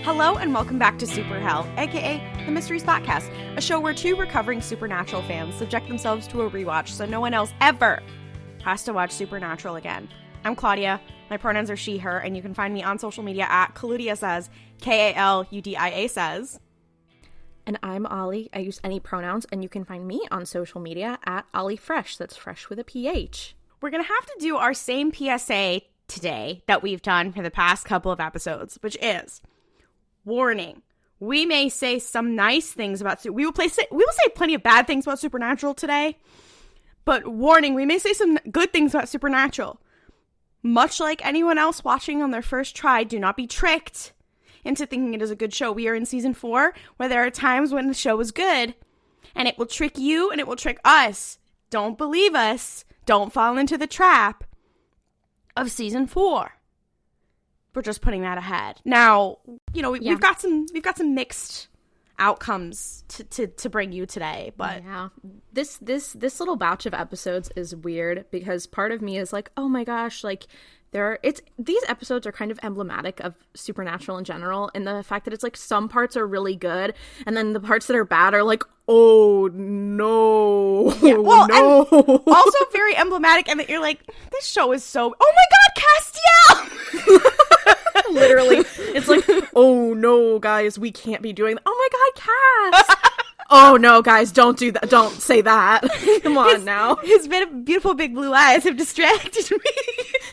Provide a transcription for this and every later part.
Hello and welcome back to Super Hell, aka the Mysteries Podcast, a show where two recovering Supernatural fans subject themselves to a rewatch so no one else ever has to watch Supernatural again. I'm Klaudia, my pronouns are she, her, and you can find me on social media at Klaudia Says, K-A-L-U-D-I-A Says. And I'm Ollie, I use any pronouns, and you can find me on social media at Ollie Fresh, that's fresh with a PH. We're going to have to do our same PSA today that we've done for the past couple of episodes, which is... warning, we may say some nice things about we will say plenty of bad things about Supernatural today, but warning, we may say some good things about Supernatural. Much like anyone else watching on their first try, do not be tricked into thinking it is a good show. We are in season 4, where there are times when the show is good, and it will trick you and it will trick us. Don't believe us. Don't fall into the trap of season 4. We're just putting that ahead. Now, you know, we've got some mixed outcomes to bring you today, but yeah, this little batch of episodes is weird because part of me is like, oh my gosh, like these episodes are kind of emblematic of Supernatural in general, and the fact that it's like some parts are really good, and then the parts that are bad are like, oh no, yeah, well, no. And also very emblematic, and that you're like, this show is so, oh my god, Destiel. Literally, it's like, oh no, guys, we can't be doing that. Oh my god, Cass. Oh no, guys, don't do that. Don't say that. Come on now. His beautiful big blue eyes have distracted me.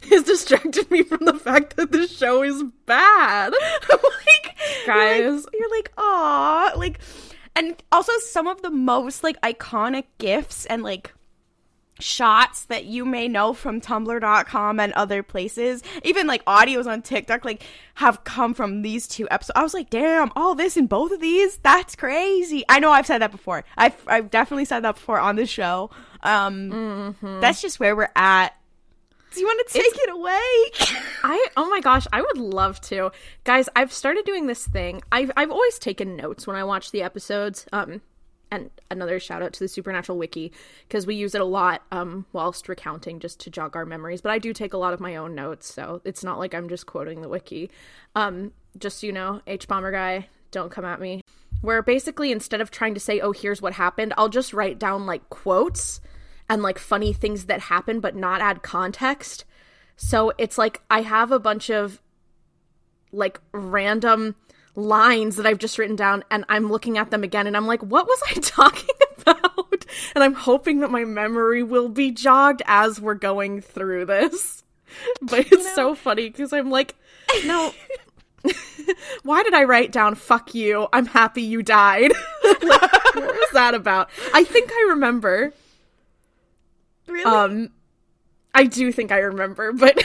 Has distracted me from the fact that the show is bad. Like, guys, you're like, aw, like, and also some of the most like iconic gifs and like shots that you may know from tumblr.com and other places, even like audios on TikTok, like have come from these two episodes. I was like, damn, all this in both of these? That's crazy. I know I've said that before. I've definitely said that before on the show. That's just where we're at. Do you want to take it away? Oh my gosh, I would love to. Guys, I've started doing this thing. I've always taken notes when I watch the episodes. And another shout out to the Supernatural Wiki, because we use it a lot whilst recounting just to jog our memories. But I do take a lot of my own notes, so it's not like I'm just quoting the Wiki. Just so you know, H-Bomber guy, don't come at me. Where basically instead of trying to say, oh, here's what happened, I'll just write down like quotes and like funny things that happen but not add context. So it's like I have a bunch of like random lines that I've just written down, and I'm looking at them again and I'm like, what was I talking about? And I'm hoping that my memory will be jogged as we're going through this. But it's so funny because I'm like, no, why did I write down fuck you, I'm happy you died? Like, what was that about? I think I remember. Really? I do think I remember, but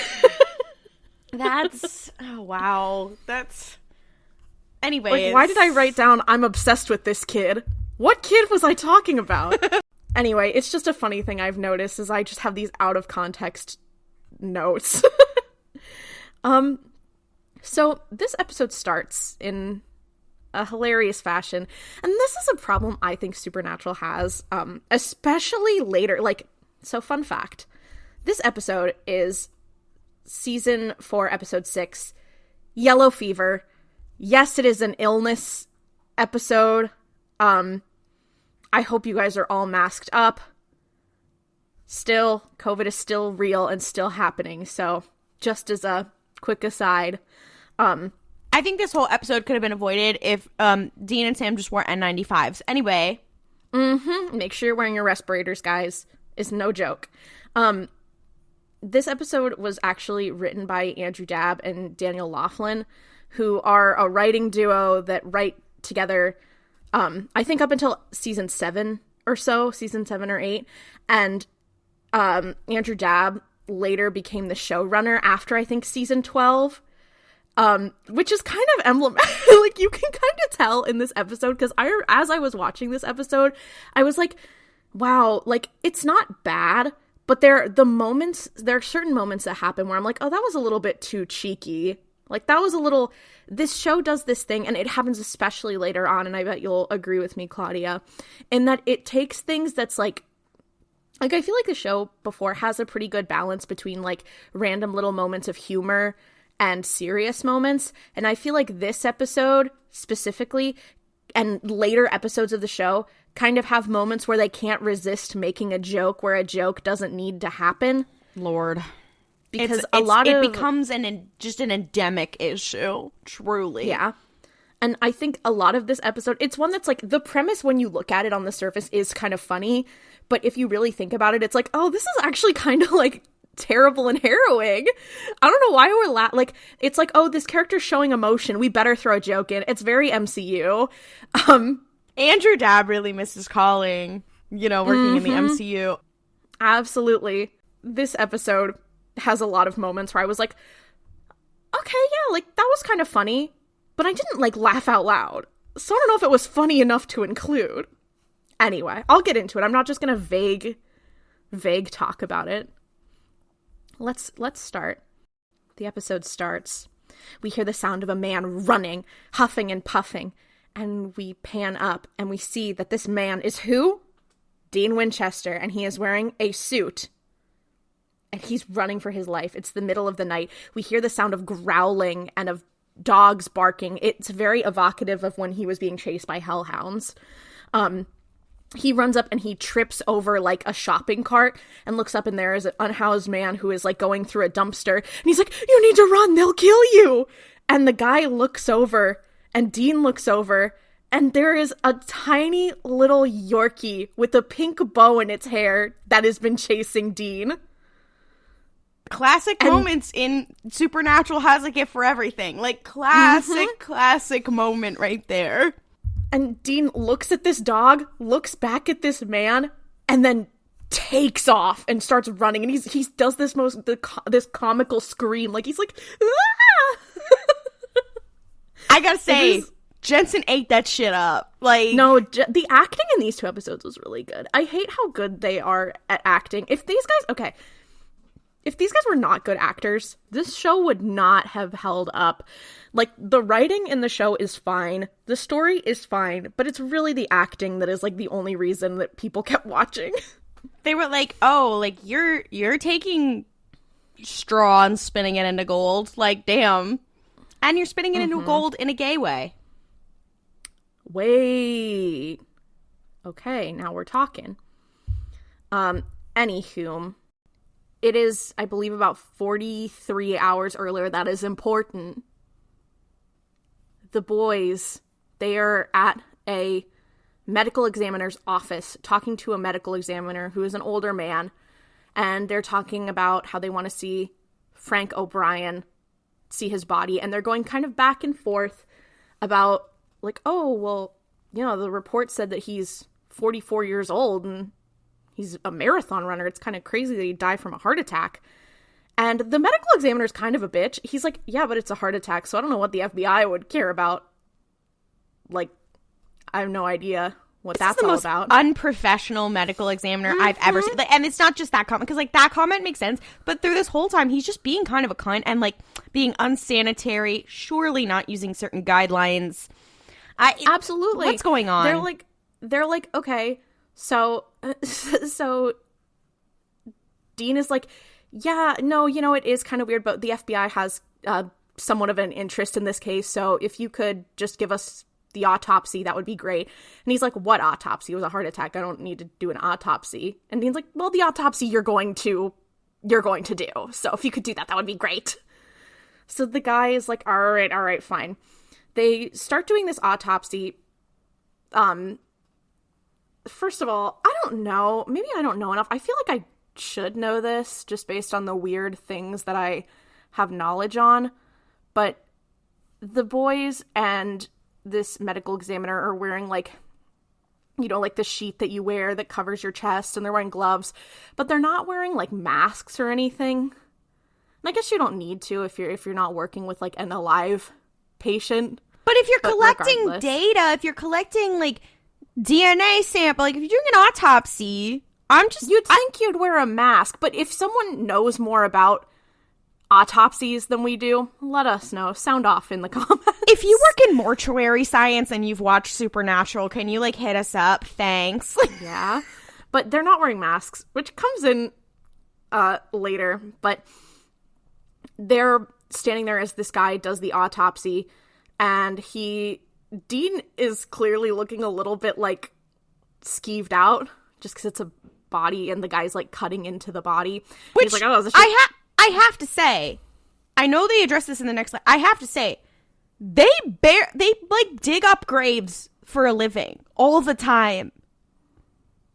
that's oh wow, that's anyway. Like, why did I write down I'm obsessed with this kid? What kid was I talking about? Anyway, it's just a funny thing I've noticed is I just have these out of context notes. So this episode starts in a hilarious fashion, and this is a problem I think Supernatural has, especially later. Like, so fun fact, this episode is season 4, episode 6, Yellow Fever. Yes, it is an illness episode. I hope you guys are all masked up. Still, COVID is still real and still happening. So, just as a quick aside, I think this whole episode could have been avoided if Dean and Sam just wore N95s. Anyway. Make sure you're wearing your respirators, guys. It's no joke. This episode was actually written by Andrew Dabb and Daniel Laughlin, who are a writing duo that write together, I think up until season 7 or so, season 7 or 8. And Andrew Dabb later became the showrunner after, I think, season 12, which is kind of emblematic. Like, you can kind of tell in this episode, because as I was watching this episode, I was like, wow, like, it's not bad, but there are certain moments that happen where I'm like, oh, that was a little bit too cheeky. Like, that was a little, this show does this thing, and it happens especially later on, and I bet you'll agree with me, Klaudia, in that it takes things that's like, I feel like the show before has a pretty good balance between, like, random little moments of humor and serious moments. And I feel like this episode specifically and later episodes of the show kind of have moments where they can't resist making a joke where a joke doesn't need to happen. Lord. Because it becomes just an endemic issue, truly. Yeah. And I think a lot of this episode, it's one that's like, the premise when you look at it on the surface is kind of funny, but if you really think about it, it's like, oh, this is actually kind of like terrible and harrowing. I don't know why we're like, it's like, oh, this character's showing emotion, we better throw a joke in. It's very MCU. Andrew Dabb really misses calling, working in the MCU. Absolutely. This episode has a lot of moments where I was like, okay, yeah, like, that was kind of funny, but I didn't, like, laugh out loud. So I don't know if it was funny enough to include. Anyway, I'll get into it. I'm not just gonna vague talk about it. Let's start. The episode starts. We hear the sound of a man running, huffing and puffing, and we pan up and we see that this man is who? Dean Winchester, and he is wearing a suit. And he's running for his life. It's the middle of the night. We hear the sound of growling and of dogs barking. It's very evocative of when he was being chased by hellhounds. He runs up and he trips over like a shopping cart and looks up, and there is an unhoused man who is like going through a dumpster, and he's like, you need to run, they'll kill you. And the guy looks over, and Dean looks over, and there is a tiny little Yorkie with a pink bow in its hair that has been chasing Dean. Classic moments in Supernatural has a gift for everything. Like, classic moment right there. And Dean looks at this dog, looks back at this man, and then takes off and starts running. And he does this this comical scream. Like, he's like, ah! I gotta say, Jensen ate that shit up. Like, no, the acting in these two episodes was really good. I hate how good they are at acting. If these guys were not good actors, this show would not have held up. Like, the writing in the show is fine, the story is fine, but it's really the acting that is, like, the only reason that people kept watching. They were like, oh, like, you're taking straw and spinning it into gold. Like, damn. And you're spinning it into gold in a gay way. Wait. Okay, now we're talking. Anywho, it is, I believe, about 43 hours earlier. That is important. The boys, they are at a medical examiner's office talking to a medical examiner who is an older man, and they're talking about how they want to see Frank O'Brien, see his body, and they're going kind of back and forth about, like, oh, well, the report said that he's 44 years old, and he's a marathon runner. It's kind of crazy that he died from a heart attack. And the medical examiner's kind of a bitch. He's like, yeah, but it's a heart attack, so I don't know what the FBI would care about. Like, I have no idea what that's all about. Unprofessional medical examiner I've ever seen. And it's not just that comment, because, like, that comment makes sense, but through this whole time, he's just being kind of a cunt and, like, being unsanitary, surely not using certain guidelines. Absolutely. What's going on? They're like, okay, so Dean is like, yeah, no, it is kind of weird, but the FBI has somewhat of an interest in this case, so if you could just give us the autopsy, that would be great. And he's like, what autopsy? It was a heart attack. I don't need to do an autopsy. And Dean's like, well, the autopsy you're going to do. So if you could do that, that would be great. So the guy is like, all right, fine. They start doing this autopsy. First of all, I don't know. Maybe I don't know enough. I feel like I should know this just based on the weird things that I have knowledge on. But the boys and this medical examiner are wearing, like, like the sheet that you wear that covers your chest, and they're wearing gloves, but they're not wearing, like, masks or anything. And I guess you don't need to if you're not working with, like, an alive patient. But if you're collecting data, if you're collecting, like, DNA sample, like, if you're doing an autopsy, you'd think you'd wear a mask, but if someone knows more about autopsies than we do, let us know. Sound off in the comments. If you work in mortuary science and you've watched Supernatural, can you, like, hit us up? Thanks. Yeah. But they're not wearing masks, which comes in later. But they're standing there as this guy does the autopsy, and Dean is clearly looking a little bit, like, skeeved out, just because it's a body and the guy's, like, cutting into the body. Which, he's like, oh, this I have to say, I know they address this in the next line, I have to say, they like, dig up graves for a living all the time.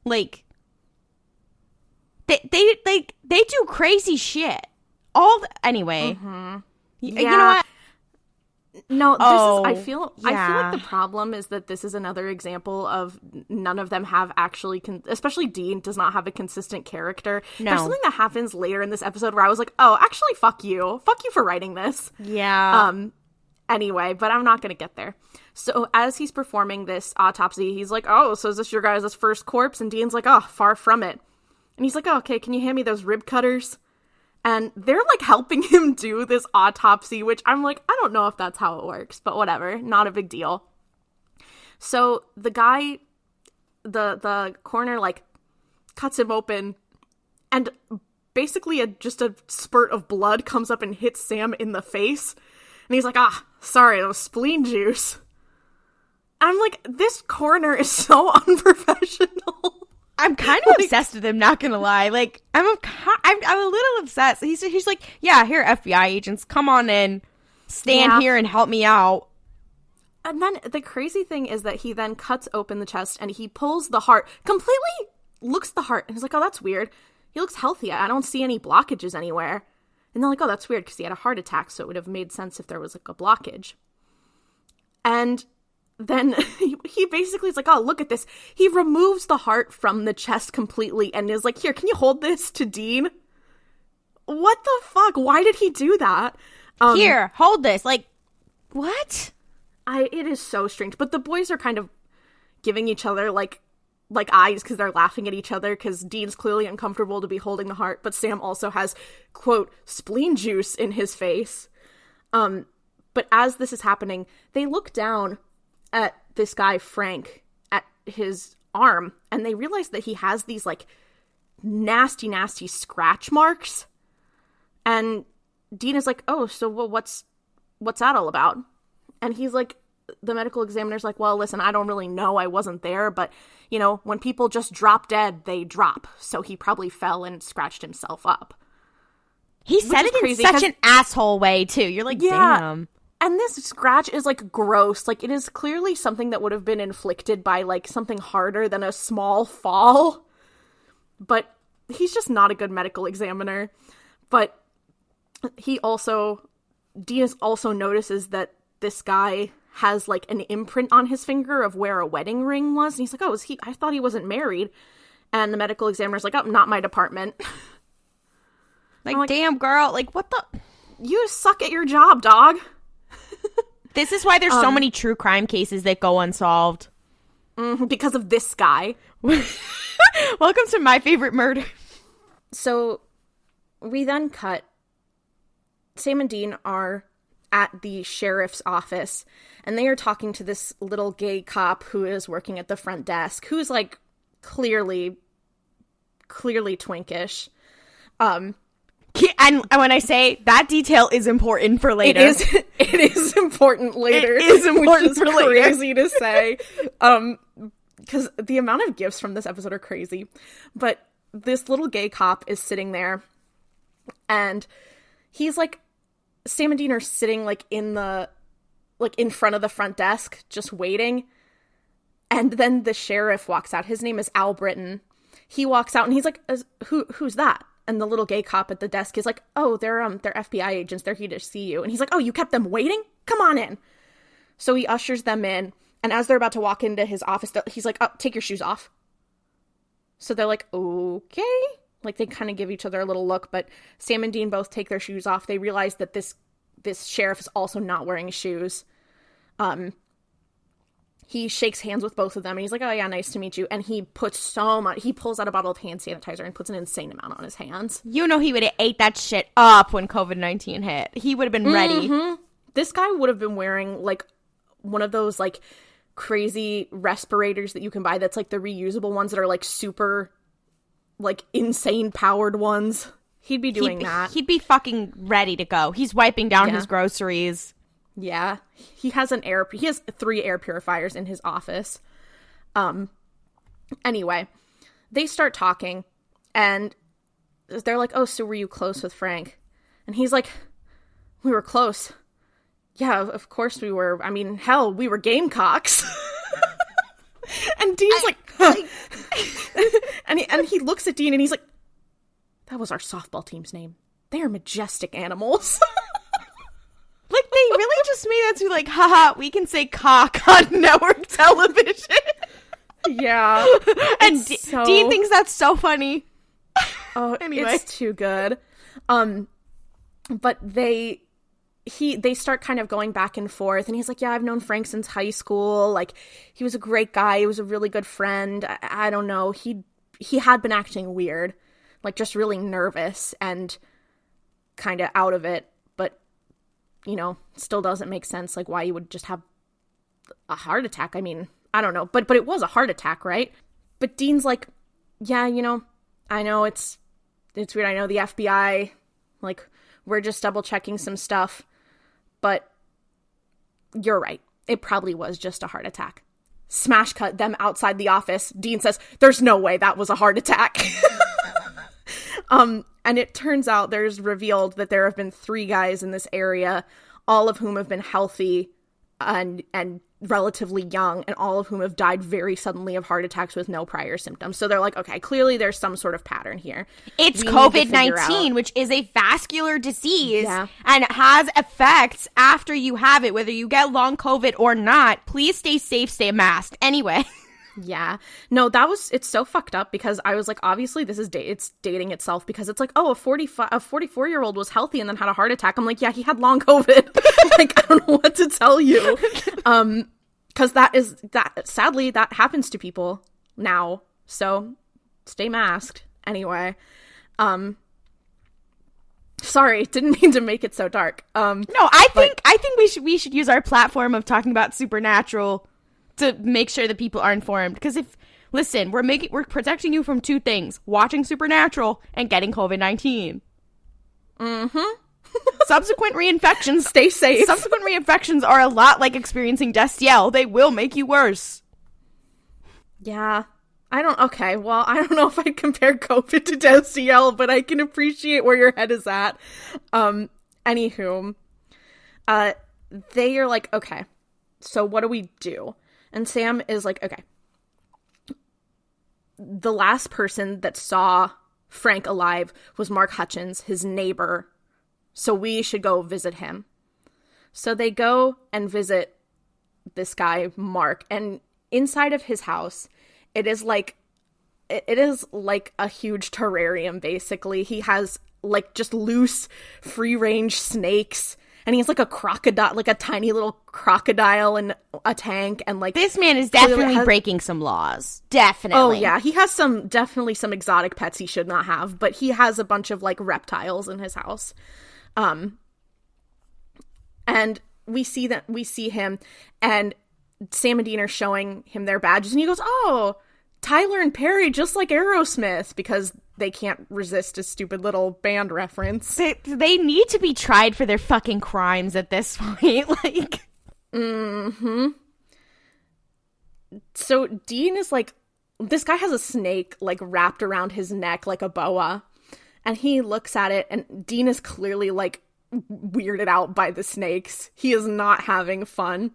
Like, they do crazy shit. Anyway. Mm-hmm. You know what? No, I feel like the problem is that this is another example of none of them have actually, especially Dean does not have a consistent character. No. There's something that happens later in this episode where I was like, oh, actually, fuck you for writing this. Yeah. Anyway, but I'm not gonna get there. So as he's performing this autopsy, he's like, oh, so is this your guys' first corpse? And Dean's like, oh, far from it. And he's like, oh, okay, can you hand me those rib cutters? And they're, like, helping him do this autopsy, which I'm like, I don't know if that's how it works, but whatever, not a big deal. So the guy, the coroner, like, cuts him open, and basically just a spurt of blood comes up and hits Sam in the face. And he's like, sorry, it was spleen juice. I'm like, this coroner is so unprofessional. I'm kind of obsessed with him, not gonna lie. Like, I'm a little obsessed. He's like, yeah, here, FBI agents, come on in, stand here and help me out. And then the crazy thing is that he then cuts open the chest and he pulls the heart, completely looks at the heart, and he's like, oh, that's weird. He looks healthy. I don't see any blockages anywhere. And they're like, oh, that's weird, because he had a heart attack, so it would have made sense if there was, like, a blockage. And then he basically is like, oh, look at this. He removes the heart from the chest completely and is like, here, can you hold this to Dean? What the fuck? Why did he do that? Here, hold this. Like, what? It is so strange. But the boys are kind of giving each other, like eyes because they're laughing at each other because Dean's clearly uncomfortable to be holding the heart, but Sam also has, quote, spleen juice in his face. But as this is happening, they look down at this guy, Frank, at his arm, and they realize that he has these, like, nasty scratch marks. And Dean is like, oh, so what's that all about? And he's like, the medical examiner's like, well, listen, I don't really know, I wasn't there, but, you know, when people just drop dead, they drop. So he probably fell and scratched himself up. He said it in such an asshole way, too. You're like, damn. And this scratch is, like, gross. Like, it is clearly something that would have been inflicted by, like, something harder than a small fall. But he's just not a good medical examiner. But Dean also notices that this guy has, like, an imprint on his finger of where a wedding ring was. And he's like, oh, I thought he wasn't married. And the medical examiner's like, oh, not my department. Like, damn, girl. Like, what the? You suck at your job, dog. This is why there's so many true crime cases that go unsolved. Because of this guy. Welcome to My Favorite Murder. So, we then cut. Sam and Dean are at the sheriff's office, and they are talking to this little gay cop who is working at the front desk, who's, like, clearly twinkish. And when I say that detail is important for later. It is important later. It is important for later. Crazy to say. Because the amount of gifts from this episode are crazy. But this little gay cop is sitting there, and he's like, Sam and Dean are sitting, like, in front of the front desk, just waiting. And then the sheriff walks out. His name is Al Britton. He walks out and he's like, who's that? And the little gay cop at the desk is like, oh, they're FBI agents. They're here to see you. And he's like, oh, you kept them waiting? Come on in. So he ushers them in. And as they're about to walk into his office, he's like, oh, take your shoes off. So they're like, okay. Like, they kind of give each other a little look. But Sam and Dean both take their shoes off. They realize that this sheriff is also not wearing shoes. He shakes hands with both of them, and he's like, oh, yeah, nice to meet you. And he pulls out a bottle of hand sanitizer and puts an insane amount on his hands. You know he would have ate that shit up when COVID-19 hit. He would have been ready. Mm-hmm. This guy would have been wearing, like, one of those, like, crazy respirators that you can buy that's, like, the reusable ones that are, like, super, like, insane powered ones. He'd be doing that. He'd be fucking ready to go. He's wiping down his groceries. Yeah. He has 3 air purifiers in his office. Anyway, they start talking, and they're like, oh, so were you close with Frank? And he's like, we were close. Yeah, of course we were. I mean, hell, we were Gamecocks. And Dean's and he looks at Dean and he's like, that was our softball team's name. They are majestic animals. Like, they really just made that to, like, haha, we can say cock on network television. Yeah. And Dean thinks that's so funny. Oh, anyway. It's too good. But they start kind of going back and forth, and he's like, yeah, I've known Frank since high school. Like, he was a great guy. He was a really good friend. I don't know. He had been acting weird, like just really nervous and kind of out of it. But, you know, still doesn't make sense, like, why you would just have a heart attack. I mean, I don't know. But it was a heart attack, right? But Dean's like, yeah, you know, I know it's weird. I know the FBI, like, we're just double checking some stuff. But you're right. It probably was just a heart attack. Smash cut, them outside the office. Dean says, there's no way that was a heart attack. And it turns out there's revealed that there have been 3 guys in this area, all of whom have been healthy and relatively young, and all of whom have died very suddenly of heart attacks with no prior symptoms. So they're like, okay, clearly there's some sort of pattern here. It's COVID-19, which is a vascular disease and has effects after you have it, whether you get long COVID or not. Please stay safe, stay masked. Anyway. Yeah. No, it's so fucked up, because I was like, obviously this is it's dating itself, because it's like, oh, a 44-year-old was healthy and then had a heart attack. I'm like, yeah, he had long COVID. Like, I don't know what to tell you. Because sadly, that happens to people now. So stay masked. Anyway. Sorry, didn't mean to make it so dark. No, I think we should use our platform of talking about Supernatural to make sure that people are informed. Because we're protecting you from 2 things: watching Supernatural and getting COVID-19. Subsequent reinfections, stay safe. Subsequent reinfections are a lot like experiencing Destiel. They will make you worse. Yeah. I don't know if I'd compare COVID to Destiel, but I can appreciate where your head is at. Anywho, they are like, okay, so what do we do? And Sam is like, okay, the last person that saw Frank alive was Mark Hutchins, his neighbor. So we should go visit him. So they go and visit this guy, Mark. And inside of his house, it is like a huge terrarium, basically. He has, like, just loose, free-range snakes. And he has, like, a crocodile, like a tiny little crocodile in a tank. And, like, this man is definitely breaking some laws. Definitely. Oh, yeah. He has definitely some exotic pets he should not have. But he has a bunch of, like, reptiles in his house. And we see him, and Sam and Dean are showing him their badges, and he goes, oh, Tyler and Perry, just like Aerosmith, because they can't resist a stupid little band reference. They need to be tried for their fucking crimes at this point. Like, So Dean is like, this guy has a snake, like, wrapped around his neck like a boa, and he looks at it, and Dean is clearly, like, weirded out by the snakes. He is not having fun.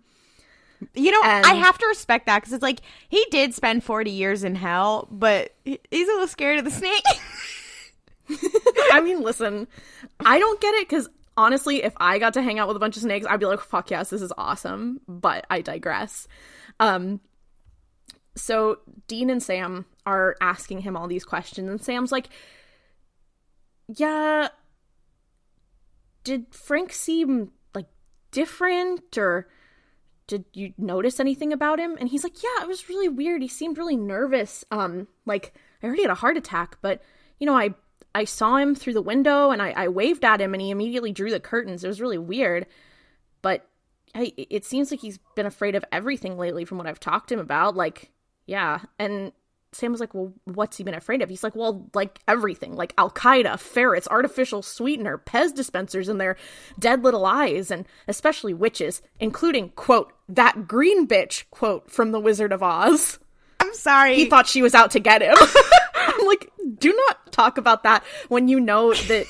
You know, I have to respect that, because it's like, he did spend 40 years in hell, but he's a little scared of the snake. I mean, listen, I don't get it, because honestly, if I got to hang out with a bunch of snakes, I'd be like, fuck yes, this is awesome, but I digress. So Dean and Sam are asking him all these questions, and Sam's like, yeah, did Frank seem, like, different, or did you notice anything about him? And he's like, yeah, it was really weird. He seemed really nervous. Like, I already had a heart attack, but, you know, I saw him through the window, and I waved at him, and he immediately drew the curtains. It was really weird. But it seems like he's been afraid of everything lately from what I've talked to him about. Like, yeah. And Sam was like, well, what's he been afraid of? He's like, well, like everything, like Al-Qaeda, ferrets, artificial sweetener, Pez dispensers and their dead little eyes, and especially witches, including, quote, that green bitch, quote, from The Wizard of Oz. I'm sorry. He thought she was out to get him. I'm like, do not talk about that when you know that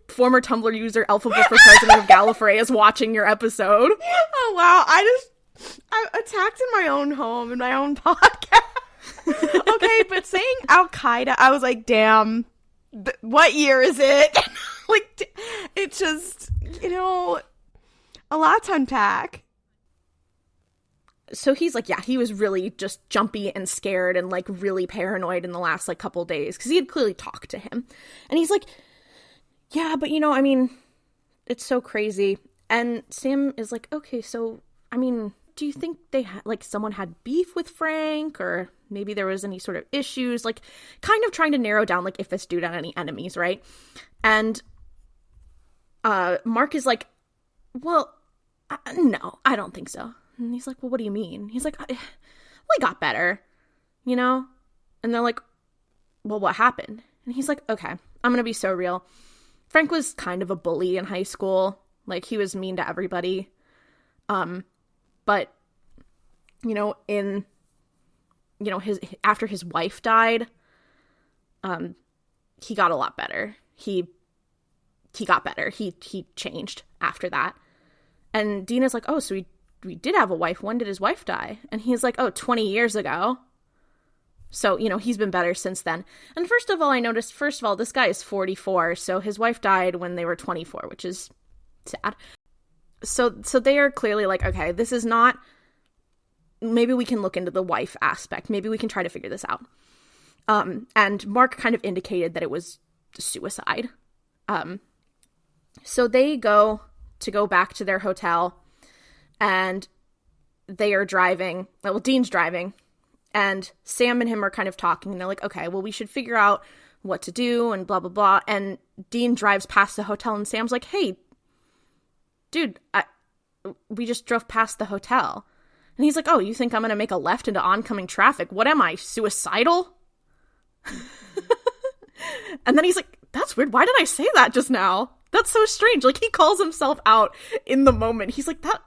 former Tumblr user Elphaba for President of Gallifrey is watching your episode. Oh, wow. I attacked in my own home, in my own podcast. Okay, but saying Al-Qaeda, I was like, damn, what year is it? Like, it's just, a lot to unpack. So he's like, yeah, he was really just jumpy and scared and, like, really paranoid in the last, like, couple days, because he had clearly talked to him. And he's like, yeah, but, I mean, it's so crazy. And Sam is like, okay, so, I mean, do you think they someone had beef with Frank, or maybe there was any sort of issues, like, kind of trying to narrow down, like, if this dude had any enemies, right? And Mark is like, well, no, I don't think so. And he's like, well, what do you mean? He's like, we got better, And they're like, well, what happened? And he's like, okay, I'm gonna be so real. Frank was kind of a bully in high school. Like, he was mean to everybody. But, after his wife died, he got a lot better. He got better. He changed after that. And Dean is like, oh, so we did have a wife. When did his wife die? And he's like, oh, 20 years ago. So, he's been better since then. And first of all, this guy is 44. So his wife died when they were 24, which is sad. So they are clearly like, okay, this is not, maybe we can look into the wife aspect. Maybe we can try to figure this out. And Mark kind of indicated that it was suicide. So they go back to their hotel, and they are driving. Well, Dean's driving, and Sam and him are kind of talking, and they're like, okay, well, we should figure out what to do, and blah, blah, blah. And Dean drives past the hotel, and Sam's like, hey, dude, we just drove past the hotel. And he's like, oh, you think I'm going to make a left into oncoming traffic? What am I, suicidal? And then he's like, that's weird. Why did I say that just now? That's so strange. Like, he calls himself out in the moment. He's like, that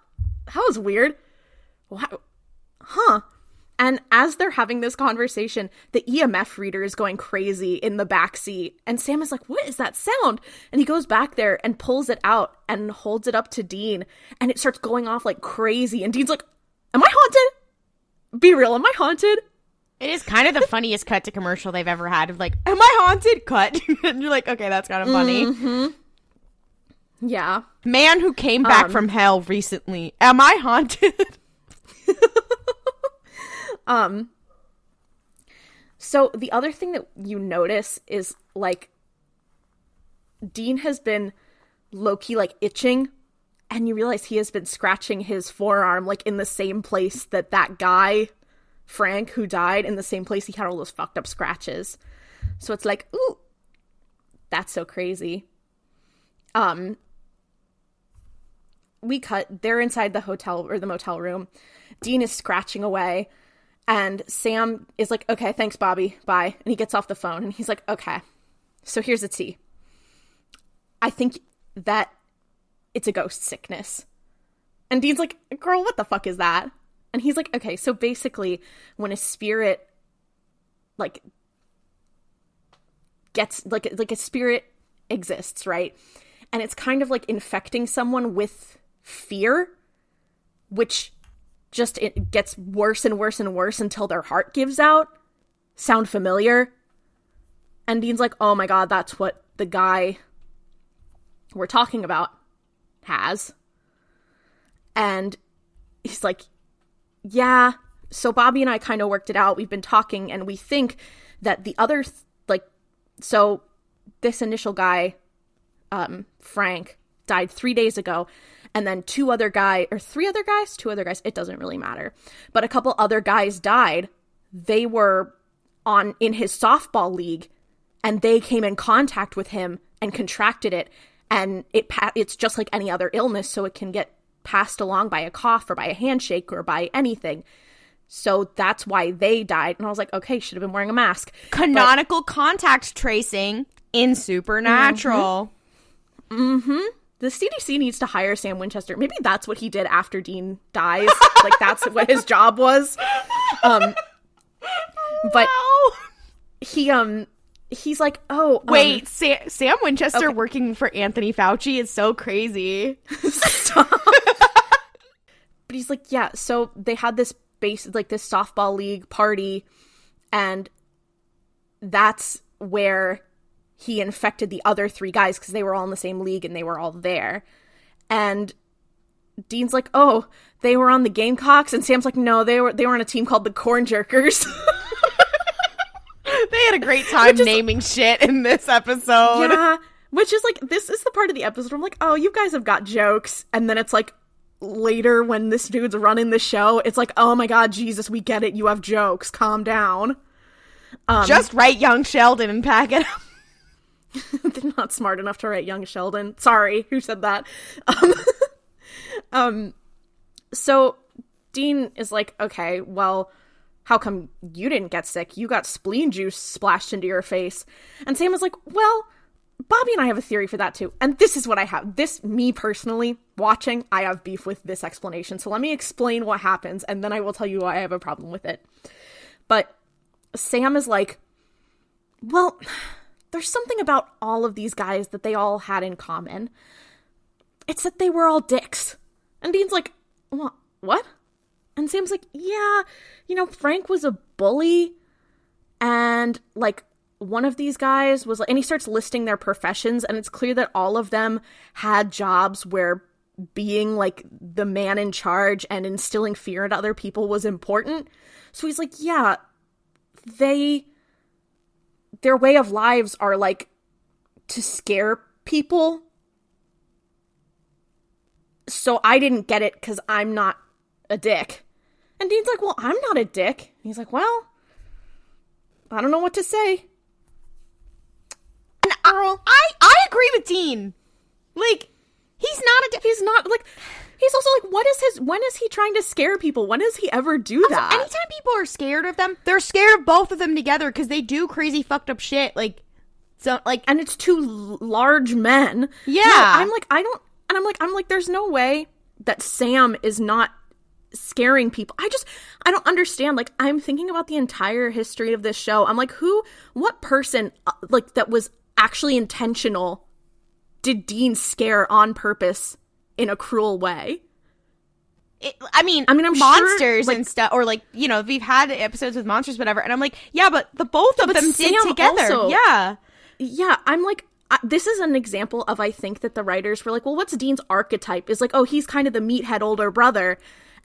was weird. Wow. Huh. And as they're having this conversation, the EMF reader is going crazy in the backseat. And Sam is like, what is that sound? And he goes back there and pulls it out and holds it up to Dean. And it starts going off like crazy. And Dean's like, am I haunted? Be real, am I haunted? It is kind of the funniest cut to commercial they've ever had. Of like, am I haunted? Cut. And you're like, okay, that's kind of funny. Mm-hmm. Yeah. Man who came back from hell recently. Am I haunted? So the other thing that you notice is, like, Dean has been low-key, like, itching, and you realize he has been scratching his forearm, like, in the same place that guy, Frank, who died, in the same place he had all those fucked up scratches. So it's like, ooh, that's so crazy. We cut, they're inside the hotel, or the motel room. Dean is scratching away. And Sam is like, okay, thanks, Bobby. Bye. And he gets off the phone and he's like, okay, so here's the tea. I think that it's a ghost sickness. And Dean's like, girl, what the fuck is that? And he's like, okay, so basically when a spirit, like, gets, like a spirit exists, right? And it's kind of like infecting someone with fear, which just it gets worse and worse and worse until their heart gives out. Sound familiar? And Dean's like, oh my god, that's what the guy we're talking about has. And he's like, yeah, so Bobby and I kind of worked it out. We've been talking, and we think that the other, so this initial guy, Frank, died 3 days ago. And then two other guys, it doesn't really matter. But a couple other guys died. They were in his softball league, and they came in contact with him and contracted it. And it's just like any other illness, so it can get passed along by a cough or by a handshake or by anything. So that's why they died. And I was like, okay, should have been wearing a mask. Canonical contact tracing in Supernatural. Mm-hmm. The CDC needs to hire Sam Winchester. Maybe that's what he did after Dean dies. Like, that's what his job was. But he's like, oh, wait, Sam Winchester working for Anthony Fauci is so crazy. Stop. But he's like, yeah, so they had this this softball league party, and that's where he infected the other 3 guys because they were all in the same league and they were all there. And Dean's like, oh, they were on the Gamecocks, and Sam's like, no, they were on a team called the Corn Jerkers. They had a great time naming shit in this episode. Yeah, which is like, this is the part of the episode where I'm like, oh, you guys have got jokes. And then it's like, later when this dude's running the show, it's like, oh my god, Jesus, we get it, you have jokes, calm down. Just write young Sheldon and pack it up. They're not smart enough to write young Sheldon. Sorry, who said that? So Dean is like, okay, well, how come you didn't get sick? You got spleen juice splashed into your face. And Sam is like, well, Bobby and I have a theory for that too. And this is what I have. Me personally, watching, I have beef with this explanation. So let me explain what happens, and then I will tell you why I have a problem with it. But Sam is like, well, there's something about all of these guys that they all had in common. It's that they were all dicks. And Dean's like, what? And Sam's like, yeah, Frank was a bully, and like, one of these guys was like, and he starts listing their professions, and it's clear that all of them had jobs where being like the man in charge and instilling fear into other people was important. So he's like, yeah, their way of lives are like to scare people. So I didn't get it because I'm not a dick. And Dean's like, well, I'm not a dick. And he's like, well, I don't know what to say. And I agree with Dean. Like, he's not a dick. He's not, like, he's also like, when is he trying to scare people? When does he ever do that? Anytime people are scared of them, they're scared of both of them together because they do crazy fucked up shit. Like, so, like, and it's 2 large men. Yeah. No, I'm like, there's no way that Sam is not scaring people. I don't understand. Like, I'm thinking about the entire history of this show. I'm like, what person, like, that was actually intentional did Dean scare on purpose in a cruel way? I'm monsters sure, like, and stuff, or like, we've had episodes with monsters, whatever, and I'm like, yeah, but the both of them did together. Also, yeah, I'm like, this is an example of, I think that the writers were like, well, what's Dean's archetype? Is like, oh, he's kind of the meathead older brother,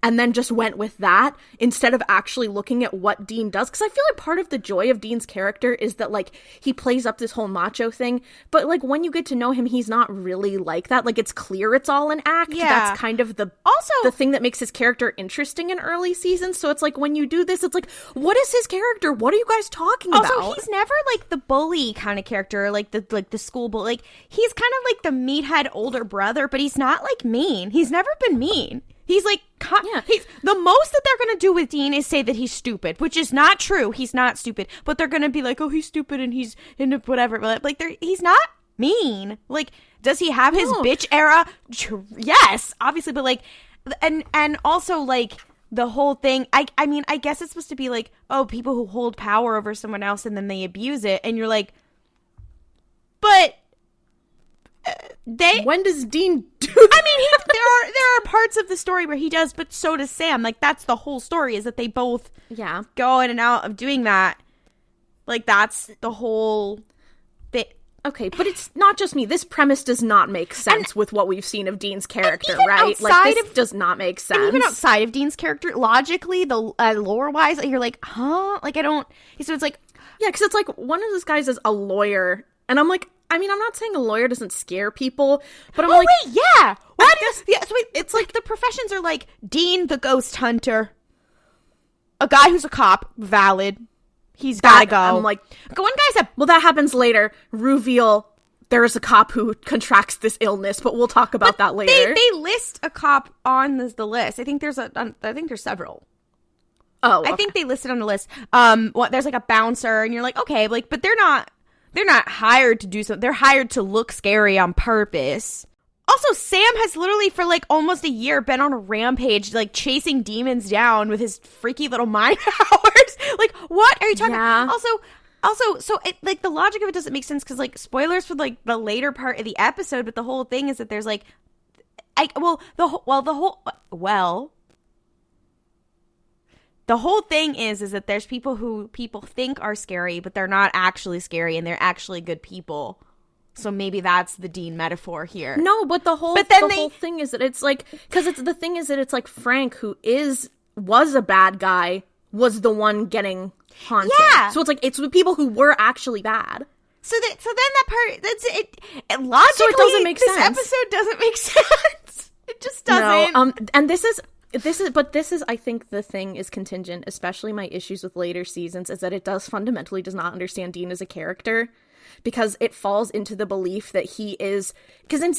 and then just went with that instead of actually looking at what Dean does. Because I feel like part of the joy of Dean's character is that, like, he plays up this whole macho thing, but, like, when you get to know him, he's not really like that. Like, it's clear it's all an act. Yeah. That's kind of the thing that makes his character interesting in early seasons. So it's like, when you do this, it's like, what is his character? What are you guys talking about? Also, he's never, like, the bully kind of character, like the school bully. Like, he's kind of like the meathead older brother, but he's not, like, mean. He's never been mean. He's like, he's, the most that they're going to do with Dean is say that he's stupid, which is not true. He's not stupid, but they're going to be like, oh, he's stupid and he's into whatever. Like, he's not mean. Like, does he have his bitch era? Yes, obviously, but like, and also like the whole thing. I mean, I guess it's supposed to be like, oh, people who hold power over someone else and then they abuse it, and you're like, but. When does Dean do that? I mean, there are parts of the story where he does, but so does Sam. Like, that's the whole story, is that they both go in and out of doing that. Like, that's the whole thing. Okay, but it's not just me. This premise does not make sense with what we've seen of Dean's character, right? Like, this does not make sense. And even outside of Dean's character, logically, the lore-wise, you're like, huh? Like, I don't... So it's like... Yeah, because it's like, one of those guys is a lawyer, and I'm like... I mean, I'm not saying a lawyer doesn't scare people, but I'm like... wait, yeah! It's like the professions are like Dean the ghost hunter, a guy who's a cop, valid, he's gotta go. I'm like... One guy's well, that happens later. Reveal, there's a cop who contracts this illness, but we'll talk about that later. They list a cop on the list. I think there's several. Oh, okay. I think they listed on the list. There's like a bouncer, and you're like, okay, like, but they're not hired to do something. They're hired to look scary on purpose. Also, Sam has literally for like almost a year been on a rampage, like chasing demons down with his freaky little mind powers. Like, what are you talking about? Also, so it, like the logic of it doesn't make sense because like spoilers for like the later part of the episode, but the whole thing is that there's like, the whole thing is that there's people who people think are scary, but they're not actually scary, and they're actually good people. So maybe that's the Dean metaphor here. No, but the whole thing is that it's like, because the thing is that it's like Frank, who was a bad guy, was the one getting haunted. Yeah. So it's like it's the people who were actually bad. So then that part, that's it. Logically, so it doesn't make sense. This episode doesn't make sense. It just doesn't. No, and this is, I think the thing is contingent, especially my issues with later seasons, is that it fundamentally does not understand Dean as a character, because it falls into the belief that he is, because in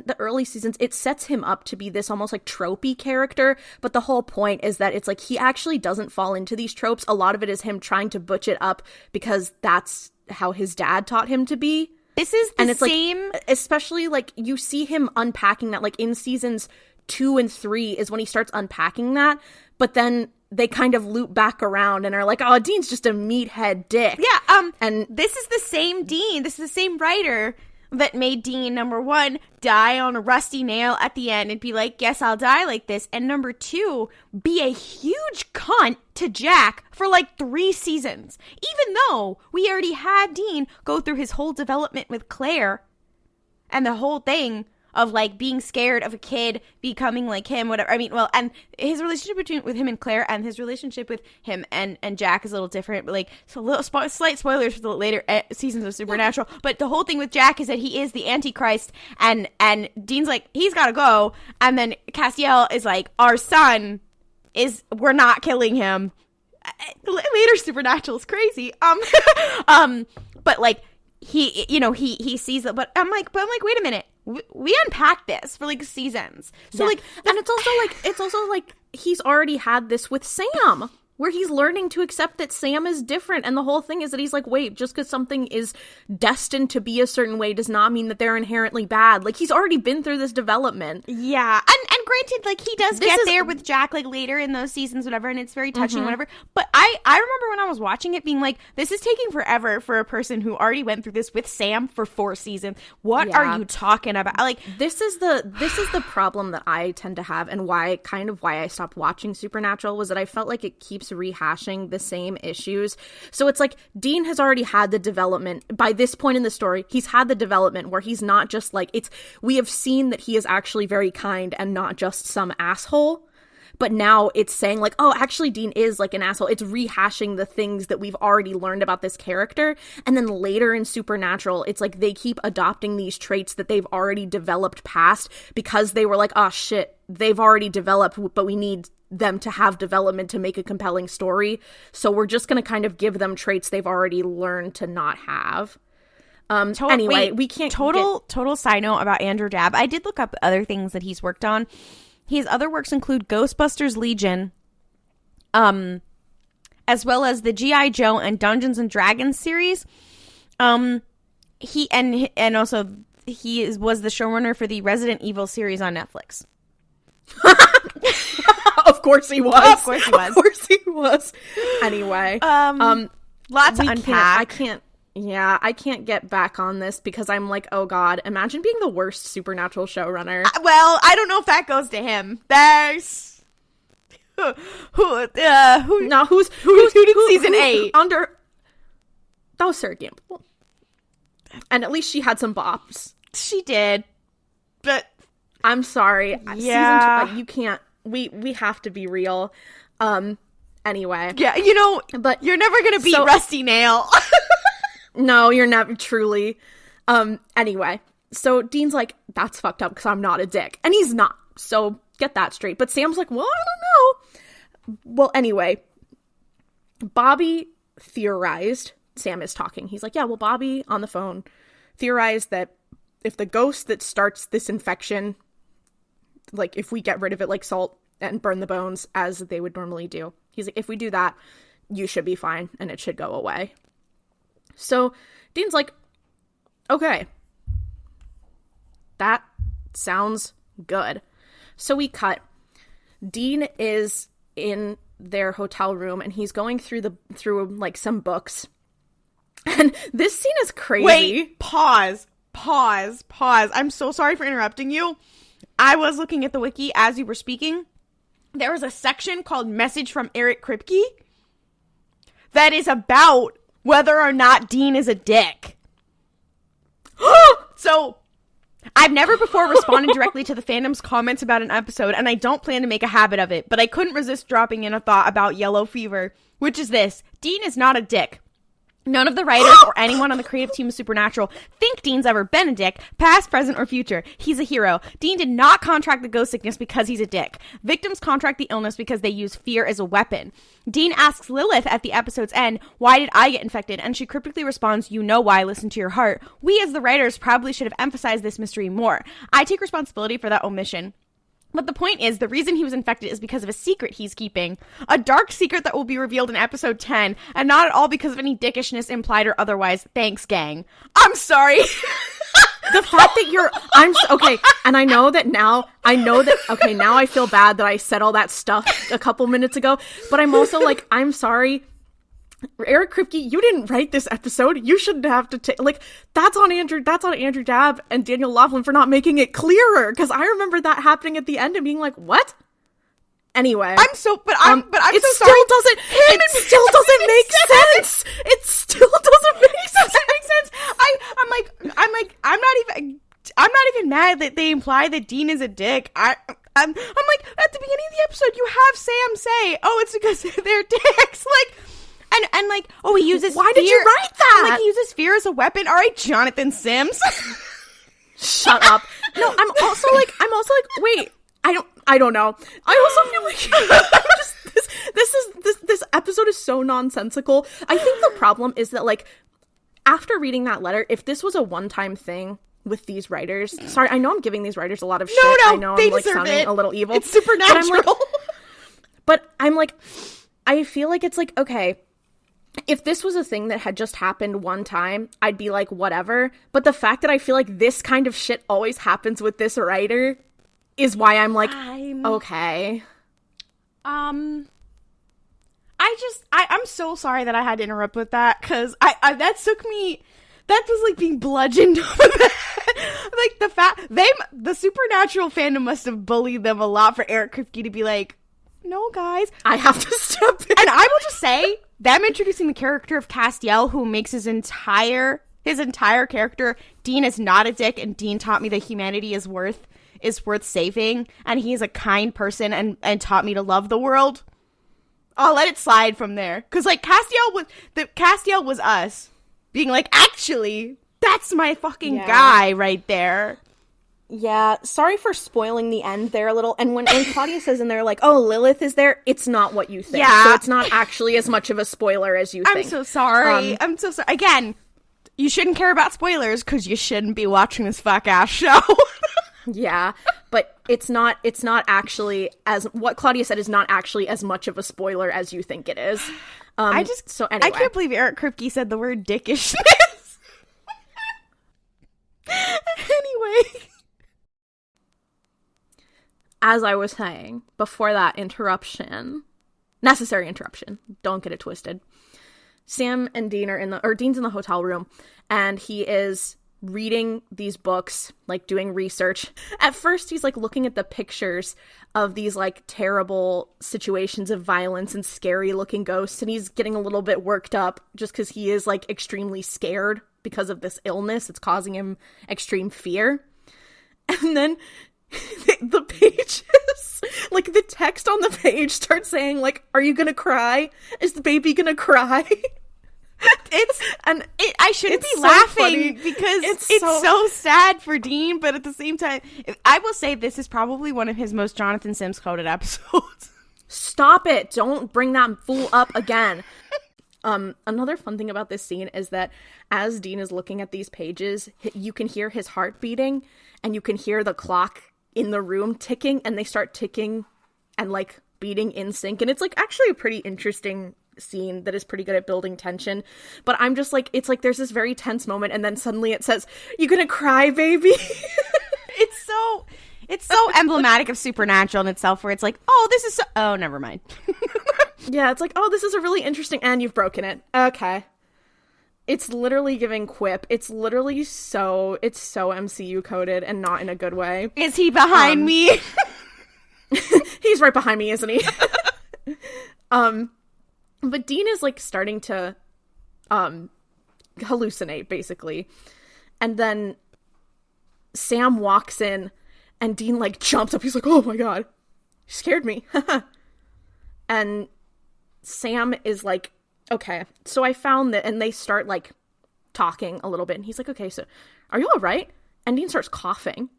the early seasons, it sets him up to be this almost like tropey character, but the whole point is that it's like he actually doesn't fall into these tropes. A lot of it is him trying to butch it up because that's how his dad taught him to be. This is the same, like, especially like you see him unpacking that, like in seasons 2 and 3 is when he starts unpacking that, but then they kind of loop back around and are like, oh, Dean's just a meathead dick. Yeah, and this is the same Dean. This is the same writer that made Dean, number 1, die on a rusty nail at the end and be like, guess I'll die like this. And number 2, be a huge cunt to Jack for like 3 seasons. Even though we already had Dean go through his whole development with Claire and the whole thing of like being scared of a kid becoming like him, whatever. I mean, well, and his relationship with him and Claire, and his relationship with him and Jack is a little different, but like, so slight spoilers for the later seasons of Supernatural. But the whole thing with Jack is that he is the Antichrist, and Dean's like, he's gotta go, and then Castiel is like, our son we're not killing him. Later Supernatural is crazy. But like, he sees it, but I'm like, wait a minute. We unpacked this for like seasons. So yeah. like, and it's also like he's already had this with Sam, where he's learning to accept that Sam is different. And the whole thing is that he's like, wait, just because something is destined to be a certain way does not mean that they're inherently bad. Like, he's already been through this development. Yeah. And granted, like, he does get there with Jack, like, later in those seasons, whatever, and it's very touching, whatever. But I remember when I was watching it being like, this is taking forever for a person who already went through this with Sam for 4 seasons. What are you talking about? Like, this is the problem that I tend to have, and why I stopped watching Supernatural, was that I felt like it keeps rehashing the same issues. So it's like Dean has already had the development. By this point in the story, he's had the development where he's not just like, we have seen that he is actually very kind and not just some asshole. But now it's saying like, oh, actually Dean is like an asshole. It's rehashing the things that we've already learned about this character. And then later in Supernatural, it's like they keep adopting these traits that they've already developed past, because they were like, oh shit, they've already developed, but we need them to have development to make a compelling story. So we're just going to kind of give them traits they've already learned to not have. We can't total side note about Andrew Dabb. I did look up other things that he's worked on. His other works include Ghostbusters Legion, as well as the G.I. Joe and Dungeons and Dragons series. He was the showrunner for the Resident Evil series on Netflix. Of course he was. Of course he was. Of course he was. Anyway, lots to unpack. I can't get back on this, because I'm like, oh god, imagine being the worst Supernatural showrunner. Well, I don't know if that goes to him. There's who did season 8 under. That was Sarah Gamble, and at least she had some bops. She did, but I'm sorry. Yeah, season 2, you can't. We have to be real. Anyway, yeah, but you're never gonna beat Rusty Nail. No, you're never, truly. Anyway, so Dean's like, that's fucked up because I'm not a dick. And he's not. So get that straight. But Sam's like, well, I don't know. Well, anyway, Bobby theorized, Sam is talking. He's like, yeah, well, Bobby on the phone theorized that if the ghost that starts this infection, like if we get rid of it like salt and burn the bones as they would normally do, He's like, if we do that, you should be fine and it should go away. So Dean's like, okay, that sounds good. So we cut. Dean is in their hotel room and he's going through like some books. And this scene is crazy. Wait, pause. I'm so sorry for interrupting you. I was looking at the wiki as you were speaking. There was a section called Message from Eric Kripke that is about whether or not Dean is a dick. So, I've never before responded directly to the fandom's comments about an episode, and I don't plan to make a habit of it, but I couldn't resist dropping in a thought about Yellow Fever, which is this: Dean is not a dick. None of the writers or anyone on the creative team of Supernatural think Dean's ever been a dick, past, present, or future. He's a hero. Dean did not contract the ghost sickness because he's a dick. Victims contract the illness because they use fear as a weapon. Dean asks Lilith at the episode's end, "Why did I get infected?" And she cryptically responds, "You know why, listen to your heart." We as the writers probably should have emphasized this mystery more. I take responsibility for that omission. But the point is, the reason he was infected is because of a secret he's keeping. A dark secret that will be revealed in episode 10, and not at all because of any dickishness implied or otherwise. Thanks, gang. I'm sorry. The fact that okay, and now I feel bad that I said all that stuff a couple minutes ago, but I'm also like, I'm sorry. Eric Kripke, you didn't write this episode. You shouldn't have to take, like, that's on Andrew Dabb and Daniel Laughlin for not making it clearer, because I remember that happening at the end and being like, what? Anyway. I'm so sorry. It still doesn't make sense. It still doesn't make sense. It makes sense. I'm not even mad that they imply that Dean is a dick. I'm like, at the beginning of the episode, you have Sam say, "Oh, it's because they're dicks." Like, and like, oh, he uses Why fear. did you write that? Like, he uses fear as a weapon. All right, Jonathan Sims. Shut up. No, I'm also like, wait, I don't know. I also feel like this episode is so nonsensical. I think the problem is that, like, after reading that letter, if this was a one-time thing with these writers, sorry, I know I'm giving these writers a lot of shit. I know I'm like sounding a little evil. It's Supernatural. But I'm like, I feel like it's like, okay, if this was a thing that had just happened one time, I'd be like, whatever. But the fact that I feel like this kind of shit always happens with this writer is why I'm like, okay. I'm so sorry that I had to interrupt with that, because that was like being bludgeoned over the head. Like, the Supernatural fandom must have bullied them a lot for Eric Kripke to be like, no, guys, I have to step in. And I will just say, them introducing the character of Destiel, who makes his entire character, Dean is not a dick, and Dean taught me that humanity is worth saving, and he is a kind person and taught me to love the world. I'll let it slide from there. Because, like, Destiel was us being like, actually, that's my fucking guy right there. Yeah, sorry for spoiling the end there a little. And when Klaudia says in there, like, oh, Lilith is there, it's not what you think. Yeah. So it's not actually as much of a spoiler as you think. I'm so sorry. Again, you shouldn't care about spoilers because you shouldn't be watching this fuck-ass show. Yeah, but it's not actually, as what Klaudia said is not actually as much of a spoiler as you think it is. Anyway. I can't believe Eric Kripke said the word dickishness. Anyway. As I was saying, before that necessary interruption, don't get it twisted. Sam and Dean Dean's in the hotel room, and he is reading these books, like doing research. At first, he's like looking at the pictures of these like terrible situations of violence and scary looking ghosts, and he's getting a little bit worked up just because he is like extremely scared because of this illness. It's causing him extreme fear. And then the pages, like the text on the page starts saying like, are you gonna cry? Is the baby gonna cry? I shouldn't be laughing because it's so sad for Dean, but at the same time, I will say this is probably one of his most Jonathan Sims coded episodes. Stop it. Don't bring that fool up again. Another fun thing about this scene is that as Dean is looking at these pages, you can hear his heart beating, and you can hear the clock in the room ticking, and they start ticking and like beating in sync, and it's like actually a pretty interesting scene that is pretty good at building tension. But I'm just like, it's like there's this very tense moment, and then suddenly it says, "You gonna cry, baby?" It's so emblematic of Supernatural in itself, where it's like, oh, this is so... Oh, never mind. Yeah, it's like, oh, this is a really interesting... And you've broken it. Okay. It's literally giving quip. It's literally so... It's so MCU-coded and not in a good way. Is he behind me? He's right behind me, isn't he? But Dean is, like, starting to hallucinate, basically. And then Sam walks in, and Dean, like, jumps up. He's like, oh my god, you scared me. And Sam is like, okay, so I found that, and they start, like, talking a little bit, and he's like, okay, so are you all right? And Dean starts coughing.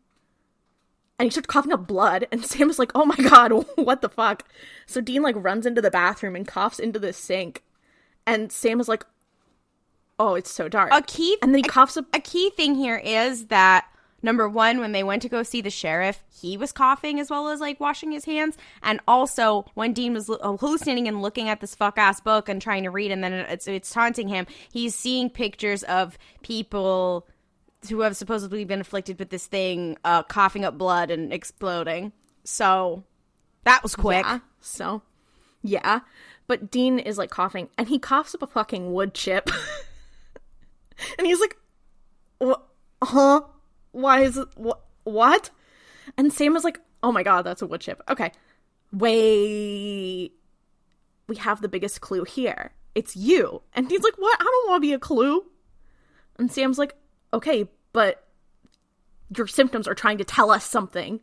And he starts coughing up blood, and Sam is like, oh my god, what the fuck? So Dean, like, runs into the bathroom and coughs into the sink. And Sam is like, oh, it's so dark. And then he coughs up. A key thing here is that, number one, when they went to go see the sheriff, he was coughing as well as, like, washing his hands. And also, when Dean was hallucinating and looking at this fuck-ass book and trying to read, and then it's taunting him, he's seeing pictures of people who have supposedly been afflicted with this thing, coughing up blood and exploding. So, that was quick. Yeah. But Dean is, like, coughing, and he coughs up a fucking wood chip. And he's like, huh? Why is it, what? And Sam is like, oh my god, that's a wood chip. Okay. Wait. We have the biggest clue here. It's you. And he's like, what? I don't want to be a clue. And Sam's like, okay, but your symptoms are trying to tell us something.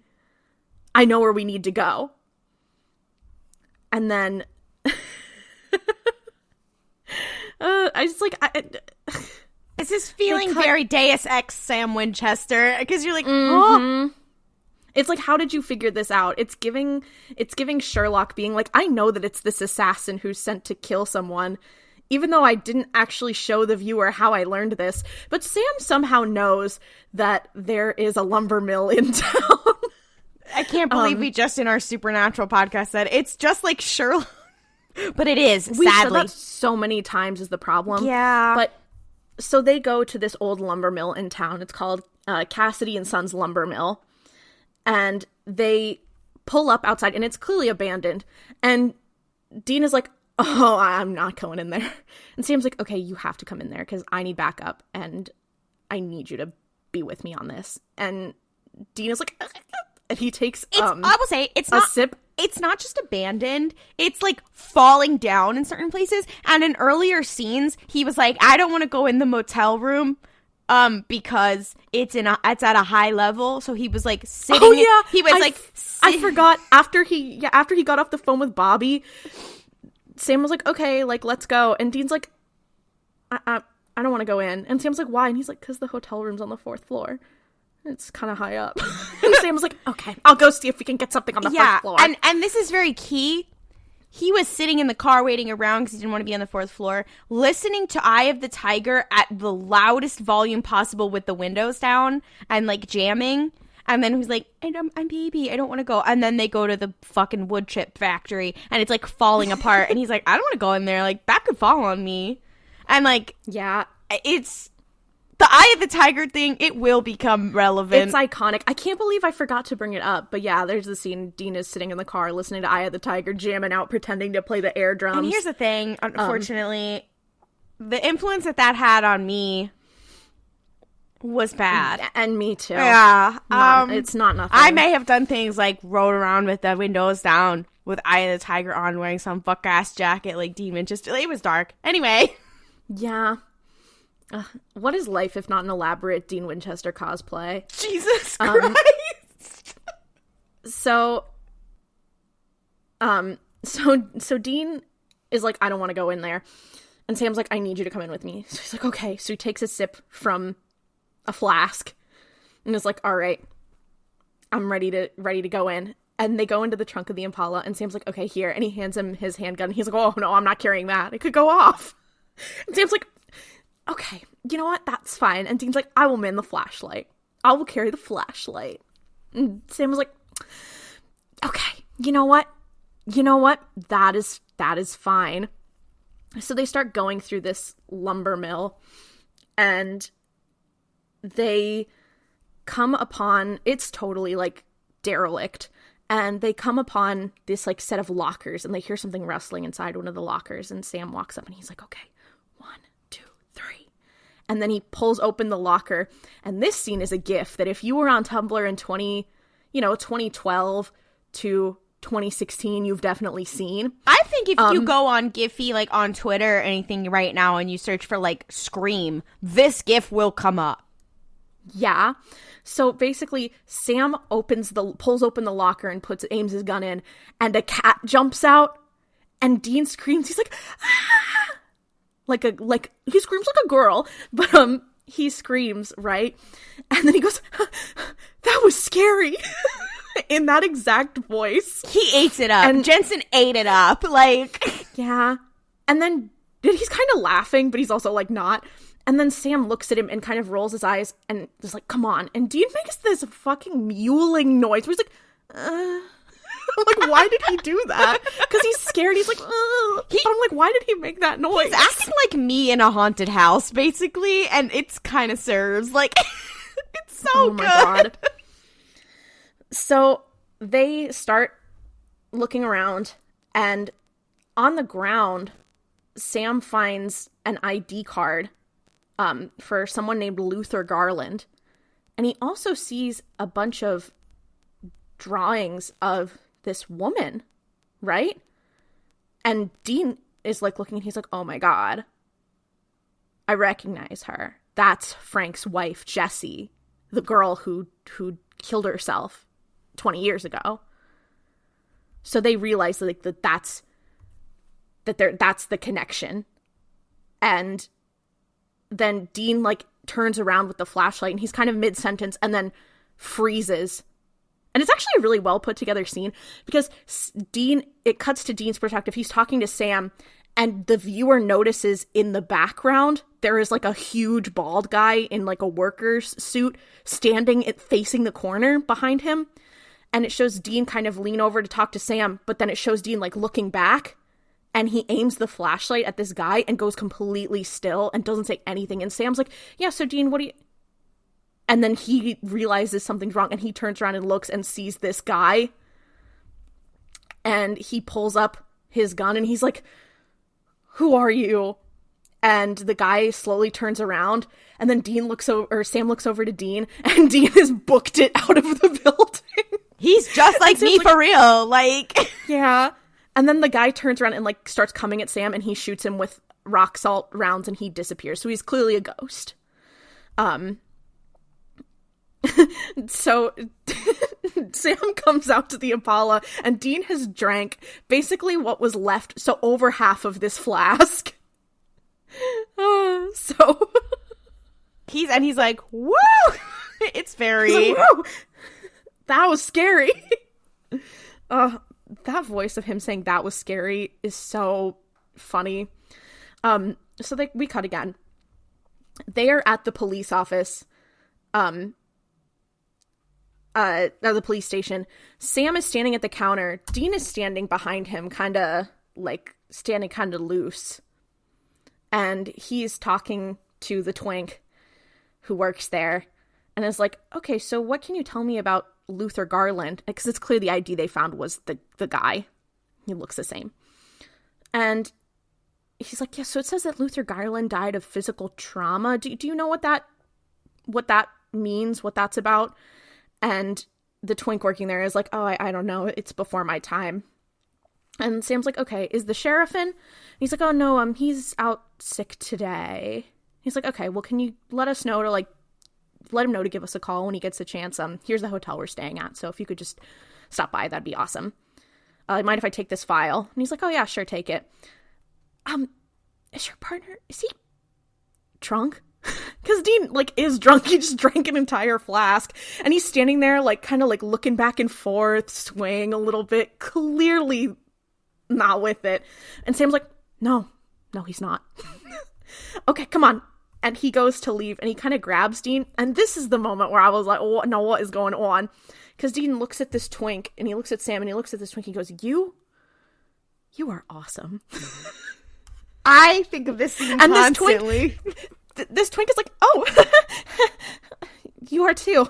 I know where we need to go. And then I just like, this is feeling very Deus Ex Sam Winchester, because you're like, oh. It's like, how did you figure this out? It's giving Sherlock being like, I know that it's this assassin who's sent to kill someone, even though I didn't actually show the viewer how I learned this. But Sam somehow knows that there is a lumber mill in town. I can't believe we just in our Supernatural podcast said it's just like Sherlock. But it is, We've sadly. said that so many times is the problem. Yeah. But so they go to this old lumber mill in town. It's called Cassidy and Sons Lumber Mill. And they pull up outside, and it's clearly abandoned. And Dean is like, oh, I'm not going in there. And Sam's like, okay, you have to come in there, because I need backup, and I need you to be with me on this. And Dean is like, and he takes I will say, it's a not, sip. It's not just abandoned. It's, like, falling down in certain places. And in earlier scenes, he was like, I don't want to go in the motel room. Because it's at a high level, so he was like sitting. Oh yeah, he was I forgot after he got off the phone with Bobby. Sam was like, okay, like, let's go, and Dean's like, I don't want to go in, and Sam's like, why? And he's like, because the hotel room's on the 4th floor. It's kind of high up. And Sam was like, okay, I'll go see if we can get something on the 1st floor. And this is very key. He was sitting in the car waiting around because he didn't want to be on the 4th floor, listening to Eye of the Tiger at the loudest volume possible with the windows down and, like, jamming. And then he's like, I'm baby, I don't want to go. And then they go to the fucking wood chip factory, and it's, like, falling apart. And he's like, I don't want to go in there. Like, that could fall on me. And, like, yeah, it's... The Eye of the Tiger thing, it will become relevant. It's iconic. I can't believe I forgot to bring it up. But yeah, there's the scene. Dean is sitting in the car listening to Eye of the Tiger, jamming out, pretending to play the air drums. And here's the thing, unfortunately, the influence that had on me was bad. And me too. Yeah. It's not nothing. I may have done things like rode around with the windows down with Eye of the Tiger on, wearing some fuck-ass jacket like Dean Winchester. It was dark. Anyway. Yeah. What is life if not an elaborate Dean Winchester cosplay? Jesus Christ! So Dean is like, I don't want to go in there. And Sam's like, I need you to come in with me. So he's like, okay. So he takes a sip from a flask and is like, all right, I'm ready to go in. And they go into the trunk of the Impala, and Sam's like, okay, here. And he hands him his handgun. He's like, oh, no, I'm not carrying that. It could go off. And Sam's like, okay, you know what? That's fine. And Dean's like, I will man the flashlight. I will carry the flashlight. And Sam was like, okay, you know what? you know what? That is fine. So they start going through this lumber mill, and they come upon, it's totally like derelict, and they come upon this like set of lockers, and they hear something rustling inside one of the lockers, and Sam walks up and he's like, okay, 1, 2, 3. And then he pulls open the locker, and this scene is a gif that if you were on Tumblr in 2012 to 2016, you've definitely seen. I think if you go on Giphy, like on Twitter or anything right now, and you search for like Scream, this gif will come up. Yeah. So basically, Sam pulls open the locker and aims his gun in, and a cat jumps out, and Dean screams. He's like, ah! like he screams like a girl, but he screams, right? And then he goes, that was scary. In that exact voice. He ate it up. And Jensen ate it up. Like, yeah. And then he's kind of laughing, but he's also like not. And then Sam looks at him and kind of rolls his eyes and is like, come on. And Dean makes this fucking mewling noise where he's like, like, why did he do that? Because he's scared. He's like, I'm like, why did he make that noise? He's acting like me in a haunted house, basically. And it's kind of serves. Like, it's so good. God. So they start looking around, and on the ground, Sam finds an ID card for someone named Luther Garland. And he also sees a bunch of drawings of this woman, right? And Dean is like looking, and he's like, oh my God, I recognize her. That's Frank's wife, Jessie, the girl who killed herself 20 years ago. So they realize like that's the connection. And then Dean like turns around with the flashlight, and he's kind of mid-sentence and then freezes. And it's actually a really well put together scene, because it cuts to Dean's perspective. He's talking to Sam, and the viewer notices in the background there is like a huge bald guy in like a worker's suit standing facing the corner behind him. And it shows Dean kind of lean over to talk to Sam, but then it shows Dean like looking back, and he aims the flashlight at this guy and goes completely still and doesn't say anything. And Sam's like, yeah, so Dean, what do you... And then he realizes something's wrong, and he turns around and looks and sees this guy. And he pulls up his gun, and he's like, who are you? And the guy slowly turns around, and then Sam looks over to Dean, and Dean has booked it out of the building. He's just like me, for real. Like, yeah. And then the guy turns around and like starts coming at Sam, and he shoots him with rock salt rounds, and he disappears. So he's clearly a ghost. So Sam comes out to the Impala, and Dean has drank basically what was left, so over half of this flask. So he's like, woo! It's very... He's like, woo! That was scary. That voice of him saying that was scary is so funny. So we cut again. They are at the police office. At the police station. Sam is standing at the counter. Dean is standing behind him, kind of loose. And he's talking to the twink who works there, and is like, okay, so what can you tell me about Luther Garland? Because it's clear the ID they found was the guy. He looks the same. And he's like, yeah, so it says that Luther Garland died of physical trauma. Do you know what that means, what that's about? And the twink working there is like, oh, I don't know. It's before my time. And Sam's like, okay, is the sheriff in? And he's like, oh, no, he's out sick today. He's like, okay, well, can you let us know let him know to give us a call when he gets a chance. Here's the hotel we're staying at. So if you could just stop by, that'd be awesome. Mind if I take this file? And he's like, oh, yeah, sure, take it. Is your partner, is he drunk? Because Dean, is drunk. He just drank an entire flask. And he's standing there, kind of looking back and forth, swaying a little bit, clearly not with it. And Sam's like, no, he's not. Okay, come on. And he goes to leave, and he kind of grabs Dean. And this is the moment where I was like, oh, no, what is going on? Because Dean looks at this twink, and he looks at Sam, and he looks at this twink. He goes, you you are awesome. I think of this scene and constantly. This twink is like, oh, you are too.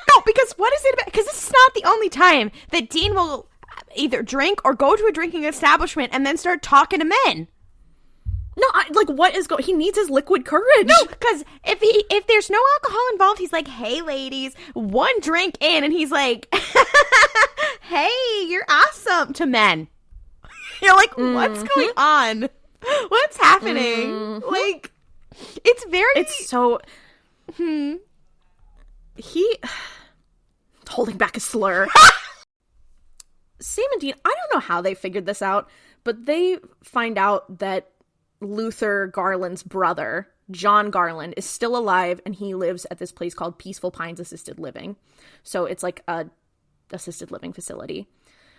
No, because what is it about? Because this is not the only time that Dean will either drink or go to a drinking establishment and then start talking to men. No, what is going? He needs his liquid courage. No, because if there's no alcohol involved, he's like, "Hey, ladies, one drink in," and he's like, "Hey, you're awesome," to men. You're like, what's going on? What's happening? Like, it's so. He holding back a slur. Sam and Dean, I don't know how they figured this out, but they find out that Luther Garland's brother, John Garland, is still alive, and he lives at this place called Peaceful Pines Assisted Living. So it's like a assisted living facility.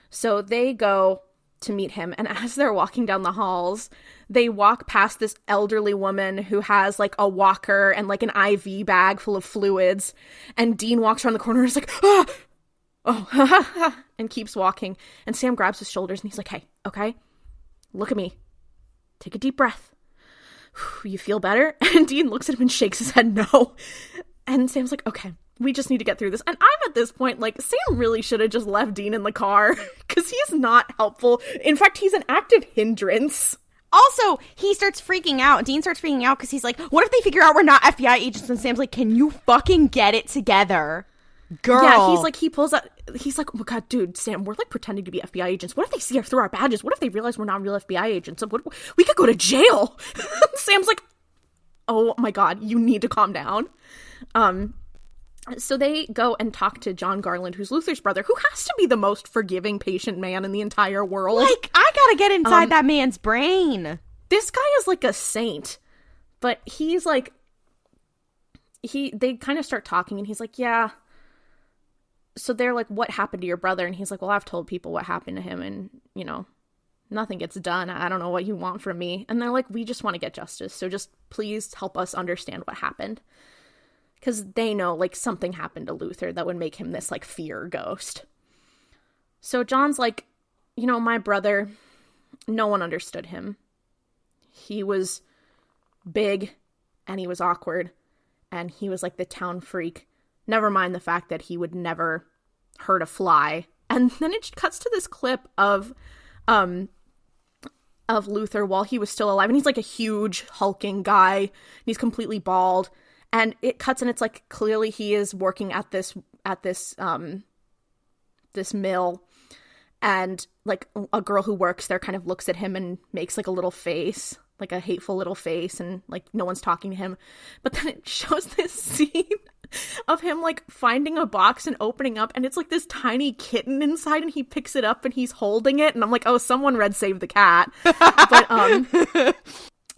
So they go to meet him, and as they're walking down the halls, they walk past this elderly woman who has like a walker and like an IV bag full of fluids, and Dean walks around the corner and is like, oh, and keeps walking, and Sam grabs his shoulders and he's like, hey, okay, look at me. Take a deep breath. You feel better? And Dean looks at him and shakes his head no. And Sam's like, okay, we just need to get through this. And I'm at this point like, Sam really should have just left Dean in the car because he's not helpful. In fact, he's an active hindrance. Also, he starts freaking out. Dean starts freaking out because he's like, what if they figure out we're not FBI agents? And Sam's like, can you fucking get it together? Girl. Yeah, he pulls out, he's like, oh my god, dude, Sam, we're like pretending to be FBI agents. What if they see us through our badges? What if they realize we're not real FBI agents? We could go to jail. Sam's like, oh my god, you need to calm down. So they go and talk to John Garland, who's Luther's brother, who has to be the most forgiving, patient man in the entire world. Like, I gotta get inside that man's brain. This guy is like a saint, but he's like, they kind of start talking, and he's like, yeah. So they're like, what happened to your brother? And he's like, well, I've told people what happened to him, and, you know, nothing gets done. I don't know what you want from me. And they're like, we just want to get justice. So just please help us understand what happened. Because they know, like, something happened to Luther that would make him this, like, fear ghost. So John's like, you know, my brother, no one understood him. He was big, and he was awkward, and he was, like, the town freak. Never mind the fact that he would never hurt a fly. And then it cuts to this clip of Luther while he was still alive. And he's like a huge hulking guy. And he's completely bald. And it cuts and it's like clearly he is working at this mill. And like a girl who works there kind of looks at him and makes like a little face, like a hateful little face, and like no one's talking to him. But then it shows this scene of him like finding a box and opening up, and it's like this tiny kitten inside, and he picks it up and he's holding it, and I'm like, oh, someone read Save the Cat. But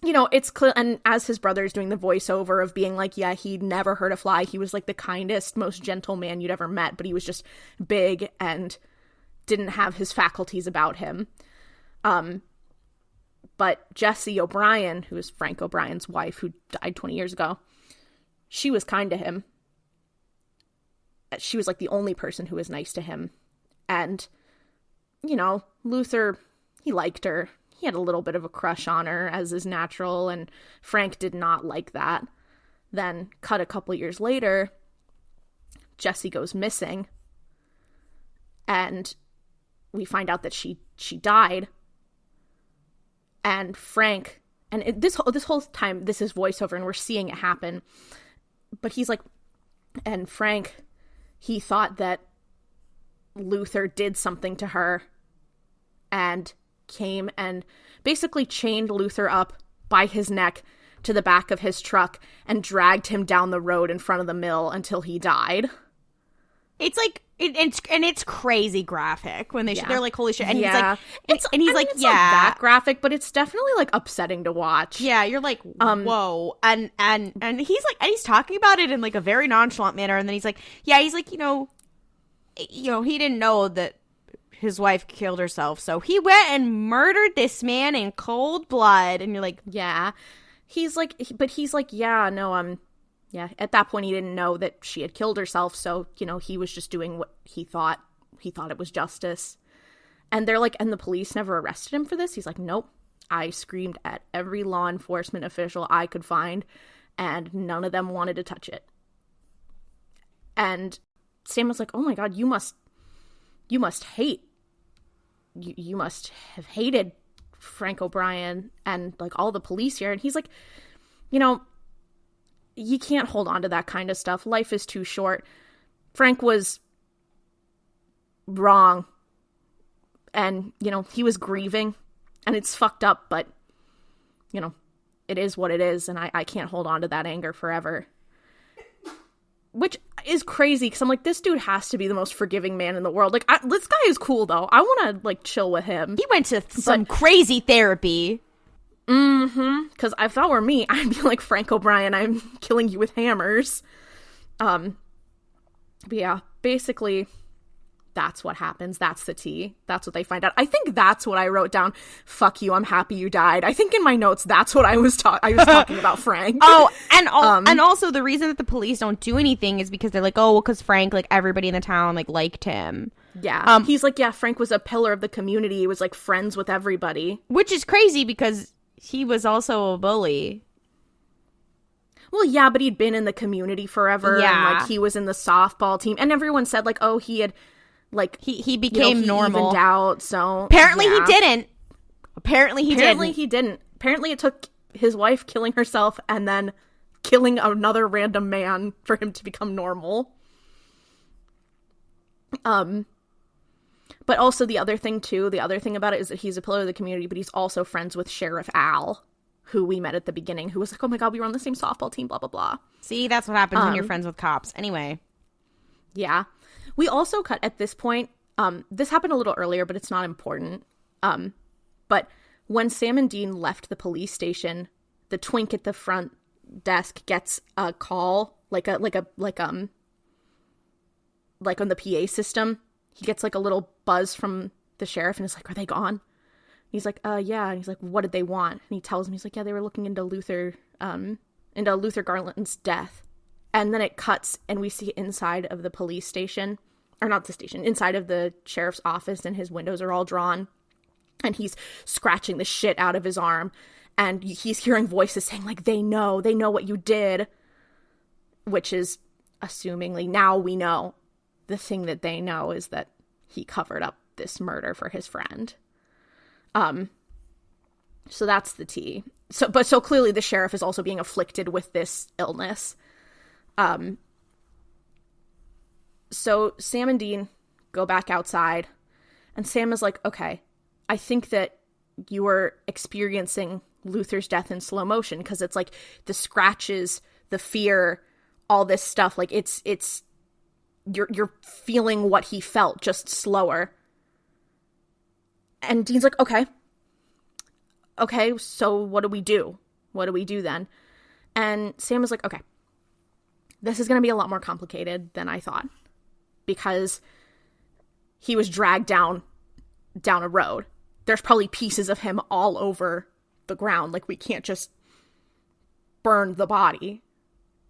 you know, it's clear, and as his brother is doing the voiceover of being like, yeah, he'd never hurt a fly, he was like the kindest, most gentle man you'd ever met, but he was just big and didn't have his faculties about him. But Jessie O'Brien, who is Frank O'Brien's wife, who died 20 years ago, she was kind to him. She was like the only person who was nice to him. And, you know, Luther, he liked her. He had a little bit of a crush on her, as is natural, and Frank did not like that. Then, cut a couple years later, Jessie goes missing. And we find out that she died. And Frank, and this whole time, this is voiceover, and we're seeing it happen. But he's like, and Frank, he thought that Luther did something to her and came and basically chained Luther up by his neck to the back of his truck and dragged him down the road in front of the mill until he died. It's like, it's crazy graphic when they're like, holy shit. And he's like, it's not that graphic, but it's definitely like upsetting to watch. Yeah, you're like, whoa. And he's like, and he's talking about it in like a very nonchalant manner. And then he's like, you know, he didn't know that his wife killed herself. So he went and murdered this man in cold blood. And you're like, yeah. He's like, yeah, no, yeah, at that point he didn't know that she had killed herself, so, you know, he was just doing what he thought it was justice. And they're like, and the police never arrested him for this? He's like, nope. I screamed at every law enforcement official I could find, and none of them wanted to touch it. And Sam was like, oh my God, you must hate. You must have hated Frank O'Brien and like all the police here. And he's like, you can't hold on to that kind of stuff. Life is too short. Frank was wrong. And, he was grieving. And it's fucked up, but, it is what it is. And I can't hold on to that anger forever. Which is crazy, because I'm like, this dude has to be the most forgiving man in the world. Like, this guy is cool, though. I want to, like, chill with him. He went to some crazy therapy. Because if that were me, I'd be like, Frank O'Brien, I'm killing you with hammers. But yeah, basically, that's what happens. That's the tea. That's what they find out. I think that's what I wrote down. Fuck you, I'm happy you died. I think in my notes, that's what I was talking about Frank. Oh, and also the reason that the police don't do anything is because they're like, oh, well, because Frank, like, everybody in the town, like, liked him. Yeah. He's like, yeah, Frank was a pillar of the community. He was, like, friends with everybody. Which is crazy because he was also a bully. Well, yeah, but he'd been in the community forever. Yeah. And, like, he was in the softball team. And everyone said, like, oh, he had, like... He became normal. Evened out, so... Apparently yeah. he didn't. Apparently he didn't. Apparently it took his wife killing herself and then killing another random man for him to become normal. But also the other thing about it is that he's a pillar of the community, but he's also friends with Sheriff Al, who we met at the beginning, who was like, oh my God, we were on the same softball team, blah, blah, blah. See, that's what happens when you're friends with cops. Anyway. Yeah. We also cut at this point, this happened a little earlier, but it's not important. But when Sam and Dean left the police station, the twink at the front desk gets a call, like on the PA system. He gets like a little buzz from the sheriff and is like, are they gone? He's like, yeah. And he's like, what did they want? And he tells him, he's like, yeah, they were looking into Luther Garland's death. And then it cuts and we see inside of the police station, or not the station, inside of the sheriff's office, and his windows are all drawn. And he's scratching the shit out of his arm. And he's hearing voices saying, like, they know what you did. Which is, assumingly, now we know. The thing that they know is that he covered up this murder for his friend. So that's the tea. So clearly the sheriff is also being afflicted with this illness. So Sam and Dean go back outside, and Sam is like, okay, I think that you are experiencing Luther's death in slow motion, because it's like the scratches, the fear, all this stuff, like it's you're feeling what he felt, just slower. And Dean's like, okay, so what do we do? What do we do then? And Sam is like, okay, this is going to be a lot more complicated than I thought, because he was dragged down a road. There's probably pieces of him all over the ground. Like, we can't just burn the body.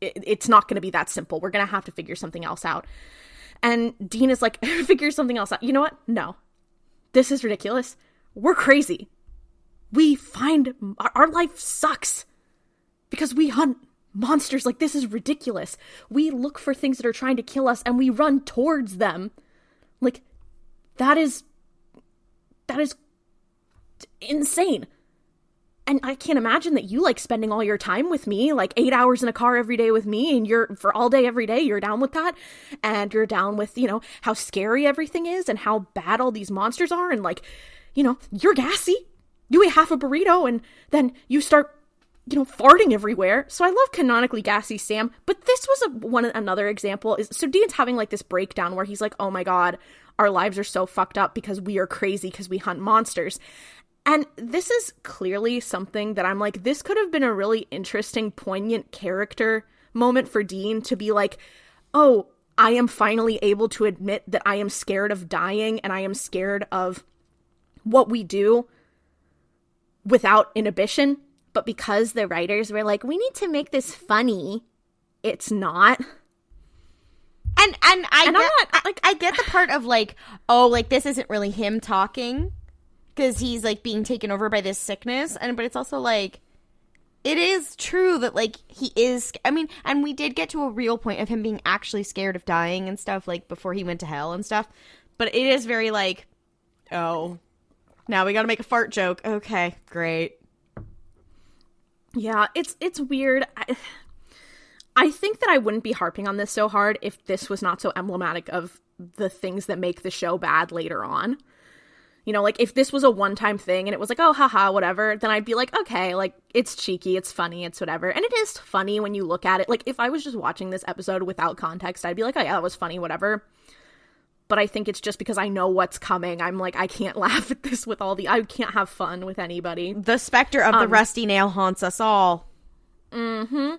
It's not going to be that simple. We're going to have to figure something else out. And Dean is like, figure something else out. You know what? No. This is ridiculous. We're crazy. We find... Our life sucks. Because we hunt monsters. Like, this is ridiculous. We look for things that are trying to kill us, and we run towards them. Like, that is insane. And I can't imagine that you like spending all your time with me, like 8 hours in a car every day with me, and you're for all day, every day, you're down with that. And you're down with, how scary everything is and how bad all these monsters are. And like, you're gassy. You eat half a burrito and then you start, farting everywhere. So I love canonically gassy Sam. But this was another example. So Dean's having like this breakdown where he's like, oh my God, our lives are so fucked up because we are crazy because we hunt monsters. And this is clearly something that I'm like, this could have been a really interesting, poignant character moment for Dean to be like, oh, I am finally able to admit that I am scared of dying and I am scared of what we do without inhibition. But because the writers were like, we need to make this funny, it's not. And I get the part of like, oh, like this isn't really him talking because he's like being taken over by this sickness, but it's also like it is true that like he is. I mean, and we did get to a real point of him being actually scared of dying and stuff, like before he went to hell and stuff. But it is very like, oh, now we got to make a fart joke. Okay, great. Yeah, it's weird. I think that I wouldn't be harping on this so hard if this was not so emblematic of the things that make the show bad later on. You know, like, if this was a one-time thing and it was like, oh, haha, whatever, then I'd be like, okay, like, it's cheeky, it's funny, it's whatever. And it is funny when you look at it. Like, if I was just watching this episode without context, I'd be like, oh, yeah, that was funny, whatever. But I think it's just because I know what's coming. I'm like, I can't laugh at this with I can't have fun with anybody. The specter of the rusty nail haunts us all. Mm-hmm.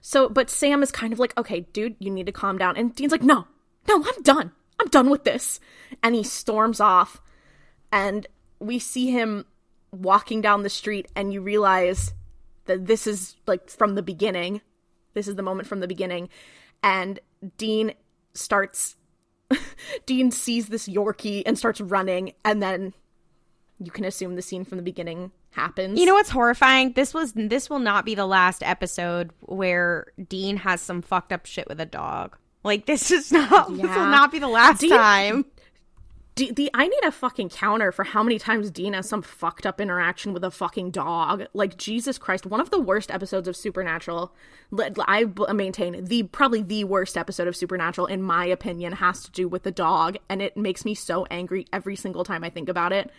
So, but Sam is kind of like, okay, dude, you need to calm down. And Dean's like, no, I'm done. I'm done with this. And he storms off. And we see him walking down the street, and you realize that this is, like, from the beginning. This is the moment from the beginning. And Dean sees this Yorkie and starts running, and then you can assume the scene from the beginning happens. You know what's horrifying? This will not be the last episode where Dean has some fucked up shit with a dog. Like, this will not be the last time. I need a fucking counter for how many times Dean has some fucked up interaction with a fucking dog. Like, Jesus Christ, one of the worst episodes of Supernatural, I maintain, probably the worst episode of Supernatural, in my opinion, has to do with the dog, and it makes me so angry every single time I think about it.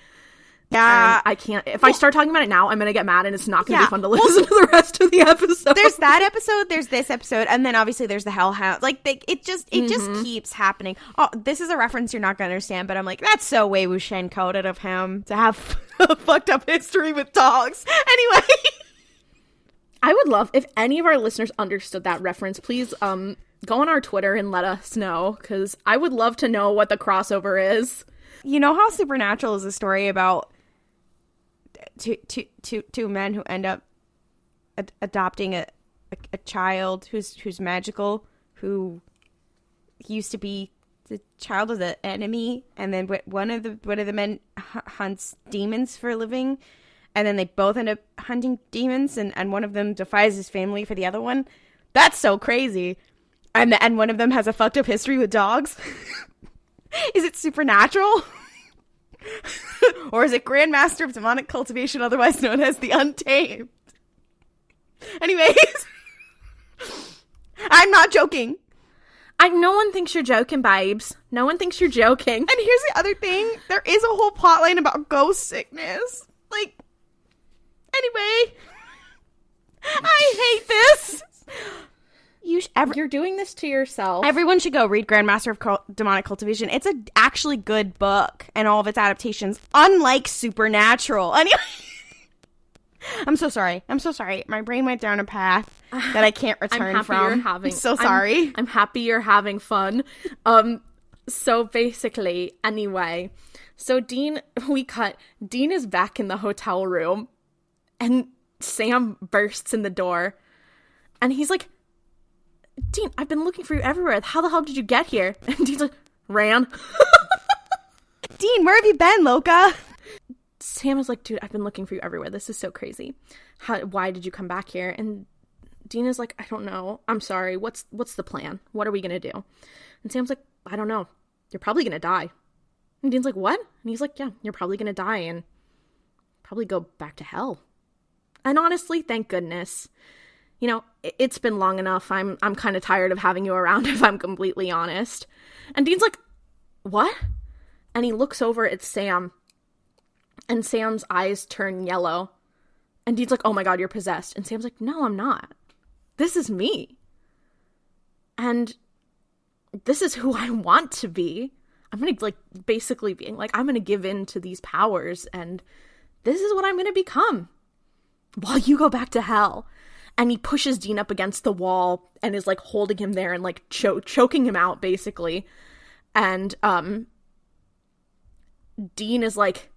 Yeah. And I can't, if I start talking about it now, I'm gonna get mad, and it's not gonna be fun to listen to the rest of the episode. There's that episode, there's this episode, and then obviously there's the Hellhound. Like, it just keeps happening. Oh, this is a reference you're not gonna understand, but I'm like, that's so way MCU-coded of him to have a fucked up history with dogs. Anyway. I would love, if any of our listeners understood that reference, please go on our Twitter and let us know, because I would love to know what the crossover is. You know how Supernatural is a story about two men who end up adopting a child who's magical, who used to be the child of the enemy, and then one of the men hunts demons for a living, and then they both end up hunting demons, and one of them defies his family for the other one. That's so crazy. And one of them has a fucked up history with dogs. Is it Supernatural? Or is it Grandmaster of Demonic Cultivation, otherwise known as the Untamed? Anyways, I'm not joking. No one thinks you're joking, babes. No one thinks you're joking. And here's the other thing. There is a whole plotline about ghost sickness. Like, anyway. I hate this. You're doing this to yourself. Everyone should go read Grandmaster of Demonic Cultivation. It's a actually good book, and all of its adaptations, unlike Supernatural. Anyway, I'm so sorry. My brain went down a path that I can't return from. I'm so sorry. I'm happy you're having fun. So basically, anyway, Dean is back in the hotel room, and Sam bursts in the door, and he's like, Dean, I've been looking for you everywhere. How the hell did you get here? And Dean's like, ran. Dean, where have you been, Loca? Sam is like, dude, I've been looking for you everywhere. This is so crazy. Why did you come back here? And Dean is like, I don't know. I'm sorry. What's the plan? What are we going to do? And Sam's like, I don't know. You're probably going to die. And Dean's like, what? And he's like, yeah, you're probably going to die and probably go back to hell. And honestly, thank goodness. You know, it's been long enough. I'm kind of tired of having you around, if I'm completely honest. And Dean's like, what? And he looks over at Sam, and Sam's eyes turn yellow. And Dean's like, oh my God, you're possessed. And Sam's like, no, I'm not. This is me. And this is who I want to be. I'm going to, like, basically being like, I'm going to give in to these powers, and this is what I'm going to become while you go back to hell. And he pushes Dean up against the wall and is, like, holding him there and, like, choking him out, basically. And Dean is, like,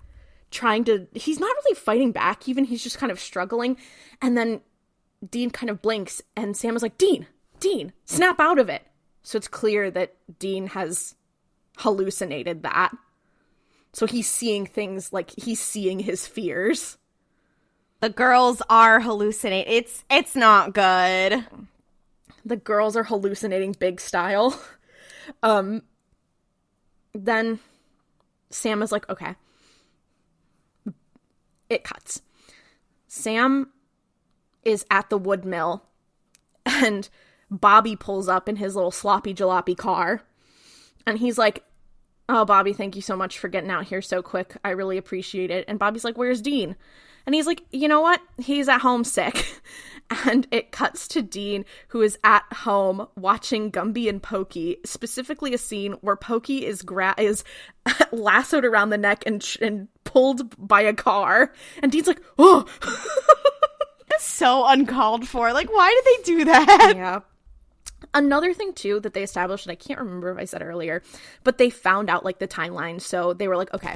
he's not really fighting back, even. He's just kind of struggling. And then Dean kind of blinks, and Sam is like, Dean, snap out of it. So it's clear that Dean has hallucinated that. So he's seeing things like he's seeing his fears. The girls are hallucinating. It's not good. The girls are hallucinating big style. Then Sam is like, okay. It cuts. Sam is at the wood mill, and Bobby pulls up in his little sloppy jalopy car, and he's like, oh, Bobby, thank you so much for getting out here so quick. I really appreciate it. And Bobby's like, where's Dean? And he's like, you know what? He's at home sick. And it cuts to Dean, who is at home watching Gumby and Pokey, specifically a scene where Pokey is lassoed around the neck and pulled by a car. And Dean's like, oh! That's so uncalled for. Like, why did they do that? Yeah. Another thing, too, that they established, and I can't remember if I said earlier, but they found out, like, the timeline. So they were like, okay,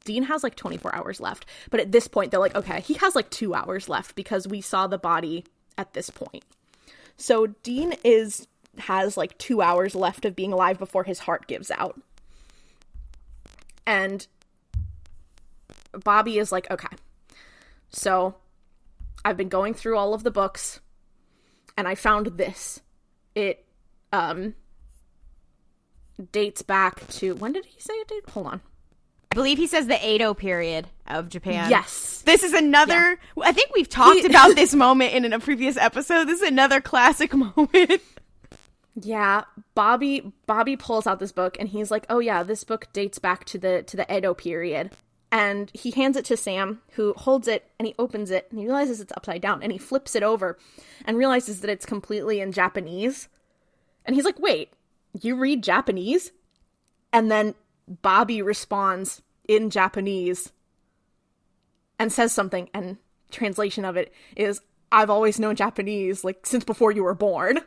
Dean has, like, 24 hours left. But at this point, they're like, okay, he has, like, 2 hours left because we saw the body at this point. So Dean has, like, 2 hours left of being alive before his heart gives out. And Bobby is like, okay, so I've been going through all of the books, and I found this. It dates back to, when did he say it date? Hold on. I believe he says the Edo period of Japan. Yes. This is another, yeah. I think we've talked about this moment in a previous episode. This is another classic moment. Yeah. Bobby pulls out this book, and he's like, oh yeah, this book dates back to the Edo period. And he hands it to Sam, who holds it, and he opens it, and he realizes it's upside down, and he flips it over, and realizes that it's completely in Japanese. And he's like, wait, you read Japanese? And then Bobby responds in Japanese and says something, and translation of it is, I've always known Japanese, like, since before you were born.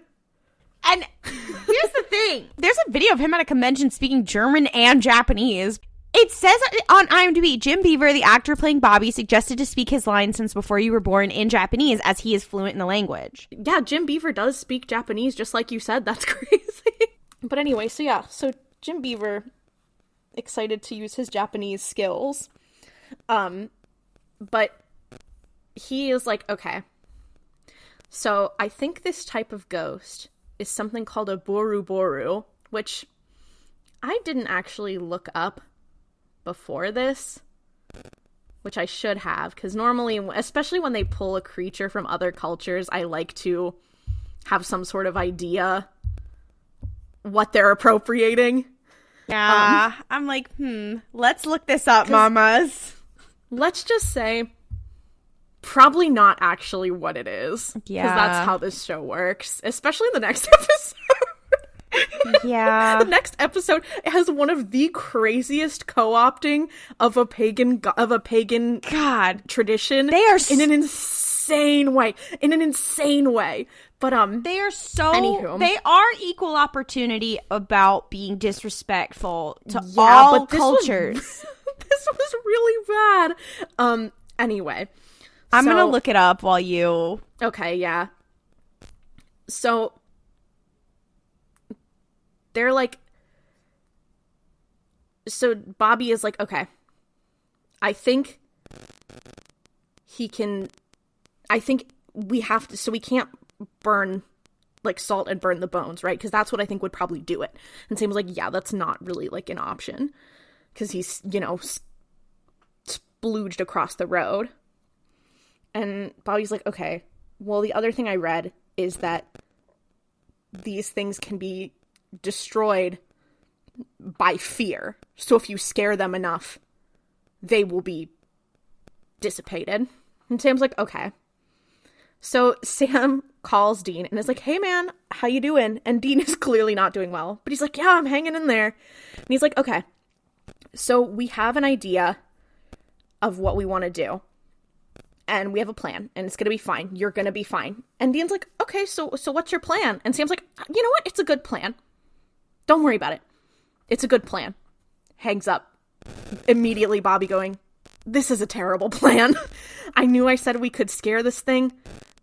And here's the thing. There's a video of him at a convention speaking German and Japanese. It says on IMDb, Jim Beaver, the actor playing Bobby, suggested to speak his lines since before you were born in Japanese, as he is fluent in the language. Yeah, Jim Beaver does speak Japanese, just like you said. That's crazy. But anyway, so Jim Beaver, excited to use his Japanese skills. But he is like, okay, so I think this type of ghost is something called a boru, which I didn't actually look up before this, which I should have, because normally, especially when they pull a creature from other cultures, I like to have some sort of idea what they're appropriating. Yeah, I'm like, let's look this up, mamas. Let's just say, probably not actually what it is. Yeah. Because that's how this show works, especially in the next episode. Yeah. The next episode has one of the craziest co-opting of a pagan god tradition. They are in an insane way. But they are so anywho. They are equal opportunity about being disrespectful to all cultures. This was really bad. Anyway, I'm gonna look it up while you. Okay, yeah. So they're like, so Bobby is like, okay, I think we have to, so we can't burn, like, salt and burn the bones, right? Because that's what I think would probably do it. And Sam was like, yeah, that's not really, like, an option. Because he's, splooged across the road. And Bobby's like, okay, well, the other thing I read is that these things can be destroyed by fear. So if you scare them enough, they will be dissipated. And Sam's like, okay. So Sam calls Dean and is like, hey man, how you doing? And Dean is clearly not doing well, but he's like, yeah, I'm hanging in there. And he's like, okay, so we have an idea of what we want to do. And we have a plan, and it's going to be fine. You're going to be fine. And Dean's like, okay, so what's your plan? And Sam's like, you know what? It's a good plan. Don't worry about it. It's a good plan. Hangs up. Immediately Bobby going, this is a terrible plan. I knew I said we could scare this thing,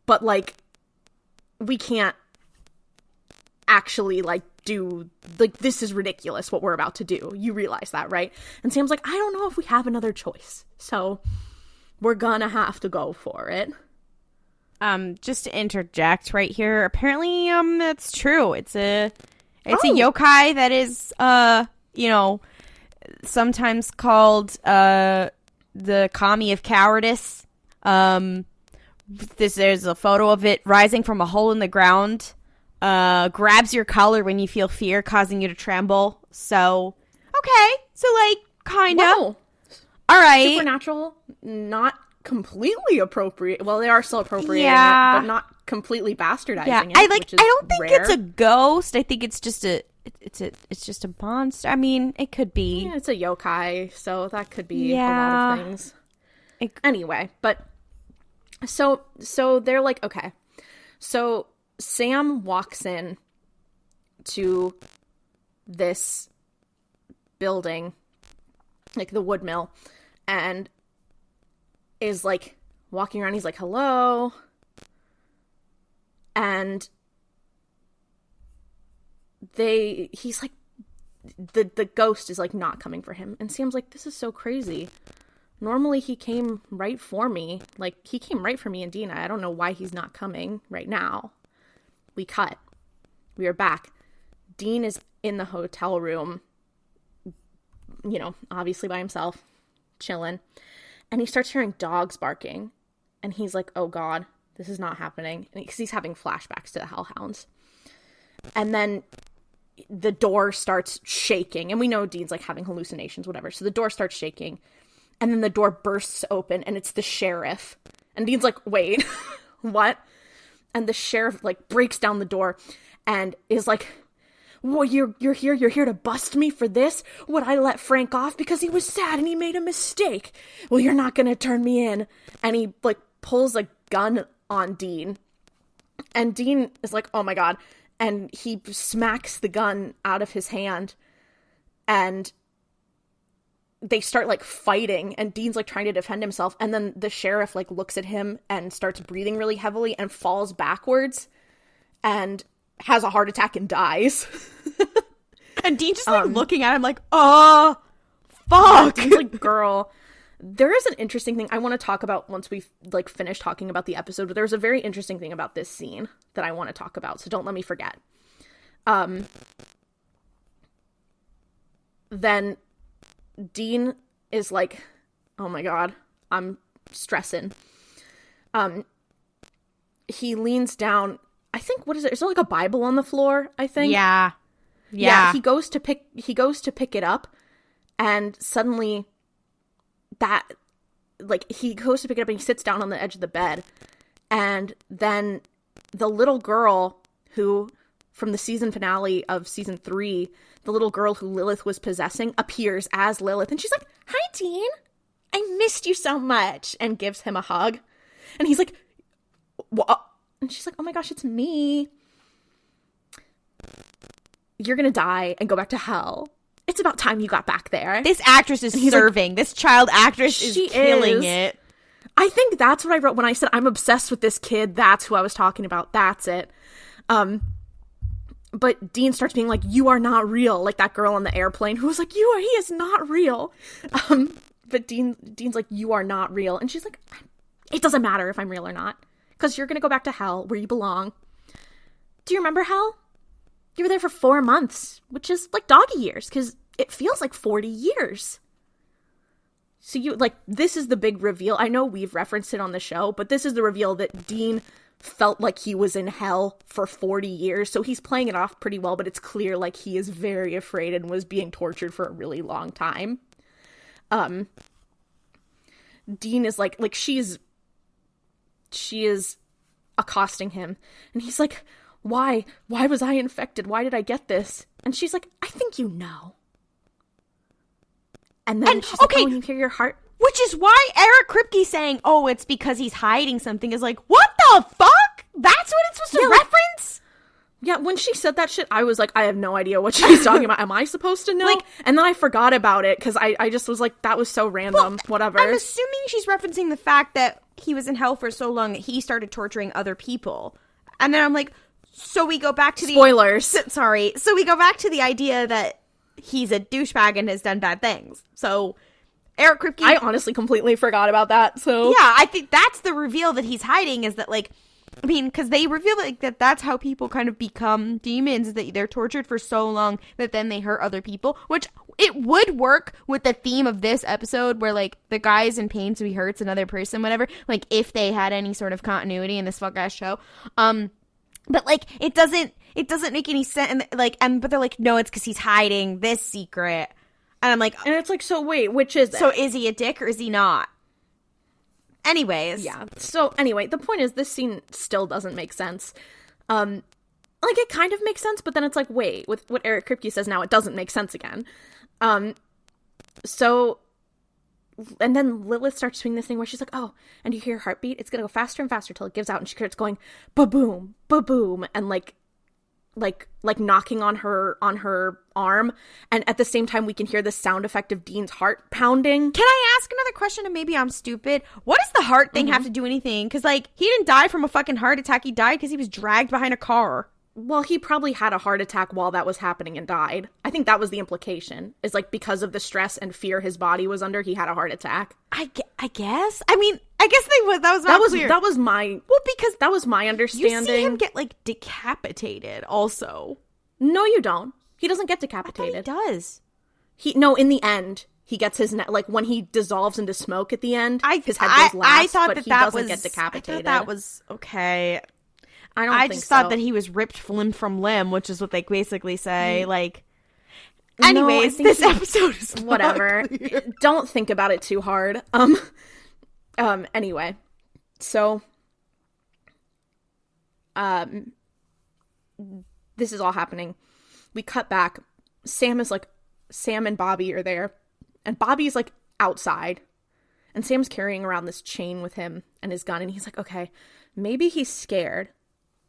but, like, we can't actually, like, do, like, this is ridiculous what we're about to do. You realize that, right? And Sam's like, I don't know if we have another choice. So we're gonna have to go for it. Just to interject right here, apparently, that's true. It's a yokai that is, sometimes called, the kami of cowardice. There's a photo of it rising from a hole in the ground, grabs your collar when you feel fear, causing you to tremble. So, okay. So, like, kind of. Wow. All right. Supernatural, not completely appropriate. Well, they are still appropriating yeah. it, but not completely bastardizing yeah. it. I don't think rare. it's a ghost. I think it's just a monster. I mean, it could be. Yeah, it's a yokai, so that could be a lot of things. Anyway, but so they're like, okay. So Sam walks in to this building, like the wood mill, and is like walking around. He's like, hello. And he's like, the ghost is like not coming for him. And Sam's like, this is so crazy. Normally he came right for me. Like, he came right for me and Dina. I don't know why he's not coming right now. We cut. We are back. Dean is in the hotel room, obviously by himself, chilling. And he starts hearing dogs barking. And he's like, oh God, this is not happening. Because he's having flashbacks to the hellhounds. And then the door starts shaking. And we know Dean's like having hallucinations, whatever. So the door starts shaking. And then the door bursts open and it's the sheriff. And Dean's like, wait, what? And the sheriff like breaks down the door and is like, well, you're here to bust me for this? Would I let Frank off because he was sad and he made a mistake? Well, you're not going to turn me in. And he like pulls a gun on Dean. And Dean is like, oh my God. And he smacks the gun out of his hand. And they start like fighting, and Dean's like trying to defend himself, and then the sheriff like looks at him and starts breathing really heavily and falls backwards and has a heart attack and dies. And Dean just like looking at him like, oh fuck. Dean's like, girl, there is an interesting thing I want to talk about once we've like finished talking about the episode, but there's a very interesting thing about this scene that I want to talk about, so don't let me forget. Then Dean is like, oh my God, I'm stressing. He leans down. I think, what is it? Is there like a Bible on the floor? I think. Yeah. He goes to pick it up, and suddenly he goes to pick it up and he sits down on the edge of the bed, and then the little girl who, from the season finale of season 3, the little girl who Lilith was possessing appears as Lilith. And she's like, hi, Dean. I missed you so much. And gives him a hug. And he's like, what? And she's like, oh my gosh, it's me. You're going to die and go back to hell. It's about time you got back there. This actress is serving. Like, this child actress is killing it. I think that's what I wrote when I said I'm obsessed with this kid. That's who I was talking about. That's it. But Dean starts being like, you are not real. Like that girl on the airplane who was like, he is not real. But Dean's like, you are not real. And she's like, it doesn't matter if I'm real or not. Because you're going to go back to hell where you belong. Do you remember hell? You were there for 4 months, which is like doggy years. Because it feels like 40 years. So this is the big reveal. I know we've referenced it on the show, but this is the reveal that Dean felt like he was in hell for 40 years. So he's playing it off pretty well, but it's clear like he is very afraid and was being tortured for a really long time. Dean is like she is accosting him, and he's like, why was I infected? Why did I get this? And she's like, I think you know. And then she's like, oh, when you hear your heart. Which is why Eric Kripke saying, oh, it's because he's hiding something is like, what the fuck? That's what it's supposed to reference? Yeah, when she said that shit, I was like, I have no idea what she's talking about. Am I supposed to know? And then I forgot about it, because I just was like, that was so random. Whatever. I'm assuming she's referencing the fact that he was in hell for so long that he started torturing other people. And then I'm like, So we go back to spoilers. Sorry. So we go back to the idea that he's a douchebag and has done bad things. So Eric Kripke... I honestly completely forgot about that, so... Yeah, I think that's the reveal that he's hiding, is that, like... I mean, because they reveal that that's how people kind of become demons, that they're tortured for so long that then they hurt other people, which it would work with the theme of this episode where, like, the guy is in pain so he hurts another person, whatever, like, if they had any sort of continuity in this fuck-ass show. But, like, it doesn't make any sense, but they're like, no, it's because he's hiding this secret. And I'm like... And it's like, so wait, which is it? So is he a dick or is he not? Anyways. Yeah. So, anyway, the point is, this scene still doesn't make sense. Like, it kind of makes sense, but then it's like, wait, with what Eric Kripke says now, it doesn't make sense again. So... And then Lilith starts doing this thing where she's like, oh, and you hear her heartbeat? It's gonna go faster and faster till it gives out, and she starts going, ba-boom, ba-boom, and like knocking on her arm, and at the same time we can hear the sound effect of Dean's heart pounding. Can I ask another question, and maybe I'm stupid? What does the heart thing have to do anything? Because, like, he didn't die from a fucking heart attack. He died because he was dragged behind a car. Well, he probably had a heart attack while that was happening and died. I think that was the implication. Is like because of the stress and fear his body was under, he had a heart attack. I guess. I mean, I guess that was not clear. That was my... Well, because that was my understanding. You see him get, like, decapitated also. No, you don't. He doesn't get decapitated. I thought he does. No, in the end, he gets his neck, like when he dissolves into smoke at the end, his head goes last, I thought but he doesn't get decapitated. I thought that was okay. I just thought that he was ripped limb from limb, which is what they basically say. Like, anyways, this episode is whatever. Don't think about it too hard. Anyway, so, this is all happening. We cut back. Sam and Bobby are there, and Bobby's like outside, and Sam's carrying around this chain with him and his gun, and he's like, okay, maybe he's scared.